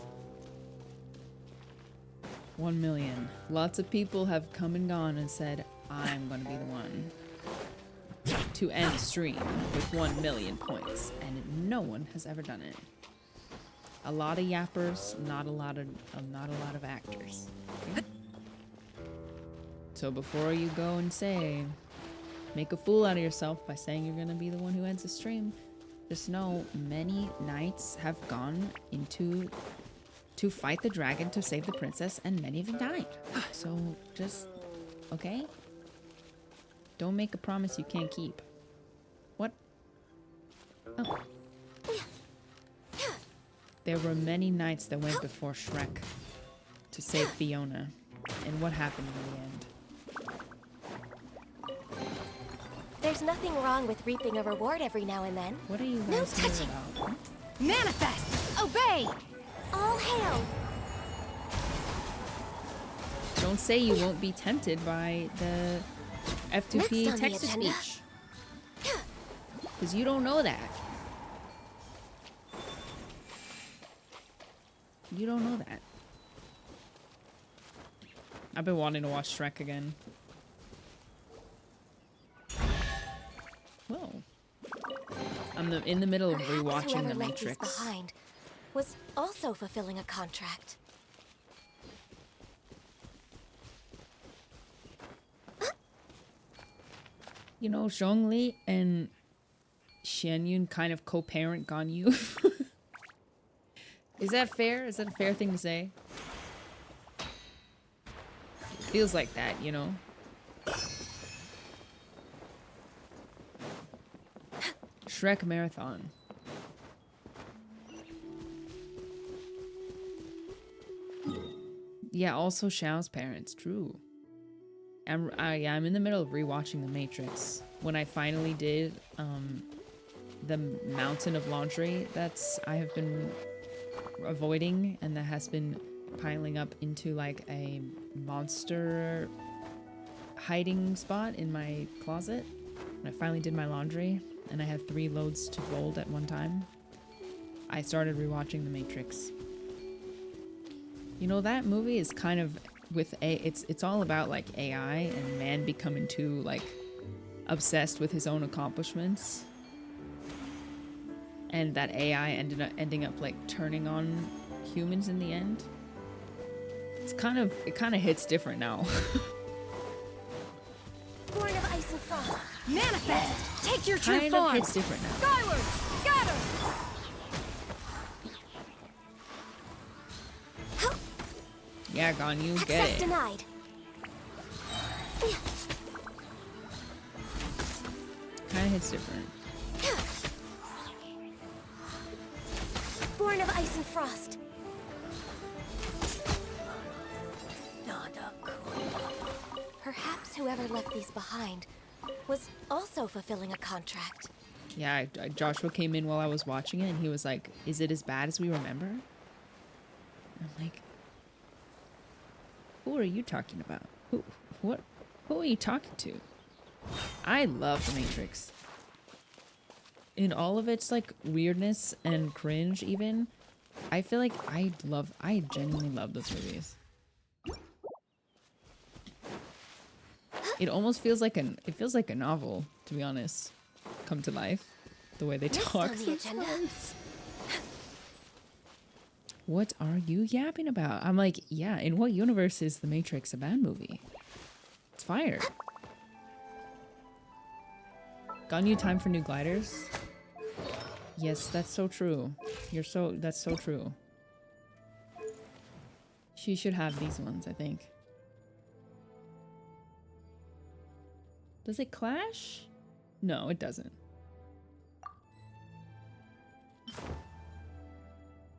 Speaker 3: 1 million. Lots of people have come and gone and said, I'm gonna be the one to end stream with 1 million points, and no one has ever done it. A lot of yappers, not a lot of actors. Okay? So before you go and say, make a fool out of yourself by saying you're gonna be the one who ends the stream, just know many knights have gone into to fight the dragon to save the princess, and many of them died. So just, okay? Don't make a promise you can't keep. What? Oh. There were many knights that went before Shrek to save Fiona. And what happened in the end?
Speaker 11: There's nothing wrong with reaping a reward every now and then.
Speaker 3: What are you guys here about?
Speaker 11: Manifest! Obey! All hail!
Speaker 3: Don't say you won't be tempted by the F2P text-to-speech. Because you don't know that. You don't know that. I've been wanting to watch Shrek again. Whoa. I'm in the middle of rewatching The Matrix.
Speaker 11: Behind was also fulfilling a contract.
Speaker 3: You know, Zhongli and Xianyun kind of co-parent Ganyu. Is that fair? Is that a fair thing to say? Feels like that, you know? Shrek Marathon. Yeah, also Xiao's parents, true. I'm in the middle of rewatching The Matrix. When I finally did the mountain of laundry I have been avoiding, and that has been piling up into like a monster hiding spot in my closet. When I finally did my laundry and I had 3 loads to fold at one time, I started rewatching The Matrix. You know, that movie is kind of it's all about like AI and man becoming too like obsessed with his own accomplishments, and that AI ending up like turning on humans in the end. It kind of hits different now.
Speaker 11: Born of ice and frost, manifest. Take your true
Speaker 3: kind
Speaker 11: form.
Speaker 3: Of hits different now.
Speaker 11: Skyward, scatter.
Speaker 3: Yeah, Ganyu, get
Speaker 11: Access
Speaker 3: it.
Speaker 11: denied.
Speaker 3: Kind of hits different.
Speaker 11: Born of ice and frost. Perhaps whoever left these behind was also fulfilling a contract.
Speaker 3: Yeah, Joshua came in while I was watching it, and he was like, "Is it as bad as we remember?" I'm like, "Who are you talking about? Who are you talking to?" I love The Matrix. In all of its like weirdness and cringe, even, I feel like I genuinely love those movies. It almost feels like a novel, to be honest. Come to life, the way they talk. What are you yapping about? I'm like, yeah, in what universe is The Matrix a bad movie? It's fire. Ganyu, time for new gliders? Yes, that's so true. That's so true. She should have these ones, I think. Does it clash? No, it doesn't.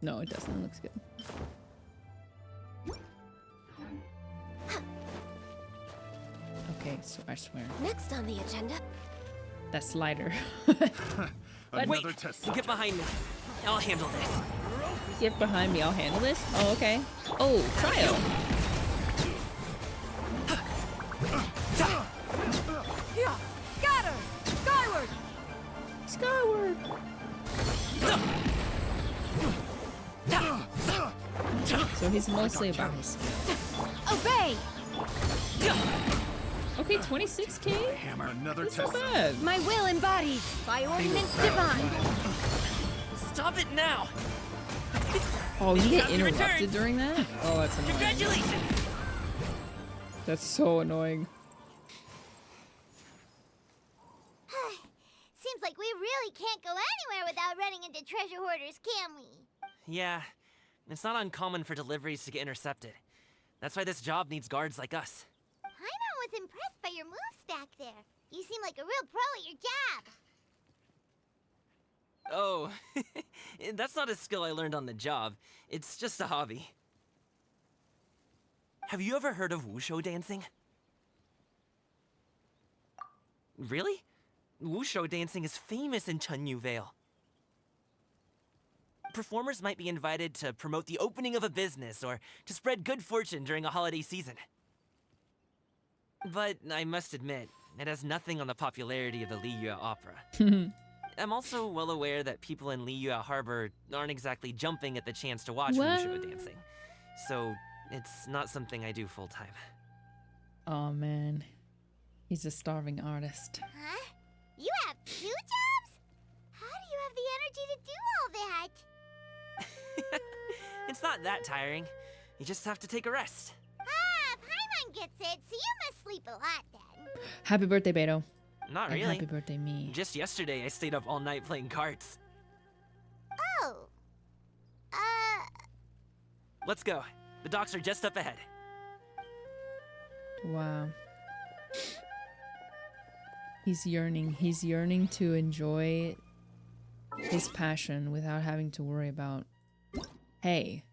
Speaker 3: No, it doesn't. It looks good. Okay, so I swear.
Speaker 11: Next on the agenda.
Speaker 3: That slider.
Speaker 19: Wait, get behind me. I'll handle this.
Speaker 3: Get behind me, I'll handle this? Oh, okay. Oh, trial. skyward. So he's mostly about his
Speaker 11: Obey!
Speaker 3: Okay, 26k?
Speaker 2: Hammer another
Speaker 3: That's not bad.
Speaker 11: My will embodied by ordinance divine.
Speaker 19: Stop it now!
Speaker 3: Oh, you get
Speaker 19: Happy
Speaker 3: interrupted
Speaker 19: returns.
Speaker 3: during that? Oh, that's annoying.
Speaker 19: Congratulations!
Speaker 3: That's so annoying.
Speaker 4: Seems like we really can't go anywhere without running into treasure hoarders, can we?
Speaker 19: Yeah, it's not uncommon for deliveries to get intercepted. That's why this job needs guards like us.
Speaker 4: Paimon was impressed by your moves back there. You seem like a real pro at your job.
Speaker 19: Oh, that's not a skill I learned on the job. It's just a hobby. Have you ever heard of wushu dancing? Really? Wushu dancing is famous in Chunyu Vale. Performers might be invited to promote the opening of a business or to spread good fortune during a holiday season. But I must admit, it has nothing on the popularity of the Liyue Opera. I'm also well aware that people in Liyue Harbor aren't exactly jumping at the chance to watch wushu dancing. So it's not something I do full time.
Speaker 3: Oh man, he's a starving artist.
Speaker 4: Huh? You have 2 jobs? How do you have the energy to do all that?
Speaker 19: It's not that tiring. You just have to take a rest.
Speaker 4: Ah, Paimon gets it, so you must sleep a lot then.
Speaker 3: Happy birthday, Beto.
Speaker 19: Not
Speaker 3: And
Speaker 19: really.
Speaker 3: happy birthday, me.
Speaker 19: Just yesterday, I stayed up all night playing cards.
Speaker 4: Oh.
Speaker 19: Let's go. The docks are just up ahead.
Speaker 3: Wow. He's yearning to enjoy his passion without having to worry about, hey.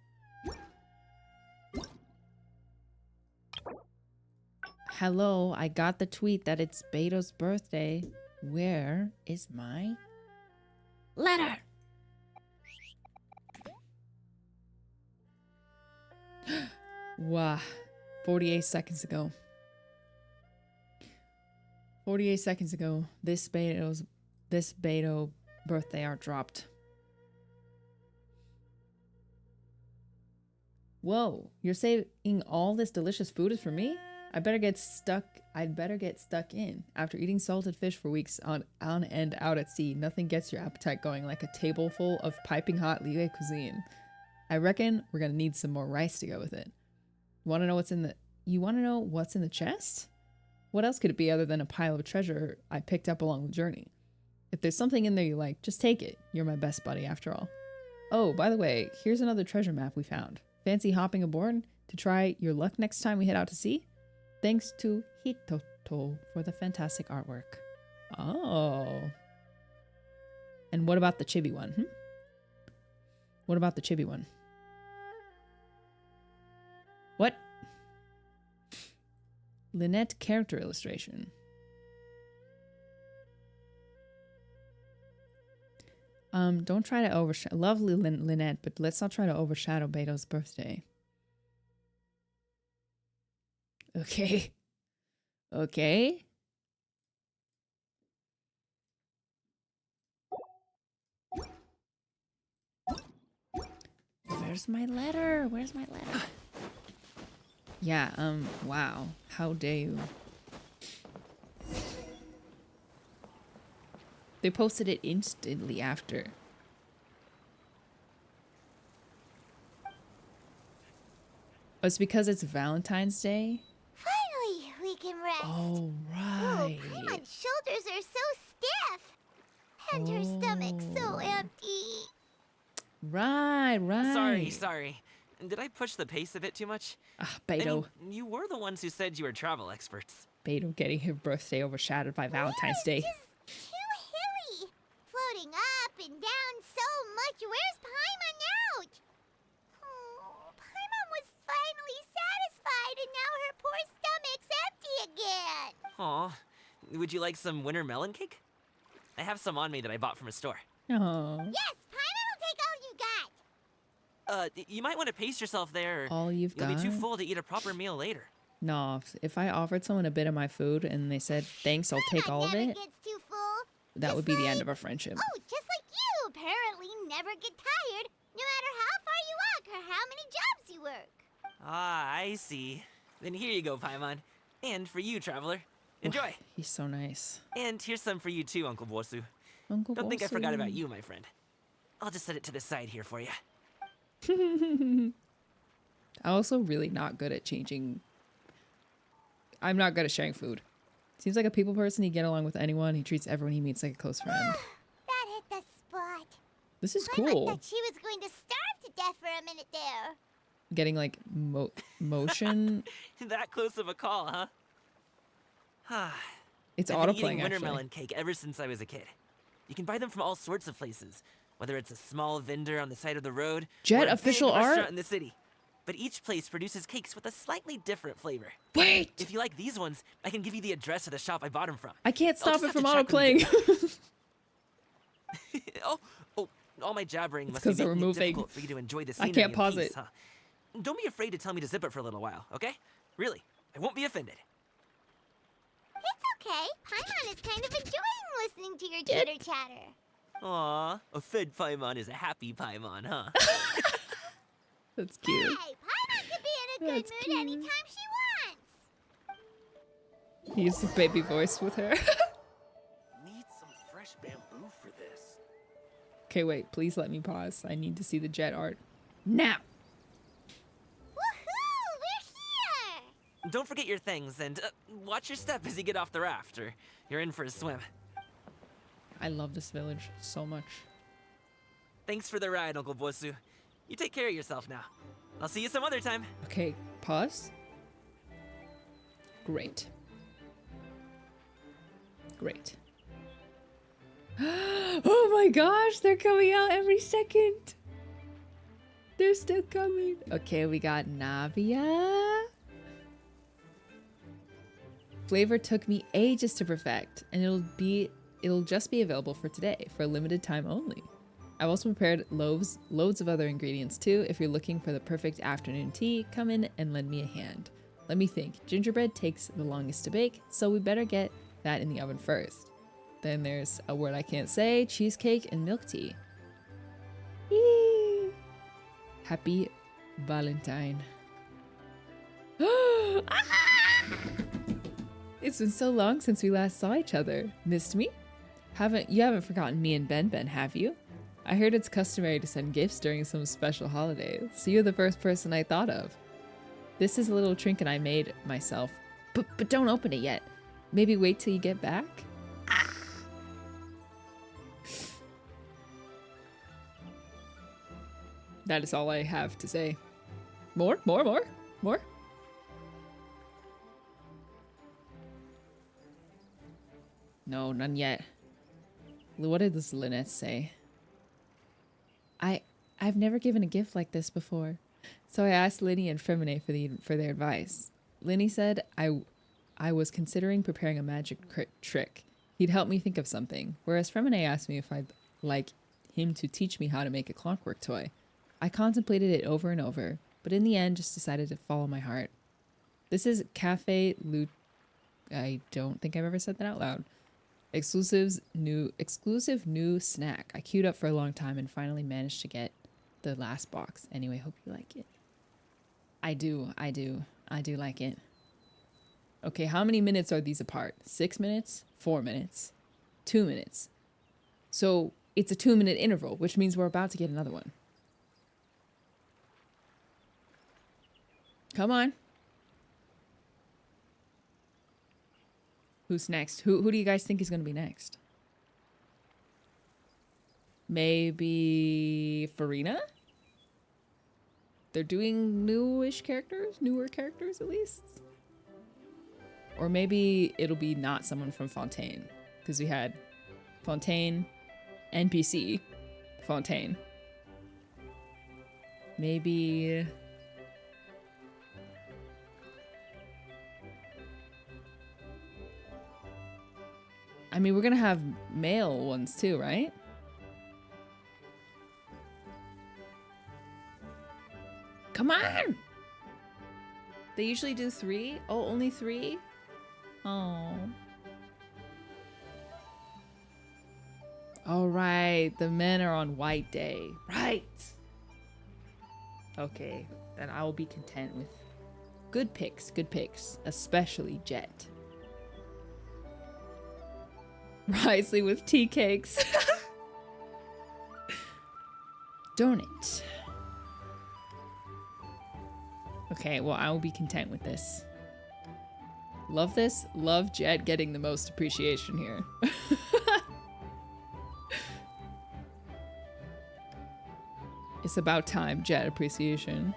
Speaker 3: Hello, I got the tweet that it's Beto's birthday. Where is my letter? Wow. 48 seconds ago. 48 seconds ago, this Beto birthday art dropped. Whoa, you're saying all this delicious food is for me? I'd better get stuck in. After eating salted fish for weeks on end out at sea, nothing gets your appetite going like a table full of piping hot Liyue cuisine. I reckon we're gonna need some more rice to go with it. You wanna know what's in the chest? What else could it be other than a pile of treasure I picked up along the journey? If there's something in there you like, just take it. You're my best buddy after all. Oh, by the way, here's another treasure map we found. Fancy hopping aboard to try your luck next time we head out to sea? Thanks to Hitoto for the fantastic artwork. Oh. And what about the chibi one? What about the chibi one? What? Lynette character illustration. Don't try to overshadow. Lovely Lynette, but let's not try to overshadow Beto's birthday. Okay. Okay. Where's my letter? Where's my letter? Yeah, wow. How dare you? They posted it instantly after. Oh, it's because it's Valentine's Day?
Speaker 4: Finally, we can rest.
Speaker 3: Oh, right.
Speaker 4: Oh, Paimon's shoulders are so stiff. And her stomach so empty.
Speaker 3: Right.
Speaker 19: Sorry. Did I push the pace a bit too much?
Speaker 3: Beto.
Speaker 19: I mean, you were the ones who said you were travel experts.
Speaker 3: Beto getting her birthday overshadowed by Valentine's Day.
Speaker 4: Too hilly. Floating up and down so much. Where's Paimon out? Oh, Paimon was finally satisfied and now her poor stomach's empty again.
Speaker 19: Aw. Would you like some winter melon cake? I have some on me that I bought from a store.
Speaker 3: Oh.
Speaker 4: Yes, Paimon will take all you got.
Speaker 19: You might want to pace yourself there.
Speaker 3: All you've
Speaker 19: You'll be too
Speaker 3: got?
Speaker 19: full to eat a proper meal later.
Speaker 3: No, if I offered someone a bit of my food and they said, thanks, I'll take all of it.
Speaker 4: Gets too full.
Speaker 3: that would be the end of our friendship.
Speaker 4: Oh, just like you apparently never get tired, no matter how far you walk or how many jobs you work.
Speaker 19: Ah, I see. Then here you go, Paimon. And for you, Traveler. Enjoy.
Speaker 3: He's so nice.
Speaker 19: And here's some for you too, Uncle Bosu.
Speaker 3: Uncle
Speaker 19: Don't think I forgot
Speaker 3: Bosu.
Speaker 19: about you, my friend. I'll just set it to the side here for you.
Speaker 3: I'm also really not good at changing. I'm not good at sharing food. Seems like a people person. He get along with anyone. He treats everyone he meets like a close friend.
Speaker 4: That hit the spot.
Speaker 3: This is
Speaker 4: Paimon
Speaker 3: cool.
Speaker 4: thought she was going to starve to death for a minute there.
Speaker 3: Getting like motion.
Speaker 19: That close of a call, huh?
Speaker 3: It's
Speaker 19: I've been
Speaker 3: autoplaying
Speaker 19: eating
Speaker 3: actually.
Speaker 19: wintermelon cake ever since I was a kid. You can buy them from all sorts of places, whether it's a small vendor on the side of the road
Speaker 3: Jet
Speaker 19: or a
Speaker 3: official
Speaker 19: big
Speaker 3: art?
Speaker 19: restaurant in the city. But each place produces cakes with a slightly different flavor.
Speaker 3: Wait!
Speaker 19: If you like these ones, I can give you the address of the shop I bought them from.
Speaker 3: I can't
Speaker 19: I'll
Speaker 3: stop
Speaker 19: just
Speaker 3: it
Speaker 19: have
Speaker 3: from
Speaker 19: to check when you
Speaker 3: autoplaying.
Speaker 19: get home. All my jabbering must
Speaker 3: 'cause
Speaker 19: be
Speaker 3: they're
Speaker 19: making it
Speaker 3: moving.
Speaker 19: difficult for you to enjoy the
Speaker 3: I
Speaker 19: scenery
Speaker 3: can't
Speaker 19: in
Speaker 3: pause
Speaker 19: peace,
Speaker 3: it.
Speaker 19: huh? Don't be afraid to tell me to zip it for a little while, okay? Really, I won't be offended.
Speaker 4: It's okay. Paimon is kind of enjoying listening to your chitter chatter.
Speaker 19: Aw, a fed Paimon is a happy Paimon, huh?
Speaker 3: That's cute.
Speaker 4: Hey, Paimon can be in a good
Speaker 3: That's
Speaker 4: mood
Speaker 3: cute.
Speaker 4: anytime she wants.
Speaker 3: He used the baby voice with her.
Speaker 1: Need some fresh bamboo for this.
Speaker 3: Okay, wait. Please let me pause. I need to see the jet art. Now!
Speaker 4: Woohoo! We're here!
Speaker 19: Don't forget your things, and watch your step as you get off the raft, or you're in for a swim.
Speaker 3: I love this village so much.
Speaker 19: Thanks for the ride, Uncle Bosu. You take care of yourself now. I'll see you some other time.
Speaker 3: Okay, pause. Great. Great. Oh my gosh, they're coming out every second. They're still coming. Okay, we got Navia. Flavor took me ages to perfect, and it'll just be available for today for a limited time only. I've also prepared loads of other ingredients too. If you're looking for the perfect afternoon tea, come in and lend me a hand. Let me think. Gingerbread takes the longest to bake, so we better get that in the oven first. Then there's a word I can't say, cheesecake and milk tea. Eee. Happy Valentine. It's been so long since we last saw each other. Missed me? You haven't forgotten me and Ben, have you? I heard it's customary to send gifts during some special holidays, so you're the first person I thought of. This is a little trinket I made myself, but don't open it yet. Maybe wait till you get back? That is all I have to say. More? No, none yet. What did this Lynette say? I've never given a gift like this before, so I asked Linny and Fremine for their advice. Linny said I was considering preparing a magic trick. He'd help me think of something, whereas Fremine asked me if I'd like him to teach me how to make a clockwork toy. I contemplated it over and over, but in the end just decided to follow my heart. This is Cafe Lu... I don't think I've ever said that out loud. Exclusive new snack. I queued up for a long time and finally managed to get the last box. Anyway, hope you like it. I do like it. Okay, how many minutes are these apart? 6 minutes? 4 minutes? 2 minutes? So it's a 2-minute interval, which means we're about to get another one. Come on. Who's next? Who do you guys think is going to be next? Maybe Farina? They're doing newer characters at least. Or maybe it'll be not someone from Fontaine, because we had Fontaine, NPC, Fontaine. Maybe... I mean, we're gonna have male ones too, right? Come on! They usually do 3? Oh, only 3? Oh. All right, the men are on White Day. Right. Okay, then I will be content with good picks, especially Jet. Risley with tea cakes. Darn it. Okay, well, I will be content with this. Love this. Love Jet getting the most appreciation here. It's about time, Jet appreciation.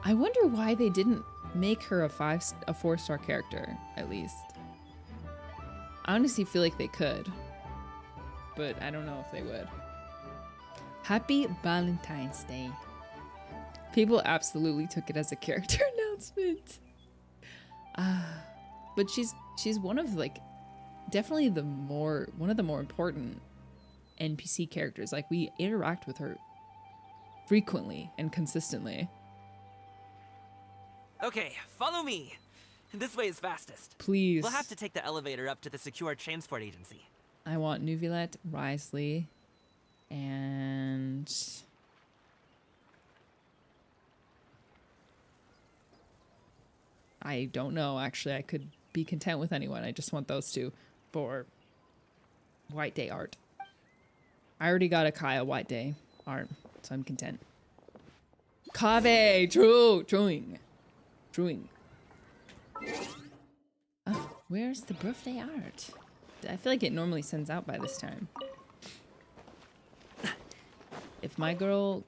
Speaker 3: I wonder why they didn't make her a 4-star character, at least. I honestly feel like they could, but I don't know if they would. Happy Valentine's Day. People absolutely took it as a character announcement. But she's one of definitely one of the more important NPC characters. Like, we interact with her frequently and consistently.
Speaker 19: Okay, follow me. This way is fastest.
Speaker 3: Please.
Speaker 19: We'll have to take the elevator up to the secure transport agency.
Speaker 3: I want Neuvillette, Risley, and I don't know. Actually, I could be content with anyone. I just want those two for White Day art. I already got a Kaya White Day art, so I'm content. Kaveh, drawing. Oh, where's the birthday art? I feel like it normally sends out by this time. If my girl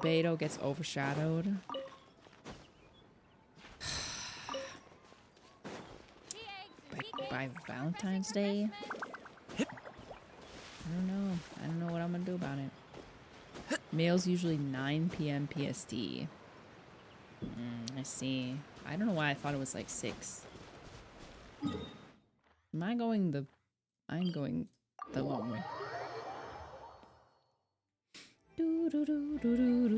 Speaker 3: Beidou gets overshadowed. by Valentine's Day? I don't know what I'm gonna do about it. Mail's usually 9 p.m. PST. I see. I don't know why I thought it was like 6. I'm going the long way.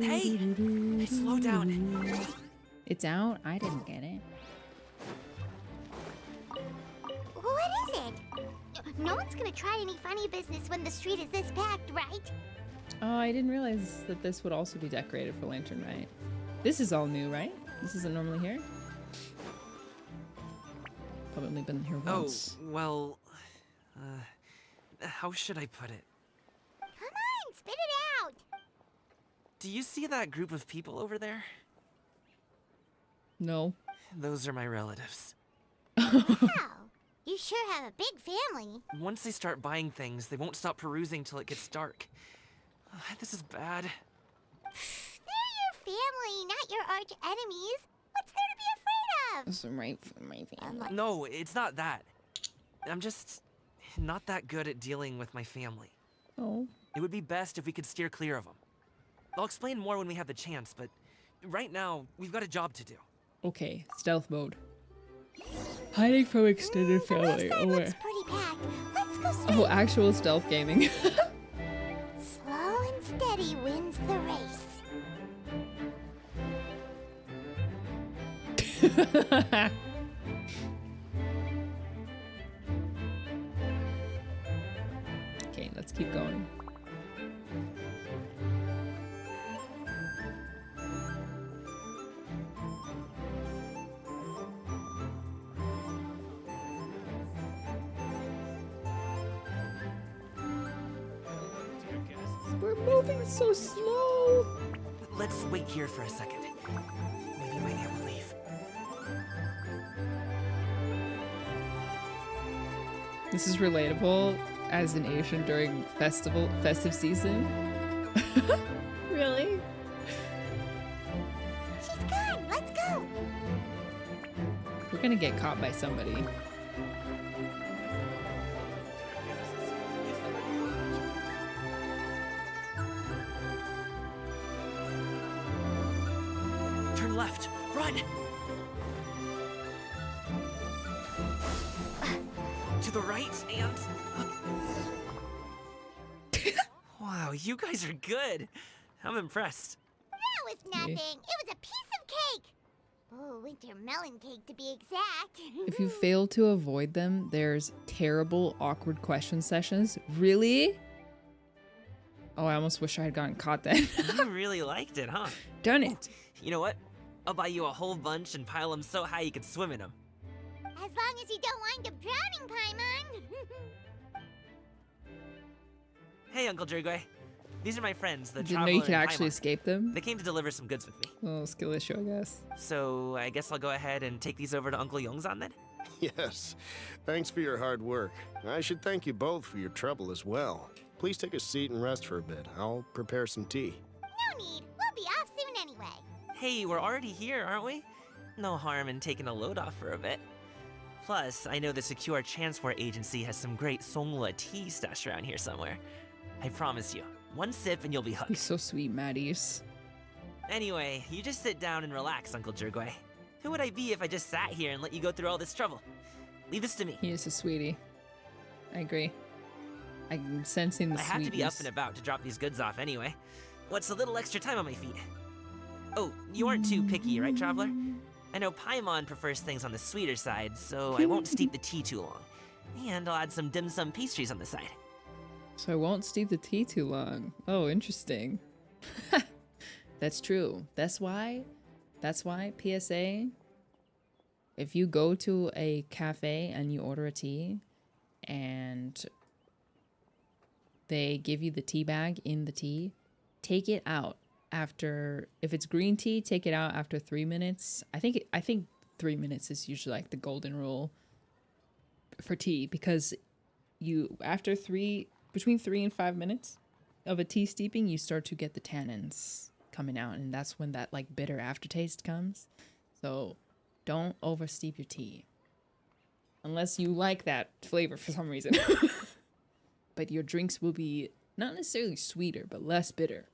Speaker 19: Hey! Slow down.
Speaker 3: It's out? I didn't get it.
Speaker 4: What is it? No one's gonna try any funny business when the street is this packed, right?
Speaker 3: Oh, I didn't realize that this would also be decorated for Lantern Rite. This is all new, right? This isn't normally here? Probably been here once.
Speaker 19: Oh, well... how should I put it?
Speaker 4: Come on, spit it out!
Speaker 19: Do you see that group of people over there?
Speaker 3: No.
Speaker 19: Those are my relatives.
Speaker 4: Wow, you sure have a big family.
Speaker 19: Once they start buying things, they won't stop perusing till it gets dark. This is bad.
Speaker 4: They're your family, not your arch enemies. What's there to be afraid of?
Speaker 3: That's right for my family.
Speaker 19: No, it's not that. I'm just not that good at dealing with my family.
Speaker 3: Oh.
Speaker 19: It would be best if we could steer clear of them. I'll explain more when we have the chance, but right now, we've got a job to do.
Speaker 3: Okay, stealth mode. Hiding from extended family.
Speaker 4: Oh, pretty packed. Let's go straight.
Speaker 3: Oh, actual stealth gaming.
Speaker 4: Slow and steady wins the race.
Speaker 3: Okay, let's keep going. We're moving so slow.
Speaker 19: Let's wait here for a second. Maybe my aunt will leave.
Speaker 3: This is relatable as an Asian during festive season. Really?
Speaker 4: She's gone. Let's go.
Speaker 3: We're gonna get caught by somebody.
Speaker 19: Turn left. Run! To the right and... Wow, you guys are good. I'm impressed.
Speaker 4: That was nothing. It was a piece of cake. Oh, winter melon cake to be exact.
Speaker 3: If you fail to avoid them, there's terrible, awkward question sessions. Really? Oh, I almost wish I had gotten caught then.
Speaker 19: You really liked it, huh?
Speaker 3: Done it.
Speaker 19: You know what? I'll buy you a whole bunch and pile them so high you can swim in them.
Speaker 4: As long as you don't wind up drowning, Paimon.
Speaker 19: Hey, Uncle Jirgwe. These are my friends, the
Speaker 3: Didn't know
Speaker 19: Traveler
Speaker 3: you could
Speaker 19: and
Speaker 3: actually
Speaker 19: Paimon.
Speaker 3: escape them.
Speaker 19: They came to deliver some goods with me.
Speaker 3: Oh, skill issue, I guess.
Speaker 19: So I guess I'll go ahead and take these over to Uncle Yongzan then?
Speaker 5: Yes. Thanks for your hard work. I should thank you both for your trouble as well. Please take a seat and rest for a bit. I'll prepare some tea.
Speaker 4: No need. We'll be off soon anyway.
Speaker 19: Hey, we're already here, aren't we? No harm in taking a load off for a bit. Plus, I know the Secure Transport Agency has some great Songhua tea stashed around here somewhere. I promise you, one sip and you'll be hooked.
Speaker 3: He's so sweet, Matties.
Speaker 19: Anyway, you just sit down and relax, Uncle Jirgwe. Who would I be if I just sat here and let you go through all this trouble? Leave this to me.
Speaker 3: He is a sweetie. I agree. I'm sensing the
Speaker 19: I have to be up
Speaker 3: sweetness.
Speaker 19: and about to drop these goods off anyway. What's a little extra time on my feet? Oh, you aren't too picky, right, Traveler? I know Paimon prefers things on the sweeter side, so I won't steep the tea too long. And I'll add some dim sum pastries on the side.
Speaker 3: So I won't steep the tea too long. Oh, interesting. That's true. That's why PSA, if you go to a cafe and you order a tea and they give you the tea bag in the tea, take it out after, if it's green tea, take it out after 3 minutes. I think 3 minutes is usually like the golden rule for tea, because you, after between 3 and 5 minutes of a tea steeping, you start to get the tannins coming out, and that's when that like bitter aftertaste comes. So don't over steep your tea unless you like that flavor for some reason. But your drinks will be not necessarily sweeter, but less bitter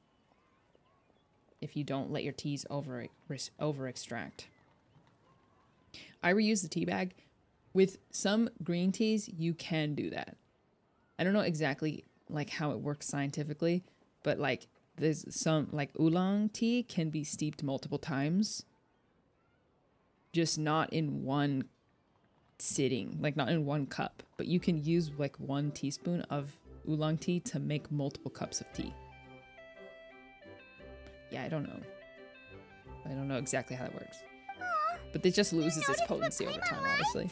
Speaker 3: if you don't let your teas over extract. I reuse the tea bag. With some green teas, you can do that. I don't know exactly like how it works scientifically, but like there's some like oolong tea can be steeped multiple times, just not in one sitting, like not in one cup, but you can use like 1 teaspoon of oolong tea to make multiple cups of tea. Yeah, I don't know exactly how that works, but it just loses its potency over time, obviously.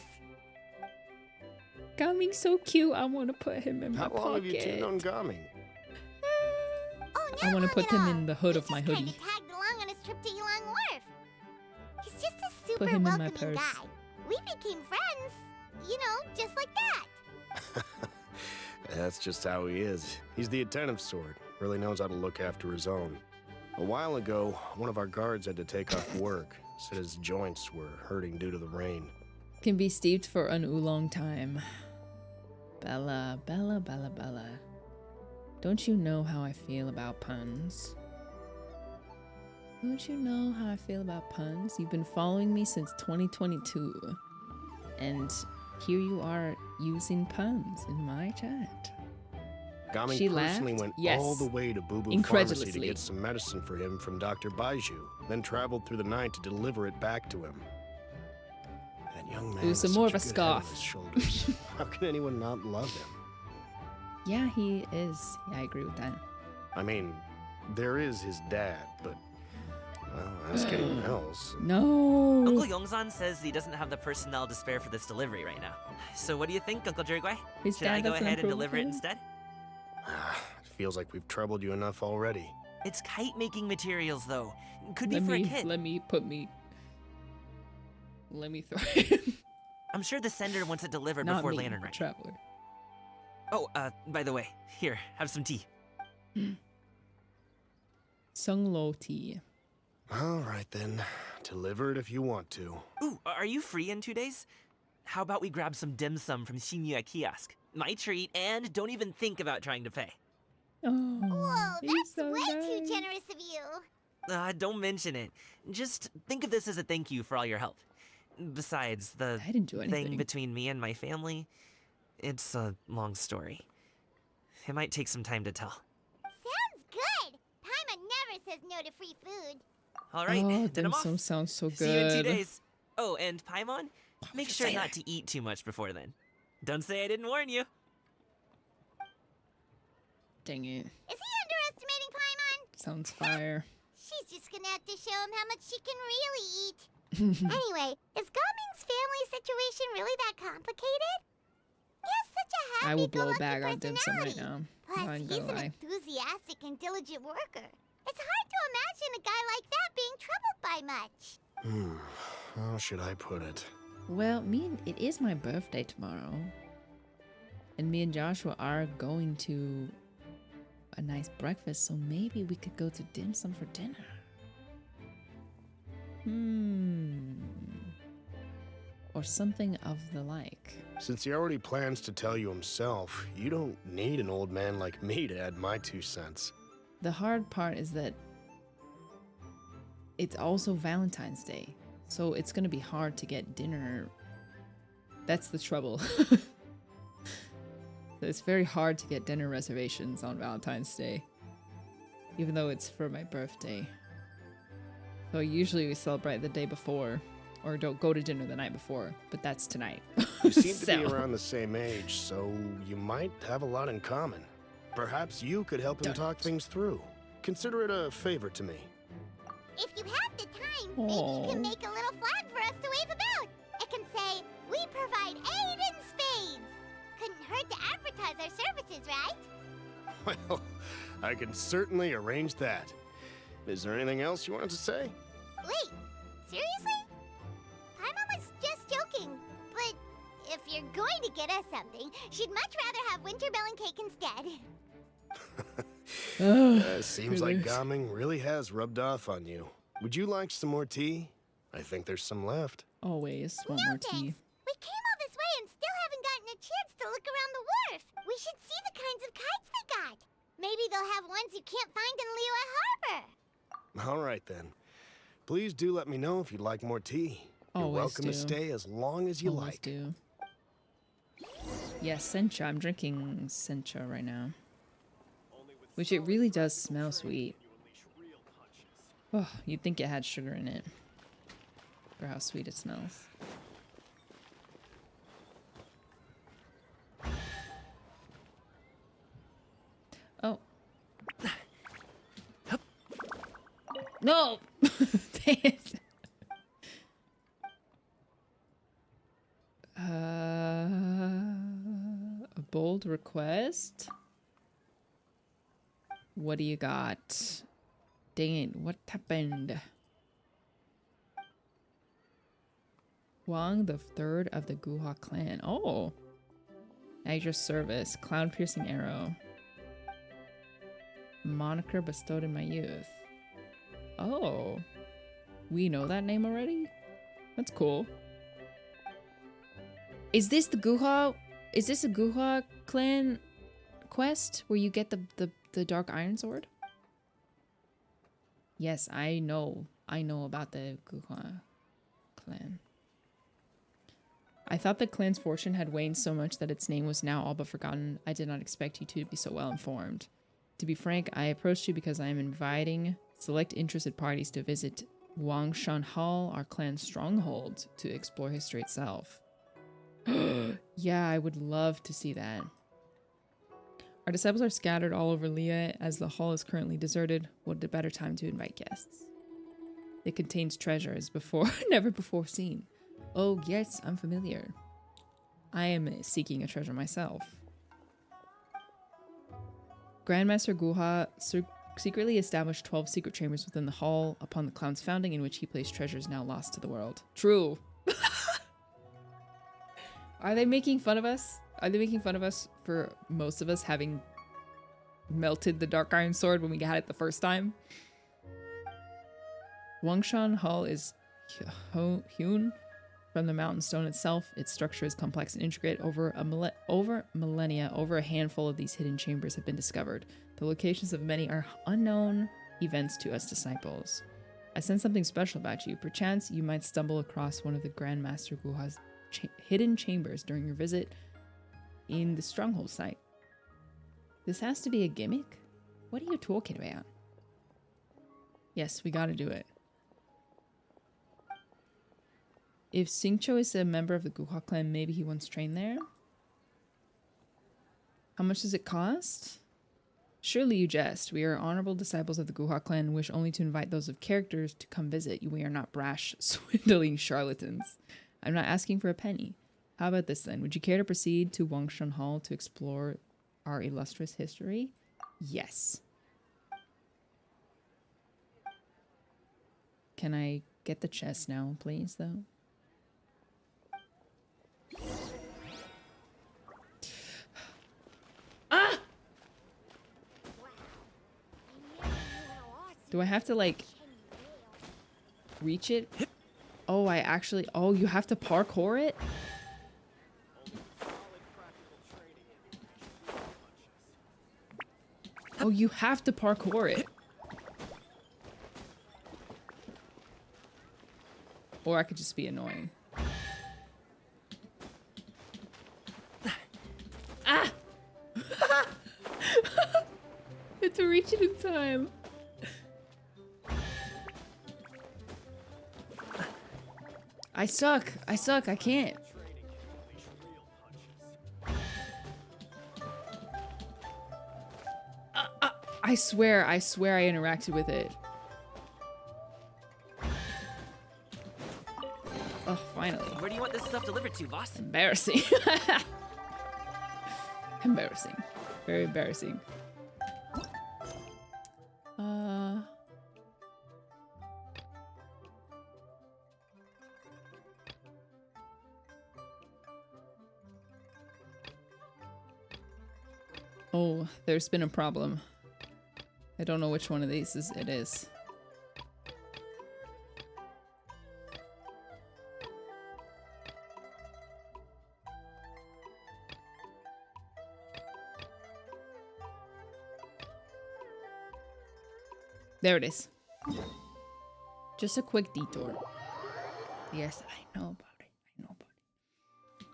Speaker 3: Gaming's so cute. I want to put him in my pocket.
Speaker 5: How long have you tuned on Gaming?
Speaker 3: I want to put him in the hood of my
Speaker 4: Kinda
Speaker 3: hoodie.
Speaker 4: tagged along on his trip to Yulong Wharf. He's just a super
Speaker 3: Put him in my
Speaker 4: welcoming
Speaker 3: purse.
Speaker 4: guy. We became friends, you know, just like that.
Speaker 5: That's just how he is. He's the attentive sort. Really knows how to look after his own. A while ago, one of our guards had to take off work. Said his joints were hurting due to the rain.
Speaker 3: Can be steeped for an oolong time. Bella, Bella, Bella, Bella. Don't you know how I feel about puns? Don't you know how I feel about puns? You've been following me since 2022. And here you are using puns in my chat.
Speaker 5: Gaming
Speaker 3: She
Speaker 5: personally
Speaker 3: laughed?
Speaker 5: went all the way to Boo Boo Pharmacy to
Speaker 3: Incredulously.
Speaker 5: get some medicine for him from Dr. Baiju, then traveled through the night to deliver it back to him. That young man
Speaker 3: It was
Speaker 5: has
Speaker 3: more
Speaker 5: such
Speaker 3: of a
Speaker 5: good head on
Speaker 3: scoff.
Speaker 5: his shoulders. How can anyone not love him?
Speaker 3: Yeah, he is. Yeah, I agree with that.
Speaker 5: I mean, there is his dad, but, well, ask anyone else.
Speaker 3: No.
Speaker 19: Uncle Yongzan says he doesn't have the personnel to spare for this delivery right now. So what do you think, Uncle Jirgwe?
Speaker 3: His
Speaker 19: Should I
Speaker 3: dad
Speaker 19: go
Speaker 3: doesn't
Speaker 19: ahead and
Speaker 3: approve
Speaker 19: deliver it
Speaker 3: of him?
Speaker 19: instead?
Speaker 5: It feels like we've troubled you enough already.
Speaker 19: It's kite-making materials, though. Could be
Speaker 3: Let
Speaker 19: for
Speaker 3: me,
Speaker 19: a kid.
Speaker 3: let me throw it.
Speaker 19: I'm sure the sender wants it delivered
Speaker 3: Not
Speaker 19: before
Speaker 3: me,
Speaker 19: Lantern Rite.
Speaker 3: Traveler.
Speaker 19: Oh, by the way, here, have some tea.
Speaker 3: Sunglo tea.
Speaker 5: All right, then. Deliver it if you want to.
Speaker 19: Ooh, are you free in 2 days? How about we grab some dim sum from Shinya Kiosk? My treat, and don't even think about trying to pay.
Speaker 3: Oh,
Speaker 4: Whoa,
Speaker 3: he's
Speaker 4: that's
Speaker 3: so
Speaker 4: way
Speaker 3: nice.
Speaker 4: too generous of you.
Speaker 19: Don't mention it. Just think of this as a thank you for all your help. Besides, the
Speaker 3: I didn't do
Speaker 19: thing
Speaker 3: anything.
Speaker 19: between me and my family, it's a long story. It might take some time to tell.
Speaker 4: Sounds good. Paimon never says no to free food.
Speaker 19: All right,
Speaker 3: Oh,
Speaker 19: then
Speaker 3: dim
Speaker 19: I'm off.
Speaker 3: sum sounds so good.
Speaker 19: See you in 2 days. Oh, and Paimon, make sure not to eat too much before then. Don't say I didn't warn you.
Speaker 3: Dang it.
Speaker 4: Is he underestimating Paimon?
Speaker 3: Sounds fire.
Speaker 4: She's just gonna have to show him how much she can really eat. Anyway, is Gaming's family situation really that complicated? He has such a happy
Speaker 3: I will blow a bag on dim sum right now.
Speaker 4: Plus,
Speaker 3: I'm not
Speaker 4: he's
Speaker 3: gonna
Speaker 4: an
Speaker 3: lie.
Speaker 4: enthusiastic and diligent worker. It's hard to imagine a guy like that being troubled by much.
Speaker 5: How should I put it?
Speaker 3: Well, it is my birthday tomorrow. And me and Joshua are going to a nice breakfast, so maybe we could go to dim sum for dinner. Or something of the like.
Speaker 5: Since he already plans to tell you himself, you don't need an old man like me to add my 2 cents.
Speaker 3: The hard part is that it's also Valentine's Day, so it's gonna be hard to get dinner. That's the trouble. So it's very hard to get dinner reservations on Valentine's Day, even though it's for my birthday. So usually we celebrate the day before, or don't go to dinner the night before, but that's tonight.
Speaker 5: You seem to be around the same age, so you might have a lot in common. Perhaps you could help him talk things through. Consider it a favor to me.
Speaker 4: If you have the time, maybe you can make a little flag for us to wave about. It can say, "We provide aid in spades." Couldn't hurt to advertise our services, right?
Speaker 5: Well, I can certainly arrange that. Is there anything else you wanted to say?
Speaker 4: Wait, seriously? Paimon was just joking. But if you're going to get us something, she'd much rather have wintermelon cake instead.
Speaker 5: Seems like Gaming really has rubbed off on you. Would you like some more tea? I think there's some left.
Speaker 3: Always want more tea.
Speaker 4: We came all this way and still haven't gotten a chance to look around the wharf. We should see the kinds of kites they got. Maybe they'll have ones you can't find in Liyue Harbor.
Speaker 5: All right, then. Please do let me know if you'd like more tea. You're
Speaker 3: Always
Speaker 5: welcome to
Speaker 3: do.
Speaker 5: stay as long as you
Speaker 3: Always
Speaker 5: like.
Speaker 3: do. Yes, sencha. I'm drinking sencha right now. Which it really does smell sweet. Oh, you'd think it had sugar in it. For how sweet it smells. Oh. No! Dang it. A bold request? What do you got? Dang it, what happened? Huang the third of the Guha clan. Oh! At your service. Cloud-piercing arrow. Moniker bestowed in my youth. Oh. We know that name already? That's cool. Is this the Guha? Is this a Guha clan quest where you get the Dark Iron Sword? Yes, I know. I know about the Guha clan. I thought the clan's fortune had waned so much that its name was now all but forgotten. I did not expect you two to be so well informed. To be frank, I approached you because I am inviting select interested parties to visit Wangshan Hall, our clan's stronghold, to explore history itself. Yeah, I would love to see that. Our disciples are scattered all over Liyue. As the hall is currently deserted, what a better time to invite guests. It contains treasures never before seen. Oh yes, I'm familiar. I am seeking a treasure myself. Grandmaster Guha secretly established 12 secret chambers within the hall upon the clown's founding, in which he placed treasures now lost to the world. True. Are they making fun of us? Are they making fun of us for most of us having melted the Dark Iron Sword when we had it the first time? Wangshan Hall is hewn from the mountain stone itself. Its structure is complex and intricate. Over millennia, over a handful of these hidden chambers have been discovered. The locations of many are unknown events to us disciples. I sense something special about you. Perchance you might stumble across one of the Grandmaster Guha's hidden chambers during your visit in the stronghold site. This has to be a gimmick? What are you talking about? Yes, we gotta do it. If Xingqiu is a member of the Guhua clan, maybe he once trained there. How much does it cost? Surely you jest. We are honorable disciples of the Guhua clan and wish only to invite those of characters to come visit. We are not brash, swindling charlatans. I'm not asking for a penny. How about this then? Would you care to proceed to Wangshan Hall to explore our illustrious history? Yes. Can I get the chest now, please, though? Ah! Do I have to, like, reach it? Oh, I actually... Oh, you have to parkour it? Oh, you have to parkour it. Or I could just be annoying. Ah! I had to reach it in time. I suck. I suck. I can't. I swear I interacted with it. Oh, finally.
Speaker 19: Where do you want this stuff delivered to, boss?
Speaker 3: Embarrassing. Embarrassing. Very embarrassing. Oh, there's been a problem. I don't know which one of these it is. There it is. Just a quick detour. Yes, I know about it. I know about it.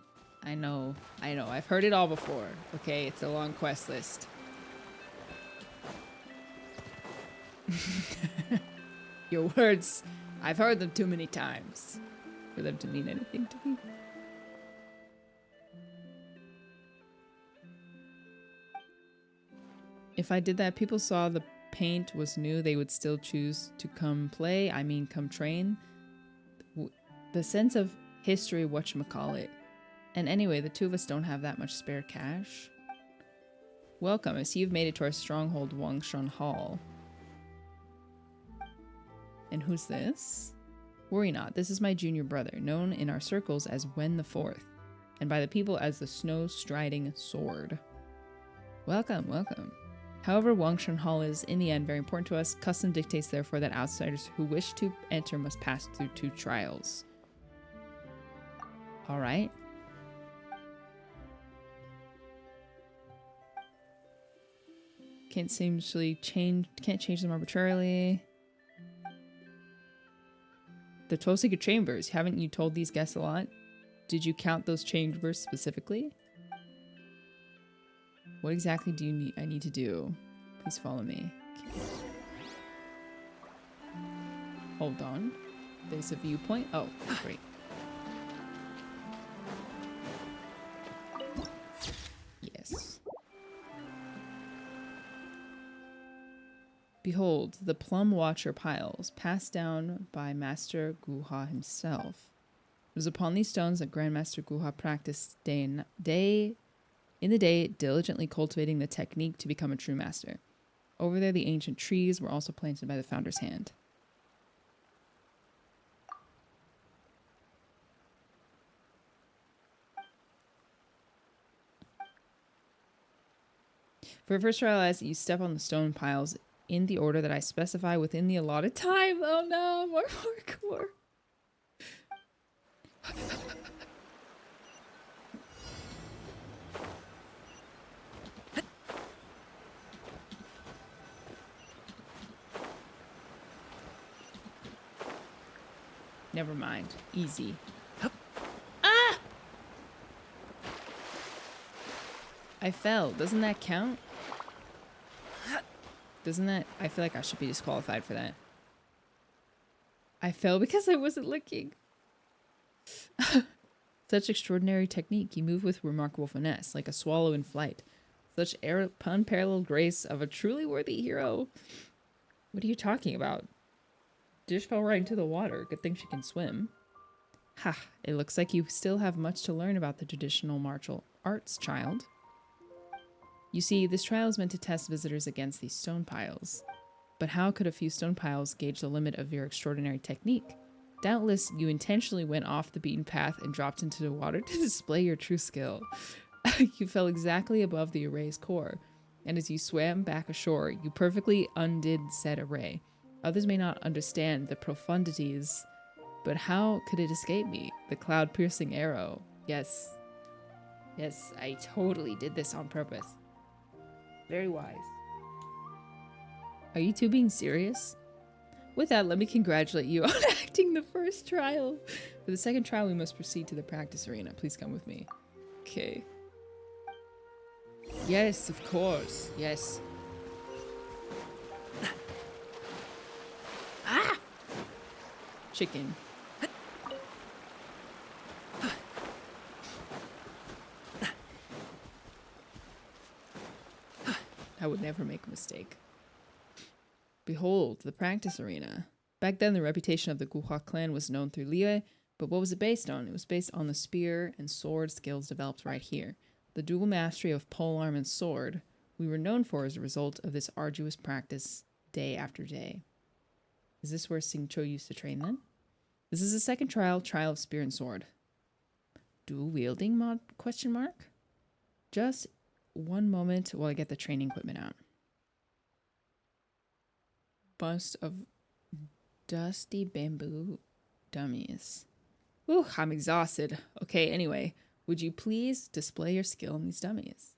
Speaker 3: I know. I've heard it all before. Okay, it's a long quest list. Your words, I've heard them too many times for them to mean anything to me. If I did that, people saw the paint was new, they would still choose to come play, come train. The sense of history, whatchamacallit. And anyway, the two of us don't have that much spare cash. Welcome, I see you've made it to our stronghold, Wangshan Hall. And who's this? Worry not, this is my junior brother, known in our circles as Wen the Fourth, and by the people as the Snow-Striding Sword. Welcome, welcome. However, Wangshan Hall is, in the end, very important to us. Custom dictates, therefore, that outsiders who wish to enter must pass through 2 trials. Alright. Can't change them arbitrarily. The 12 secret chambers. Haven't you told these guests a lot? Did you count those chambers specifically? What exactly do I need to do? Please follow me. Okay. Hold on. There's a viewpoint. Oh, great. Yes. Behold, the Plum Watcher piles, passed down by Master Guha himself. It was upon these stones that Grandmaster Guha practiced in the day, diligently cultivating the technique to become a true master. Over there, the ancient trees were also planted by the founder's hand. For a first trial, as you step on the stone piles in the order that I specify within the allotted time. Oh no, more parkour. Never mind. Easy. Ah! I fell. Doesn't that count? Doesn't that... I feel like I should be disqualified for that. I fell because I wasn't looking. Such extraordinary technique. You move with remarkable finesse, like a swallow in flight. Such unparalleled grace of a truly worthy hero. What are you talking about? Dish fell right into the water. Good thing she can swim. Ha, it looks like you still have much to learn about the traditional martial arts, child. You see, this trial is meant to test visitors against these stone piles. But how could a few stone piles gauge the limit of your extraordinary technique? Doubtless, you intentionally went off the beaten path and dropped into the water to display your true skill. You fell exactly above the array's core, and as you swam back ashore, you perfectly undid said array. Others may not understand the profundities, but how could it escape me? The cloud-piercing arrow. Yes. Yes, I totally did this on purpose. Very wise. Are you two being serious? With that, let me congratulate you on acting the first trial. For the second trial, we must proceed to the practice arena. Please come with me. Okay. Yes, of course. Yes. Ah! Chicken. I would never make a mistake. Behold, the practice arena. Back then, the reputation of the Guhua clan was known through Liyue, but what was it based on? It was based on the spear and sword skills developed right here. The dual mastery of polearm and sword we were known for as a result of this arduous practice day after day. Is this where Xingqiu used to train then? This is the second trial of spear and sword. Dual wielding mod ? Just one moment while I get the training equipment out. Bust of dusty bamboo dummies. Ooh, I'm exhausted. Okay, anyway, would you please display your skill in these dummies?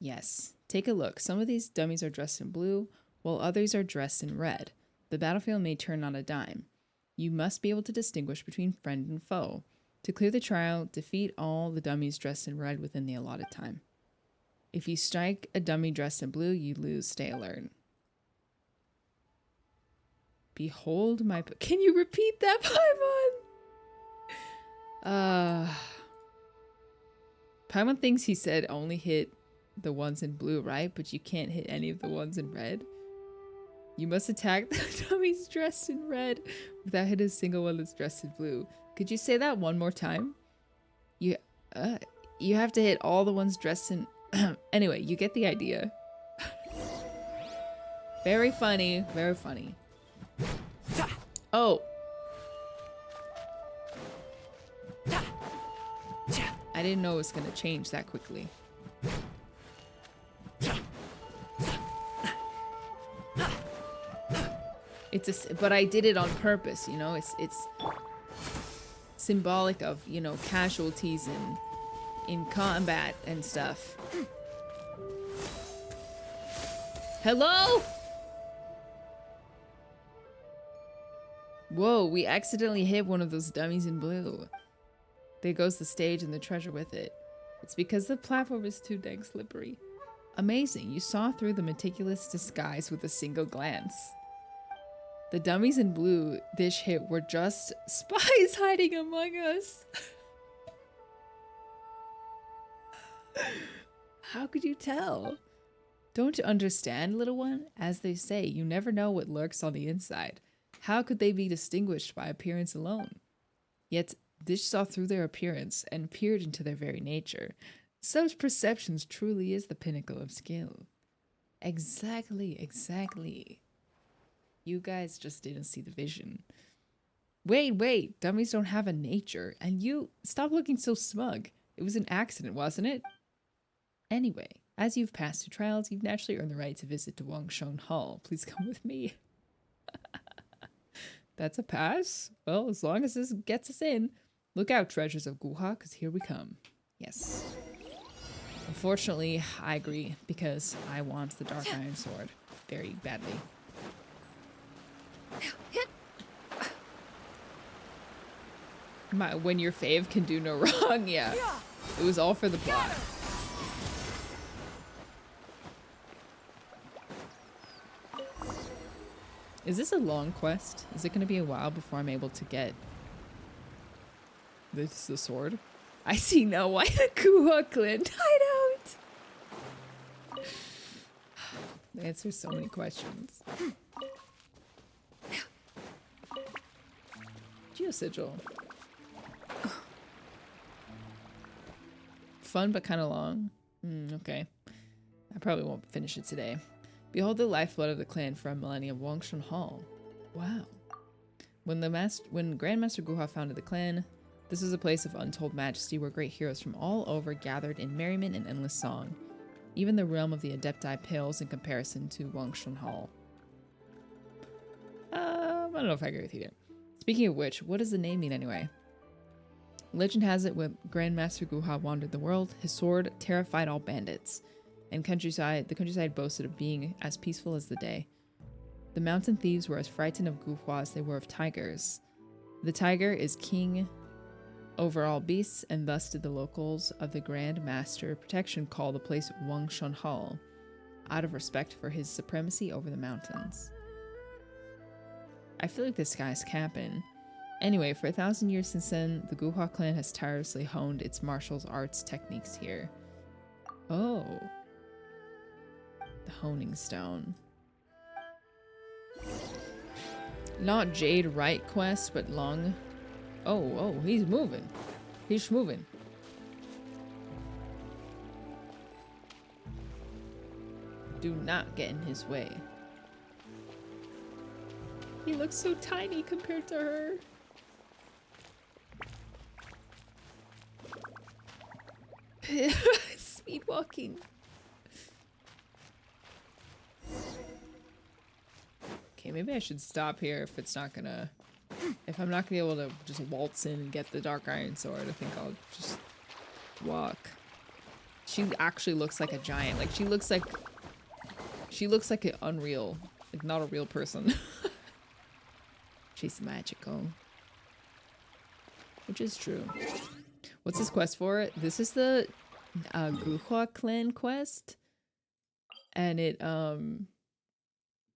Speaker 3: Yes. Take a look. Some of these dummies are dressed in blue, while others are dressed in red. The battlefield may turn on a dime. You must be able to distinguish between friend and foe. To clear the trial, defeat all the dummies dressed in red within the allotted time. If you strike a dummy dressed in blue, you lose. Stay alert. Behold my... Can you repeat that, Paimon? Paimon thinks he said only hit the ones in blue, right? But you can't hit any of the ones in red. You must attack the dummies dressed in red without hitting a single one that's dressed in blue. Could you say that one more time? You have to hit all the ones dressed in... Anyway, you get the idea. Very funny. Very funny. Oh. I didn't know it was going to change that quickly. But I did it on purpose, you know? It's symbolic of, you know, casualties in combat and stuff. Hello? Whoa, we accidentally hit one of those dummies in blue. There goes the stage and the treasure with it. It's because the platform is too dang slippery. Amazing, you saw through the meticulous disguise with a single glance. The dummies in blue Dish hit were just spies hiding among us. How could you tell? Don't you understand, little one? As they say, you never know what lurks on the inside. How could they be distinguished by appearance alone? Yet Dish saw through their appearance and peered into their very nature. Such perceptions truly is the pinnacle of skill. Exactly. You guys just didn't see the vision. Wait, dummies don't have a nature, and you stop looking so smug. It was an accident, wasn't it? Anyway, as you've passed 2 trials, you've naturally earned the right to visit the Wangsheng Hall. Please come with me. That's a pass? Well, as long as this gets us in. Look out, treasures of Guhua, because here we come. Yes. Unfortunately, I agree, because I want the Dark Iron Sword very badly. When your fave can do no wrong, yeah. It was all for the plot. Is this a long quest? Is it going to be a while before I'm able to get This is the sword. I see now why the Guhua clan died out. It answers so many questions. Geosigil. Fun but kind of long. Okay. I probably won't finish it today. Behold the lifeblood of the clan from Millennium Wangshun Hall. Wow. When Grandmaster Guhua founded the clan, this is a place of untold majesty where great heroes from all over gathered in merriment and endless song. Even the realm of the Adepti pales in comparison to Wangshun Hall. I don't know if I agree with you there. Speaking of which, what does the name mean anyway? Legend has it when Grandmaster Guhua wandered the world, his sword terrified all bandits, and the countryside boasted of being as peaceful as the day. The mountain thieves were as frightened of Guhua as they were of tigers. The tiger is king over all beasts, and thus did the locals of the Grand Master Protection call the place Wangshun Hall, out of respect for his supremacy over the mountains. I feel like this guy's capping. Anyway, for 1,000 years since then, the Guhua clan has tirelessly honed its martial arts techniques here. Oh. The Honing Stone. Not Jade Right quest, but long... Oh, he's moving. He's moving. Do not get in his way. He looks so tiny compared to her. Speed walking. Okay, maybe I should stop here if it's not gonna... If I'm not gonna be able to just waltz in and get the Dark Iron Sword, I think I'll just walk. She actually looks like a giant. Like, she looks like an unreal, like not a real person. She's magical. Which is true. What's this quest for? This is the Guhua clan quest. And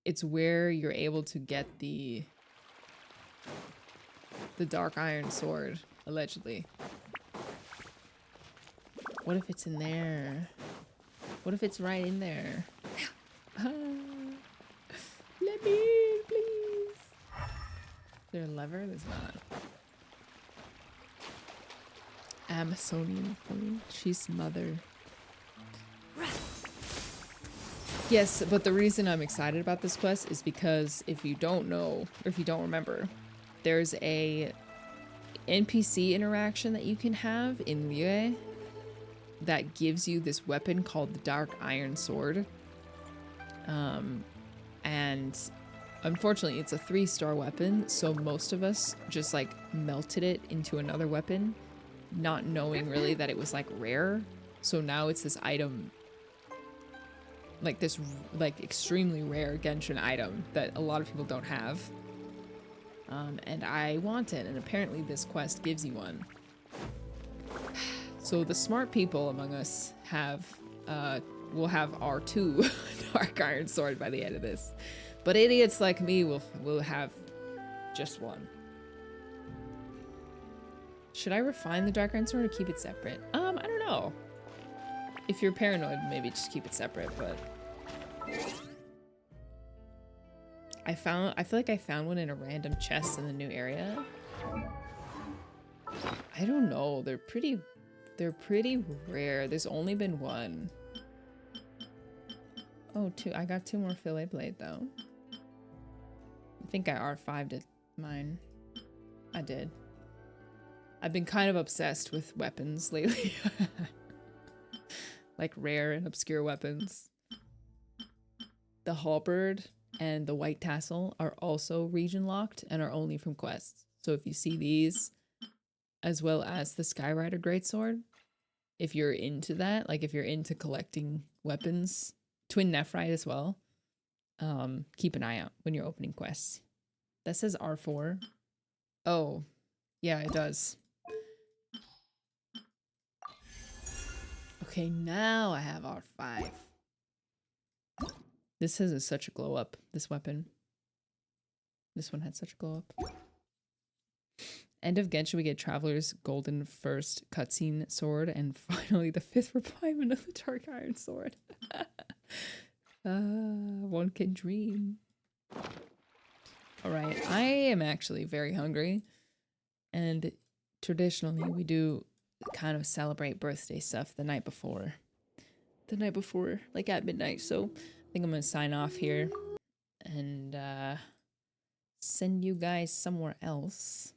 Speaker 3: it's where you're able to get the Dark Iron Sword, allegedly. What if it's in there? What if it's right in there? Let me in, please. Is there a lever? There's not. Amazonian queen. She's mother. Yes, but the reason I'm excited about this quest is because if you don't know, or if you don't remember, there's a NPC interaction that you can have in Liyue that gives you this weapon called the Dark Iron Sword. And unfortunately it's a 3-star weapon, so most of us just like melted it into another weapon, not knowing really that it was like rare. So now it's this item, like this like extremely rare Genshin item that a lot of people don't have. And I want it, and apparently this quest gives you one. So the smart people among us will have R2 Dark Iron Sword by the end of this. But idiots like me will have just one. Should I refine the Dark Iron Sword or keep it separate? I don't know. If you're paranoid, maybe just keep it separate, but... I feel like I found one in a random chest in the new area. I don't know. They're pretty rare. There's only been one. Oh, I got 2 more fillet blade though. I think I R5'd mine. I did. I've been kind of obsessed with weapons lately. Like rare and obscure weapons. The halberd and the white tassel are also region locked and are only from quests. So if you see these, as well as the Skyrider Greatsword, if you're into that, like if you're into collecting weapons, Twin Nephrite as well, keep an eye out when you're opening quests. That says R4. Oh, yeah, it does. Okay, now I have R5. This has such a glow up, this weapon. This one had such a glow up. End of Genshin, we get Traveler's Golden First cutscene sword, and finally the 5th refinement of the Dark Iron Sword. One can dream. Alright, I am actually very hungry. And traditionally, we do kind of celebrate birthday stuff the night before. The night before, like at midnight. So I think I'm going to sign off here and send you guys somewhere else.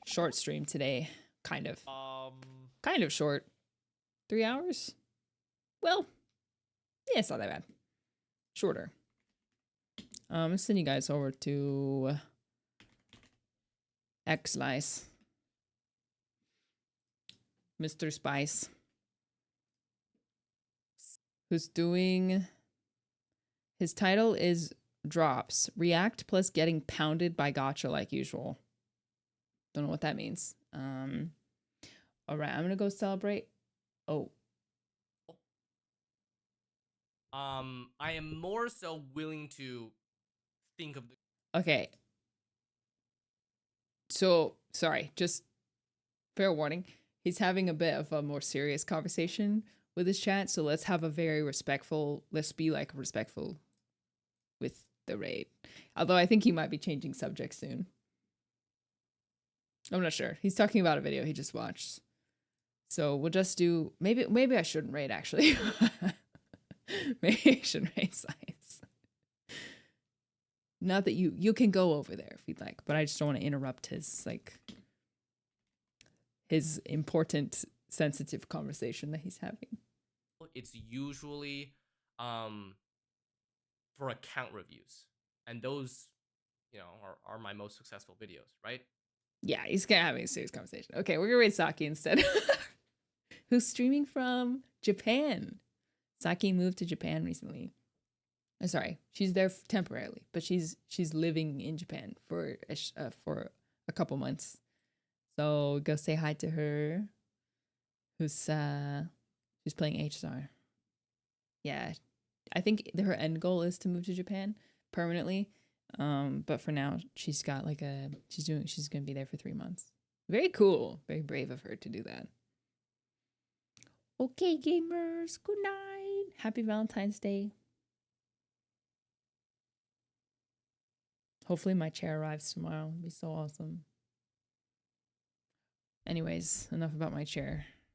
Speaker 3: Short stream today, kind of. Kind of short. 3 hours? Well, yeah, it's not that bad. Shorter. I'm gonna send you guys over to X-Lice. Mr. Spice. Who's doing... His title is Drops. React plus getting pounded by Gacha like usual. Don't know what that means. Alright, I'm gonna go celebrate. Oh.
Speaker 10: I am more so willing to think of the...
Speaker 3: Okay. So, sorry, just fair warning. He's having a bit of a more serious conversation with his chat, so let's have a very respectful, let's be like respectful with the raid. Although I think he might be changing subjects soon. I'm not sure. He's talking about a video he just watched. So we'll just do, maybe I shouldn't raid actually. Maybe I shouldn't raid Science. Not that you can go over there if you'd like, but I just don't want to interrupt his his important, sensitive conversation that he's having.
Speaker 10: It's usually for account reviews, and those, are my most successful videos, right?
Speaker 3: Yeah, he's gonna have a serious conversation. Okay, we're gonna raid Saki instead. Who's streaming from Japan. Saki moved to Japan recently. Sorry, she's there temporarily, but she's living in Japan for a couple months. So go say hi to her. Who's playing HSR. Yeah, I think her end goal is to move to Japan permanently. But for now, she's got she's gonna be there for 3 months. Very cool, very brave of her to do that. Okay, gamers, good night. Happy Valentine's Day. Hopefully my chair arrives tomorrow. It'd be so awesome. Anyways, enough about my chair.